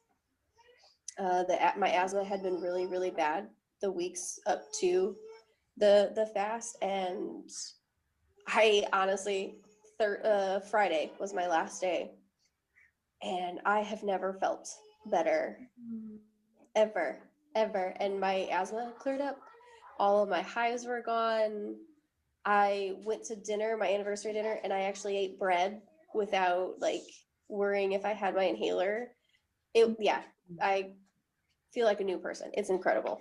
my asthma had been really, really bad the weeks up to the fast, and I honestly, Friday was my last day, and I have never felt better, ever, ever. And my asthma cleared up. All of my hives were gone. I went to dinner, my anniversary dinner, and I actually ate bread without like worrying if I had my inhaler. Yeah, I feel like a new person. It's incredible.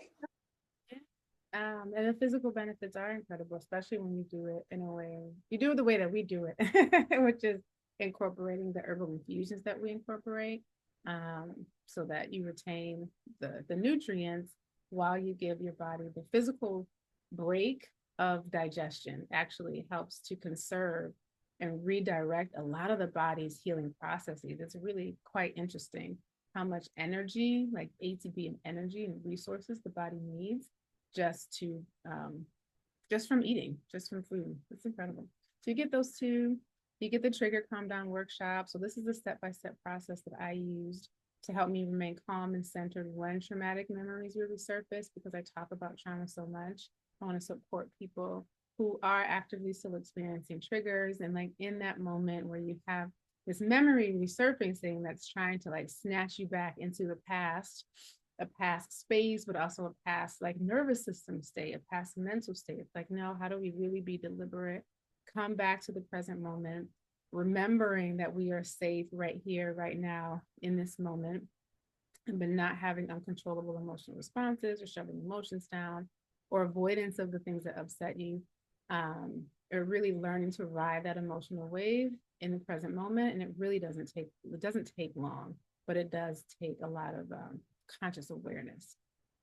And the physical benefits are incredible, especially when you do it in a way, you do it the way that we do it, which is incorporating the herbal infusions that we incorporate, so that you retain the nutrients while you give your body the physical break of digestion. Actually helps to conserve and redirect a lot of the body's healing processes. It's really quite interesting how much energy, like ATP and energy and resources the body needs just to just from eating, just from food. It's incredible. So you get those two, you get the trigger calm down workshop. So this is the step-by-step process that I used to help me remain calm and centered when traumatic memories really surface, because I talk about trauma so much. I want to support people who are actively still experiencing triggers, and like in that moment where you have this memory resurfacing that's trying to like snatch you back into the past, a past space, but also a past like nervous system state, a past mental state. It's like, no, how do we really be deliberate, come back to the present moment, remembering that we are safe right here, right now, in this moment, but not having uncontrollable emotional responses or shoving emotions down or avoidance of the things that upset you, or really learning to ride that emotional wave in the present moment. And it really doesn't take long, but it does take a lot of conscious awareness.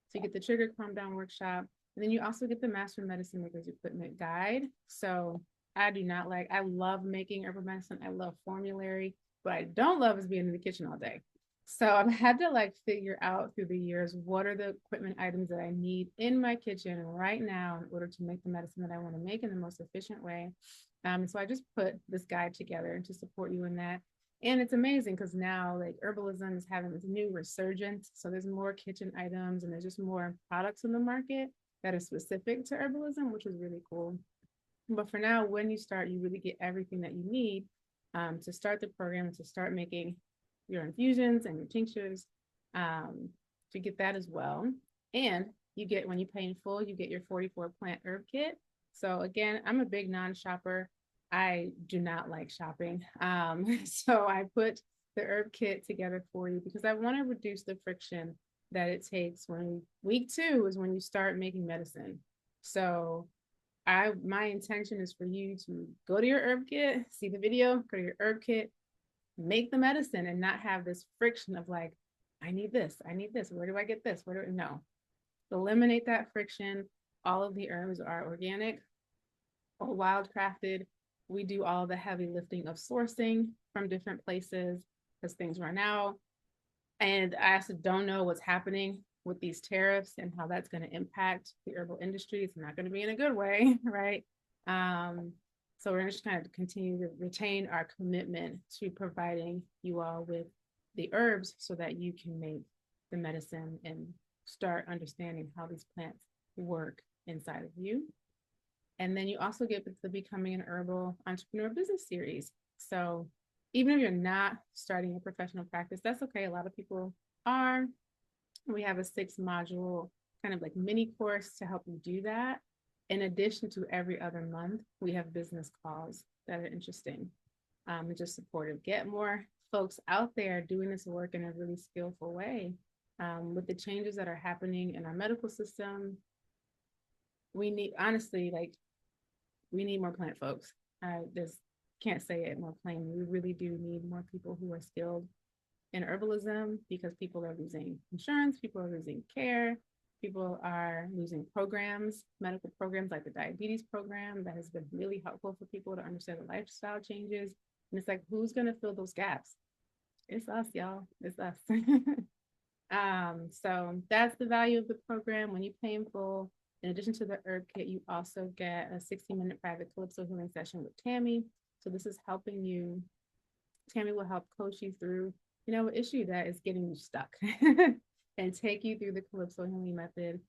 So you get the trigger calm down workshop, and then you also get the Master Medicine Makers Equipment Guide. So I love making herbal medicine. I love formulary. What I don't love is being in the kitchen all day. So I've had to like figure out through the years, what are the equipment items that I need in my kitchen right now in order to make the medicine that I want to make in the most efficient way. So I just put this guide together to support you in that. And it's amazing because now like herbalism is having this new resurgence. So there's more kitchen items and there's just more products in the market that are specific to herbalism, which is really cool. But for now, when you start, you really get everything that you need to start the program and to start making your infusions and your tinctures, to get that as well. And you get, when you pay in full, you get your 44 plant herb kit. So again, I'm a big non-shopper. I do not like shopping. So I put the herb kit together for you because I want to reduce the friction that it takes when week 2 is when you start making medicine. So my intention is for you to go to your herb kit, see the video, go to your herb kit, make the medicine, and not have this friction of like, I need this, where do I get this? No. Eliminate that friction. All of the herbs are organic or wild crafted. We do all the heavy lifting of sourcing from different places because things run out. And I also don't know what's happening with these tariffs and how that's going to impact the herbal industry. It's not going to be in a good way, right? So we're just kind of continue to retain our commitment to providing you all with the herbs so that you can make the medicine and start understanding how these plants work inside of you. And then you also get the Becoming an Herbal Entrepreneur Business Series. So even if you're not starting a professional practice, that's okay. A lot of people are. We have a 6-module kind of like mini course to help you do that. In addition to every other month, we have business calls that are interesting and just supportive. Get more folks out there doing this work in a really skillful way. With the changes that are happening in our medical system, we need, honestly, like, we need more plant folks. I just can't say it more plainly. We really do need more people who are skilled in herbalism because people are losing insurance, people are losing care, people are losing programs, medical programs like the diabetes program that has been really helpful for people to understand the lifestyle changes. And it's like, who's going to fill those gaps? It's us, y'all. It's us. So that's the value of the program. When you pay in full, in addition to the herb kit, you also get a 60-minute private Calypso healing session with Tammy. So this is helping you. Tammy will help coach you through, an issue that is getting you stuck. and take you through the Calypso healing method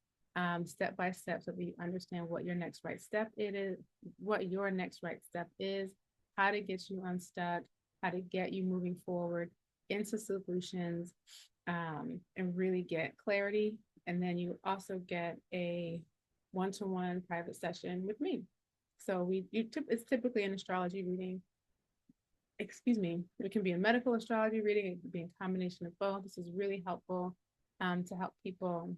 step by step so that you understand what your next right step is, how to get you unstuck, how to get you moving forward into solutions, and really get clarity. And then you also get a one-to-one private session with me. So it's typically an astrology reading. Excuse me. It can be a medical astrology reading. It could be a combination of both. This is really helpful to help people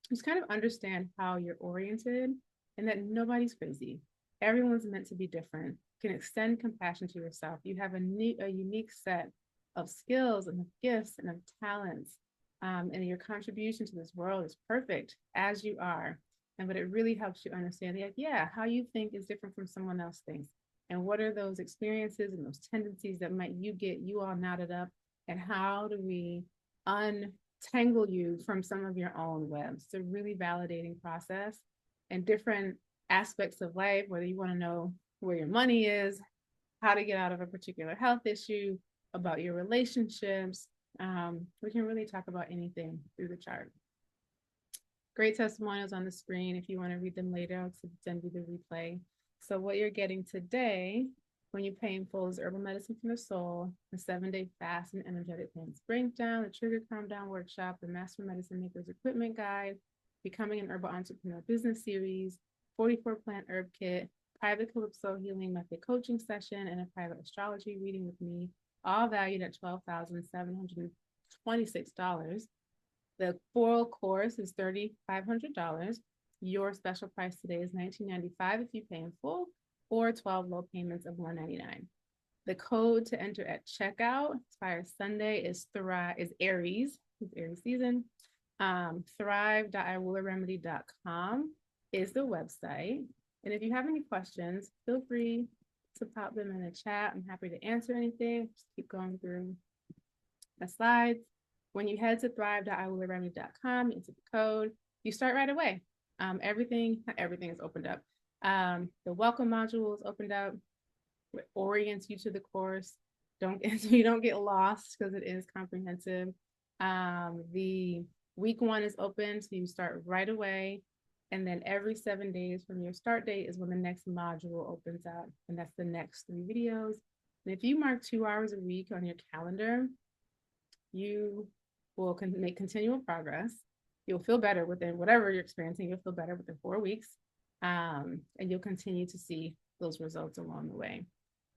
just kind of understand how you're oriented and that nobody's crazy. Everyone's meant to be different. You can extend compassion to yourself. You have a unique set of skills and of gifts and of talents, and your contribution to this world is perfect as you are. But it really helps you understand that, yeah, how you think is different from someone else thinks. And what are those experiences and those tendencies that might get you all knotted up? And how do we untangle you from some of your own webs? It's a really validating process, and different aspects of life, whether you want to know where your money is, how to get out of a particular health issue, about your relationships. We can really talk about anything through the chart. Great testimonials on the screen. If you want to read them later, I'll send you the replay. So what you're getting today, when you pay in full, is Herbal Medicine from the Soul, the 7-day fast and energetic plans breakdown, the Trigger Calm Down workshop, the Master Medicine Makers Equipment Guide, Becoming an Herbal Entrepreneur Business Series, 44 Plant Herb Kit, private Calypso Healing Method Coaching Session, and a private astrology reading with me, all valued at $12,726. The full course is $3,500. Your special price today is $19.95 if you pay in full, or 12 low payments of $199. The code to enter at checkout expires Sunday is Aries. It's Aries season. Thrive.iwillaremedy.com is the website. And if you have any questions, feel free to pop them in the chat. I'm happy to answer anything. Just keep going through the slides. When you head to thrive.iwillaremedy.com, enter the code, you start right away. Everything is opened up. The welcome module is opened up. It orients you to the course. You don't get lost because it is comprehensive. The week 1 is open, so you start right away. And then every 7 days from your start date is when the next module opens up. And that's the next 3 videos. And if you mark 2 hours a week on your calendar, you will make continual progress. You'll feel better within whatever you're experiencing. You'll feel better within 4 weeks. And you'll continue to see those results along the way.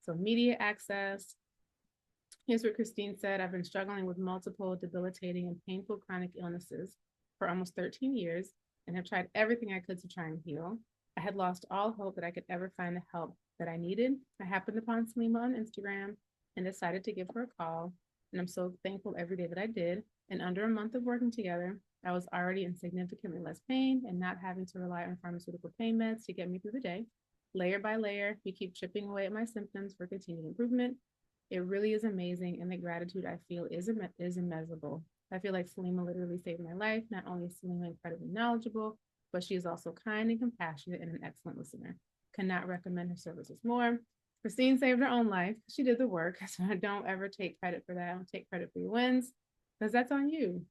So immediate access. Here's what Christine said. I've been struggling with multiple debilitating and painful chronic illnesses for almost 13 years and have tried everything I could to try and heal. I had lost all hope that I could ever find the help that I needed. I happened upon Salima on Instagram and decided to give her a call. And I'm so thankful every day that I did. And under a month of working together, I was already in significantly less pain and not having to rely on pharmaceutical pain meds to get me through the day. Layer by layer, we keep chipping away at my symptoms for continued improvement. It really is amazing, and the gratitude I feel is immeasurable. I feel like Salima literally saved my life. Not only is Salima incredibly knowledgeable, but she is also kind and compassionate and an excellent listener. Cannot recommend her services more. Christine saved her own life. She did the work, so I don't ever take credit for that. I don't take credit for your wins, because that's on you.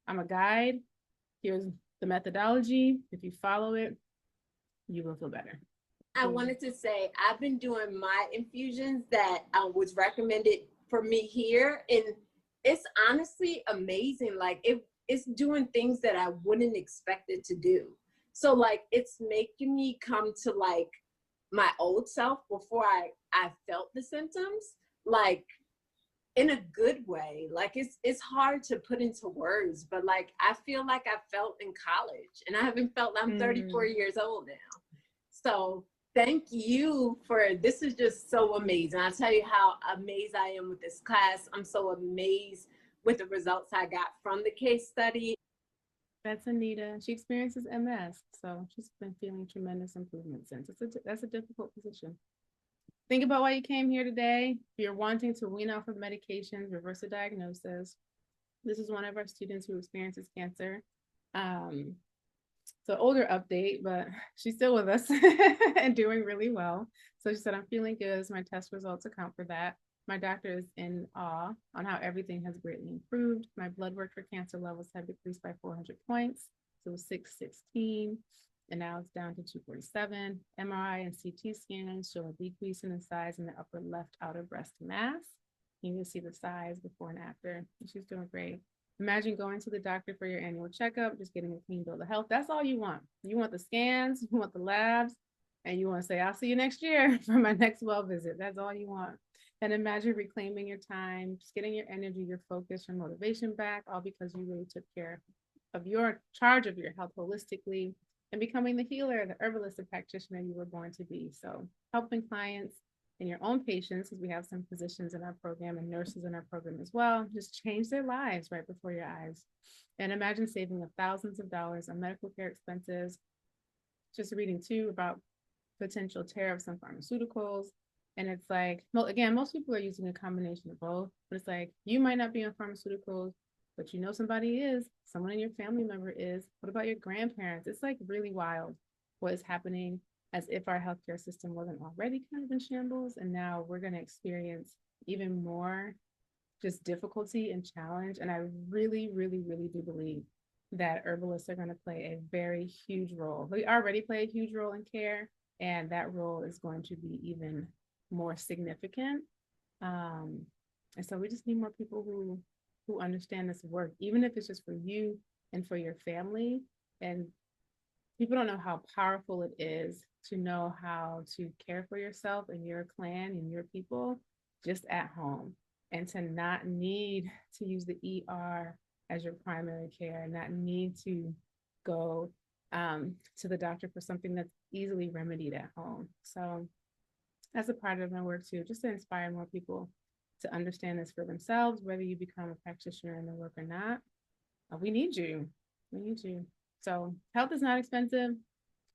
I'm a guide. Here's the methodology. If you follow it, you will feel better. I wanted to say I've been doing my infusions that was recommended for me here, and it's honestly amazing. Like it's doing things that I wouldn't expect it to do. So like it's making me come to like my old self before I felt the symptoms, like in a good way. Like it's hard to put into words, but like I feel like I felt in college, and I haven't felt. I'm 34 years old now. So thank you this is just so amazing. I'll tell you how amazed I am with this class. I'm so amazed with the results I got from the case study. That's Anita. She experiences MS, so she's been feeling tremendous improvement since. That's a difficult position. Think about why you came here today. If you're wanting to wean off of medications, reverse a diagnosis. This is one of our students who experiences cancer. So older update, but she's still with us and doing really well. So she said, I'm feeling good as my test results account for that. My doctor is in awe on how everything has greatly improved. My blood work for cancer levels have decreased by 400 points. So it was 616, and now it's down to 247. MRI and CT scans show a decrease in the size in the upper left outer breast mass. You can see the size before and after. She's doing great. Imagine going to the doctor for your annual checkup, just getting a clean bill of health. That's all you want. You want the scans, you want the labs, and you want to say, I'll see you next year for my next well visit. That's all you want. And imagine reclaiming your time, just getting your energy, your focus, your motivation back, all because you really took care of your charge of your health holistically and becoming the healer, the herbalist, the practitioner you were born to be. So helping clients and your own patients, because we have some physicians in our program and nurses in our program as well, just change their lives right before your eyes. And imagine saving thousands of dollars on medical care expenses. Just reading too about potential tariffs on pharmaceuticals. And it's like, well, again, most people are using a combination of both, but it's like, you might not be on pharmaceuticals, but you know somebody is, someone in your family member is. What about your grandparents? It's like really wild what is happening, as if our healthcare system wasn't already kind of in shambles. And now we're going to experience even more just difficulty and challenge. And I really, really, really do believe that herbalists are going to play a very huge role. We already play a huge role in care, and that role is going to be even more significant. And so we just need more people who understand this work, even if it's just for you and for your family. And people don't know how powerful it is to know how to care for yourself and your clan and your people just at home, and to not need to use the ER as your primary care, not need to go to the doctor for something that's easily remedied at home. So that's a part of my work too, just to inspire more people to understand this for themselves, whether you become a practitioner in the work or not. We need you. We need you. So health is not expensive.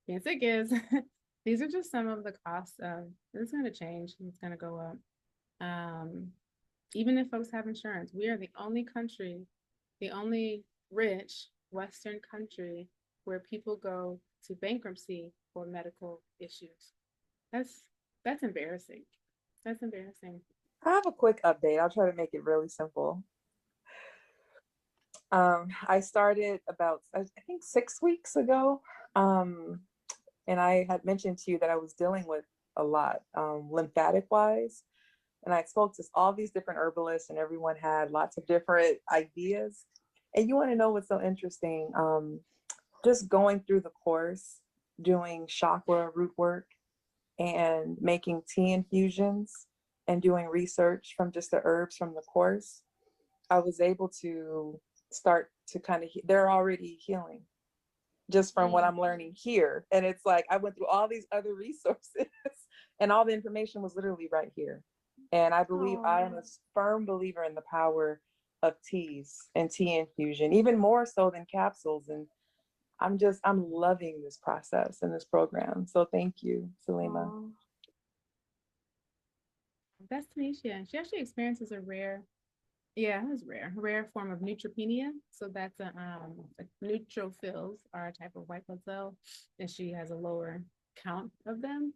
Being sick is. These are just some of the costs of it's going to change. It's going to go up. Even if folks have insurance, we are the only country, the only rich Western country where people go to bankruptcy for medical issues. That's embarrassing. That's embarrassing. I have a quick update. I'll try to make it really simple. I started about, I think 6 weeks ago. And I had mentioned to you that I was dealing with a lot, lymphatic wise. And I spoke to all these different herbalists, and everyone had lots of different ideas. And you want to know what's so interesting? Just going through the course, doing chakra root work and making tea infusions and doing research from just the herbs from the course, I was able to start to kind of, they're already healing just from what I'm learning here. And it's like, I went through all these other resources and all the information was literally right here. And I believe I am a firm believer in the power of teas and tea infusion, even more so than capsules. And I'm loving this process and this program. So thank you, Salima. That's Tanisha. She actually experiences a rare form of neutropenia. So that's neutrophils are a type of white blood cell, and she has a lower count of them.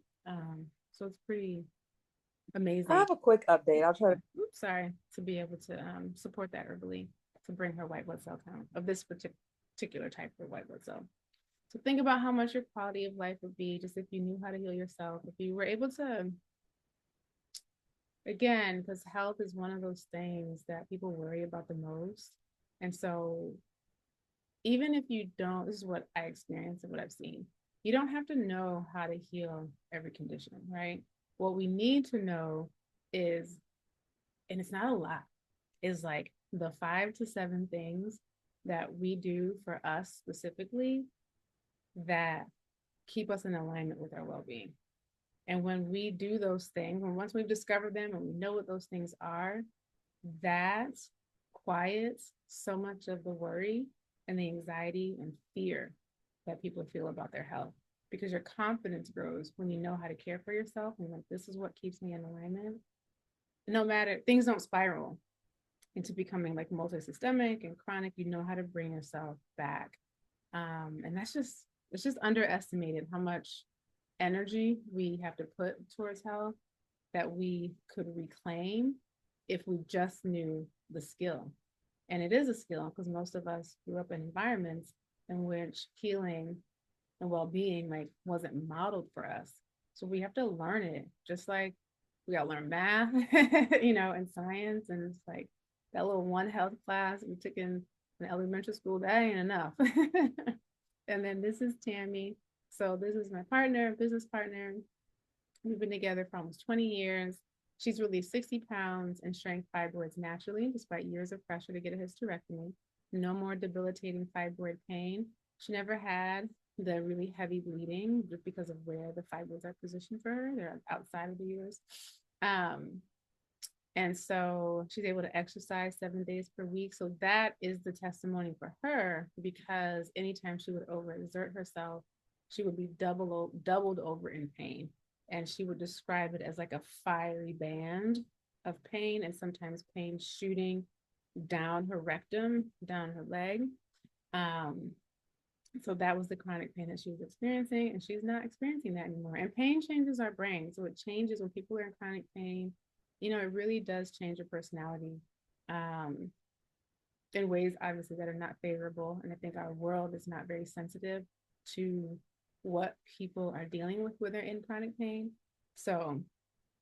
So it's pretty amazing. I have a quick update. I'll try to be able to support that herbally to bring her white blood cell count of this particular type of white blood cell. So think about how much your quality of life would be just if you knew how to heal yourself, if you were able to, again, because health is one of those things that people worry about the most. And so even if you don't, this is what I experienced and what I've seen, you don't have to know how to heal every condition, right? What we need to know is, and it's not a lot, is like the 5 to 7 things that we do for us specifically that keep us in alignment with our well-being. And when we do those things, and once we've discovered them and we know what those things are, that quiets so much of the worry and the anxiety and fear that people feel about their health, because your confidence grows when you know how to care for yourself. And like, this is what keeps me in alignment. No matter, things don't spiral into becoming like multi-systemic and chronic. You know how to bring yourself back. And it's just underestimated how much energy we have to put towards health that we could reclaim if we just knew the skill. And it is a skill because most of us grew up in environments in which healing and well-being like wasn't modeled for us. So we have to learn it, just like we gotta learn math, and science. And it's like that little one health class we took in elementary school, that ain't enough. And then this is Tammy. So this is my partner, business partner. We've been together for almost 20 years. She's released 60 pounds and shrank fibroids naturally, despite years of pressure to get a hysterectomy. No more debilitating fibroid pain. She never had the really heavy bleeding just because of where the fibroids are positioned for her. They're outside of the uterus. And so she's able to exercise 7 days per week. So that is the testimony for her, because anytime she would overexert herself, she would be doubled over in pain. And she would describe it as like a fiery band of pain, and sometimes pain shooting down her rectum, down her leg. So that was the chronic pain that she was experiencing, and she's not experiencing that anymore. And pain changes our brain. So it changes when people are in chronic pain. It really does change your personality in ways, obviously, that are not favorable. And I think our world is not very sensitive to what people are dealing with when they're in chronic pain. So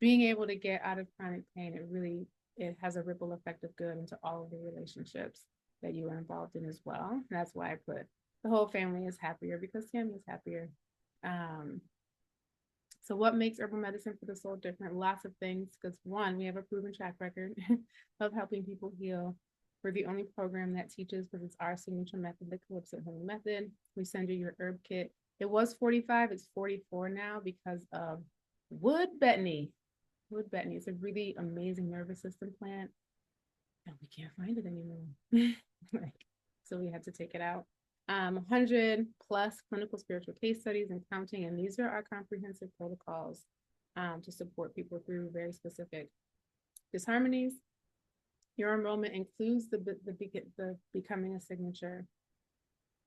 being able to get out of chronic pain, it has a ripple effect of good into all of the relationships that you are involved in as well. And that's why I put the whole family is happier, because Tammy is happier. So what makes herbal medicine for the soul different? Lots of things, because one, we have a proven track record of helping people heal. We're the only program that teaches, because it's our signature method, the Calypso healing method. We send you your herb kit. It was 45, it's 44 now because of wood betony. Wood betony is a really amazing nervous system plant, and we can't find it anymore. So we had to take it out. 100 plus clinical spiritual case studies and counting, and these are our comprehensive protocols to support people through very specific disharmonies. Your enrollment includes the Becoming a Signature,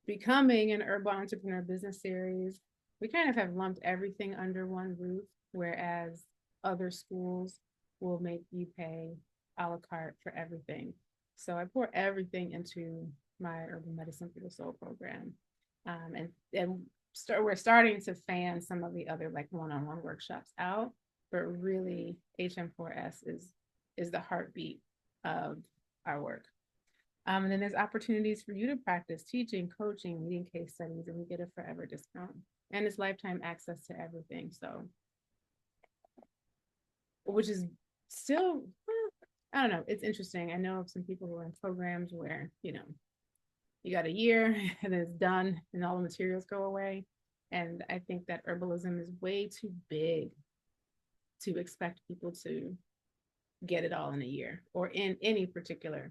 Becoming an Herbal Entrepreneur business series. We kind of have lumped everything under one roof, whereas other schools will make you pay a la carte for everything. So I pour everything into my Herbal Medicine for the Soul program. We're starting to fan some of the other like one-on-one workshops out, but really HM4S is the heartbeat of our work. And then there's opportunities for you to practice teaching, coaching, leading case studies, and we get a forever discount. And it's lifetime access to everything. So, which is still, I don't know, it's interesting. I know of some people who are in programs where, you got a year and it's done and all the materials go away. And I think that herbalism is way too big to expect people to get it all in a year or in any particular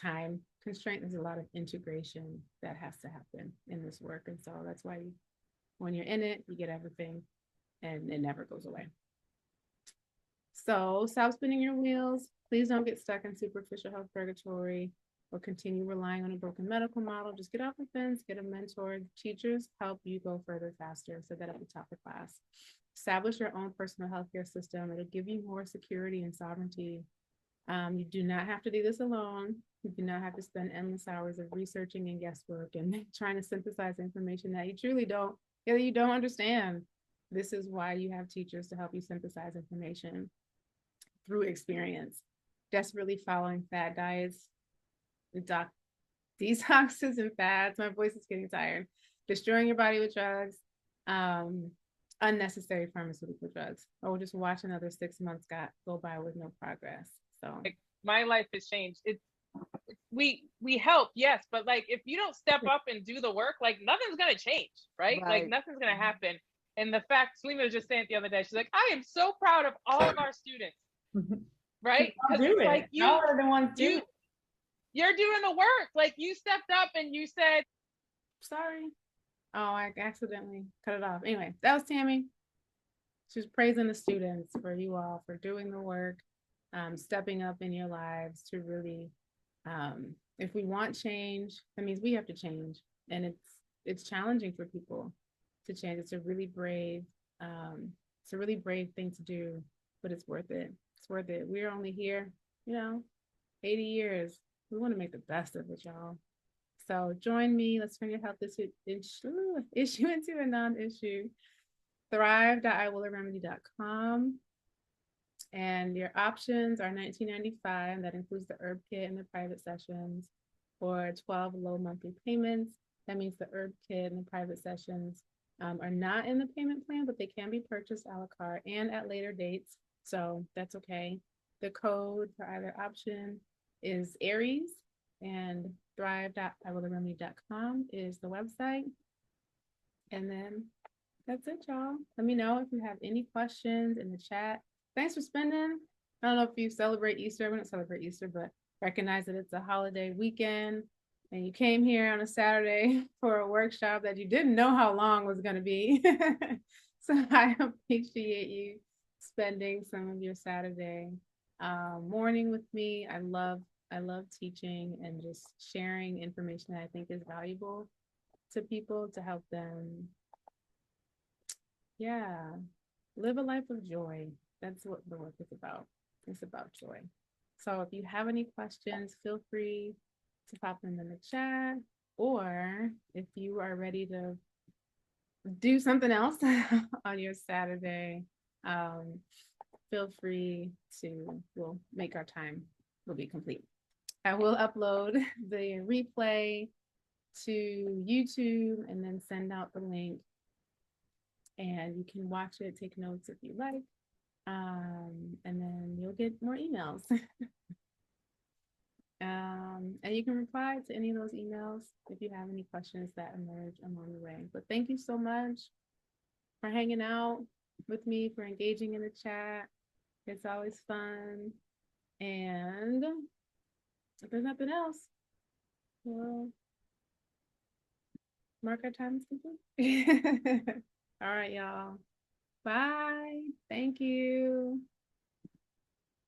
time constraint. There's a lot of integration that has to happen in this work. And so that's why when you're in it, you get everything and it never goes away. So stop spinning your wheels. Please don't get stuck in superficial health purgatory or continue relying on a broken medical model. Just get off the fence, get a mentor. Teachers help you go further faster. So that at the top of class. Establish your own personal healthcare system. It'll give you more security and sovereignty. You do not have to do this alone. You do not have to spend endless hours of researching and guesswork and trying to synthesize information that you truly don't, you don't understand. This is why you have teachers to help you synthesize information through experience. Desperately following fad diets, detoxes and fads. My voice is getting tired. Destroying your body with drugs, unnecessary pharmaceutical drugs, or just watch another 6 months go by with no progress. So my life has changed. We help, yes, but like if you don't step up and do the work, like nothing's gonna change, right? Like nothing's gonna happen. And the fact, Selima was just saying it the other day, she's like, I am so proud of all of our students, right? Because it's like y'all are the ones doing it. You're doing the work. Like you stepped up and you said, sorry. Oh, I accidentally cut it off. Anyway, that was Tammy. She was praising the students for you all for doing the work, stepping up in your lives to really, if we want change, that means we have to change. And it's challenging for people to change. It's a really brave thing to do, but it's worth it. It's worth it. We're only here, 80 years. We want to make the best of it, y'all. So join me. Let's turn your health issue into a non-issue. Thrive.iwillaremedy.com. And your options are $19.95. That includes the herb kit and the private sessions, or 12 low monthly payments. That means the herb kit and the private sessions are not in the payment plan, but they can be purchased a la carte and at later dates. So that's okay. The code for either option is Aries, and thrive.iwillaremedy.com is the website. And then that's it, y'all. Let me know if you have any questions in the chat. Thanks for spending. I don't know if you celebrate Easter. We don't celebrate Easter, but recognize that it's a holiday weekend and you came here on a Saturday for a workshop that you didn't know how long was going to be. So I appreciate you spending some of your Saturday morning with me. I love teaching and just sharing information that I think is valuable to people to help them, live a life of joy. That's what the work is about. It's about joy. So if you have any questions, feel free to pop them in the chat, or if you are ready to do something else on your Saturday, feel free to, we'll make our time will be complete. I will upload the replay to YouTube and then send out the link, and you can watch it, take notes if you like, and then you'll get more emails. And you can reply to any of those emails if you have any questions that emerge along the way. But thank you so much for hanging out with me, for engaging in the chat. It's always fun. And if there's nothing else, well, mark our time is complete. All right, y'all. Bye. Thank you.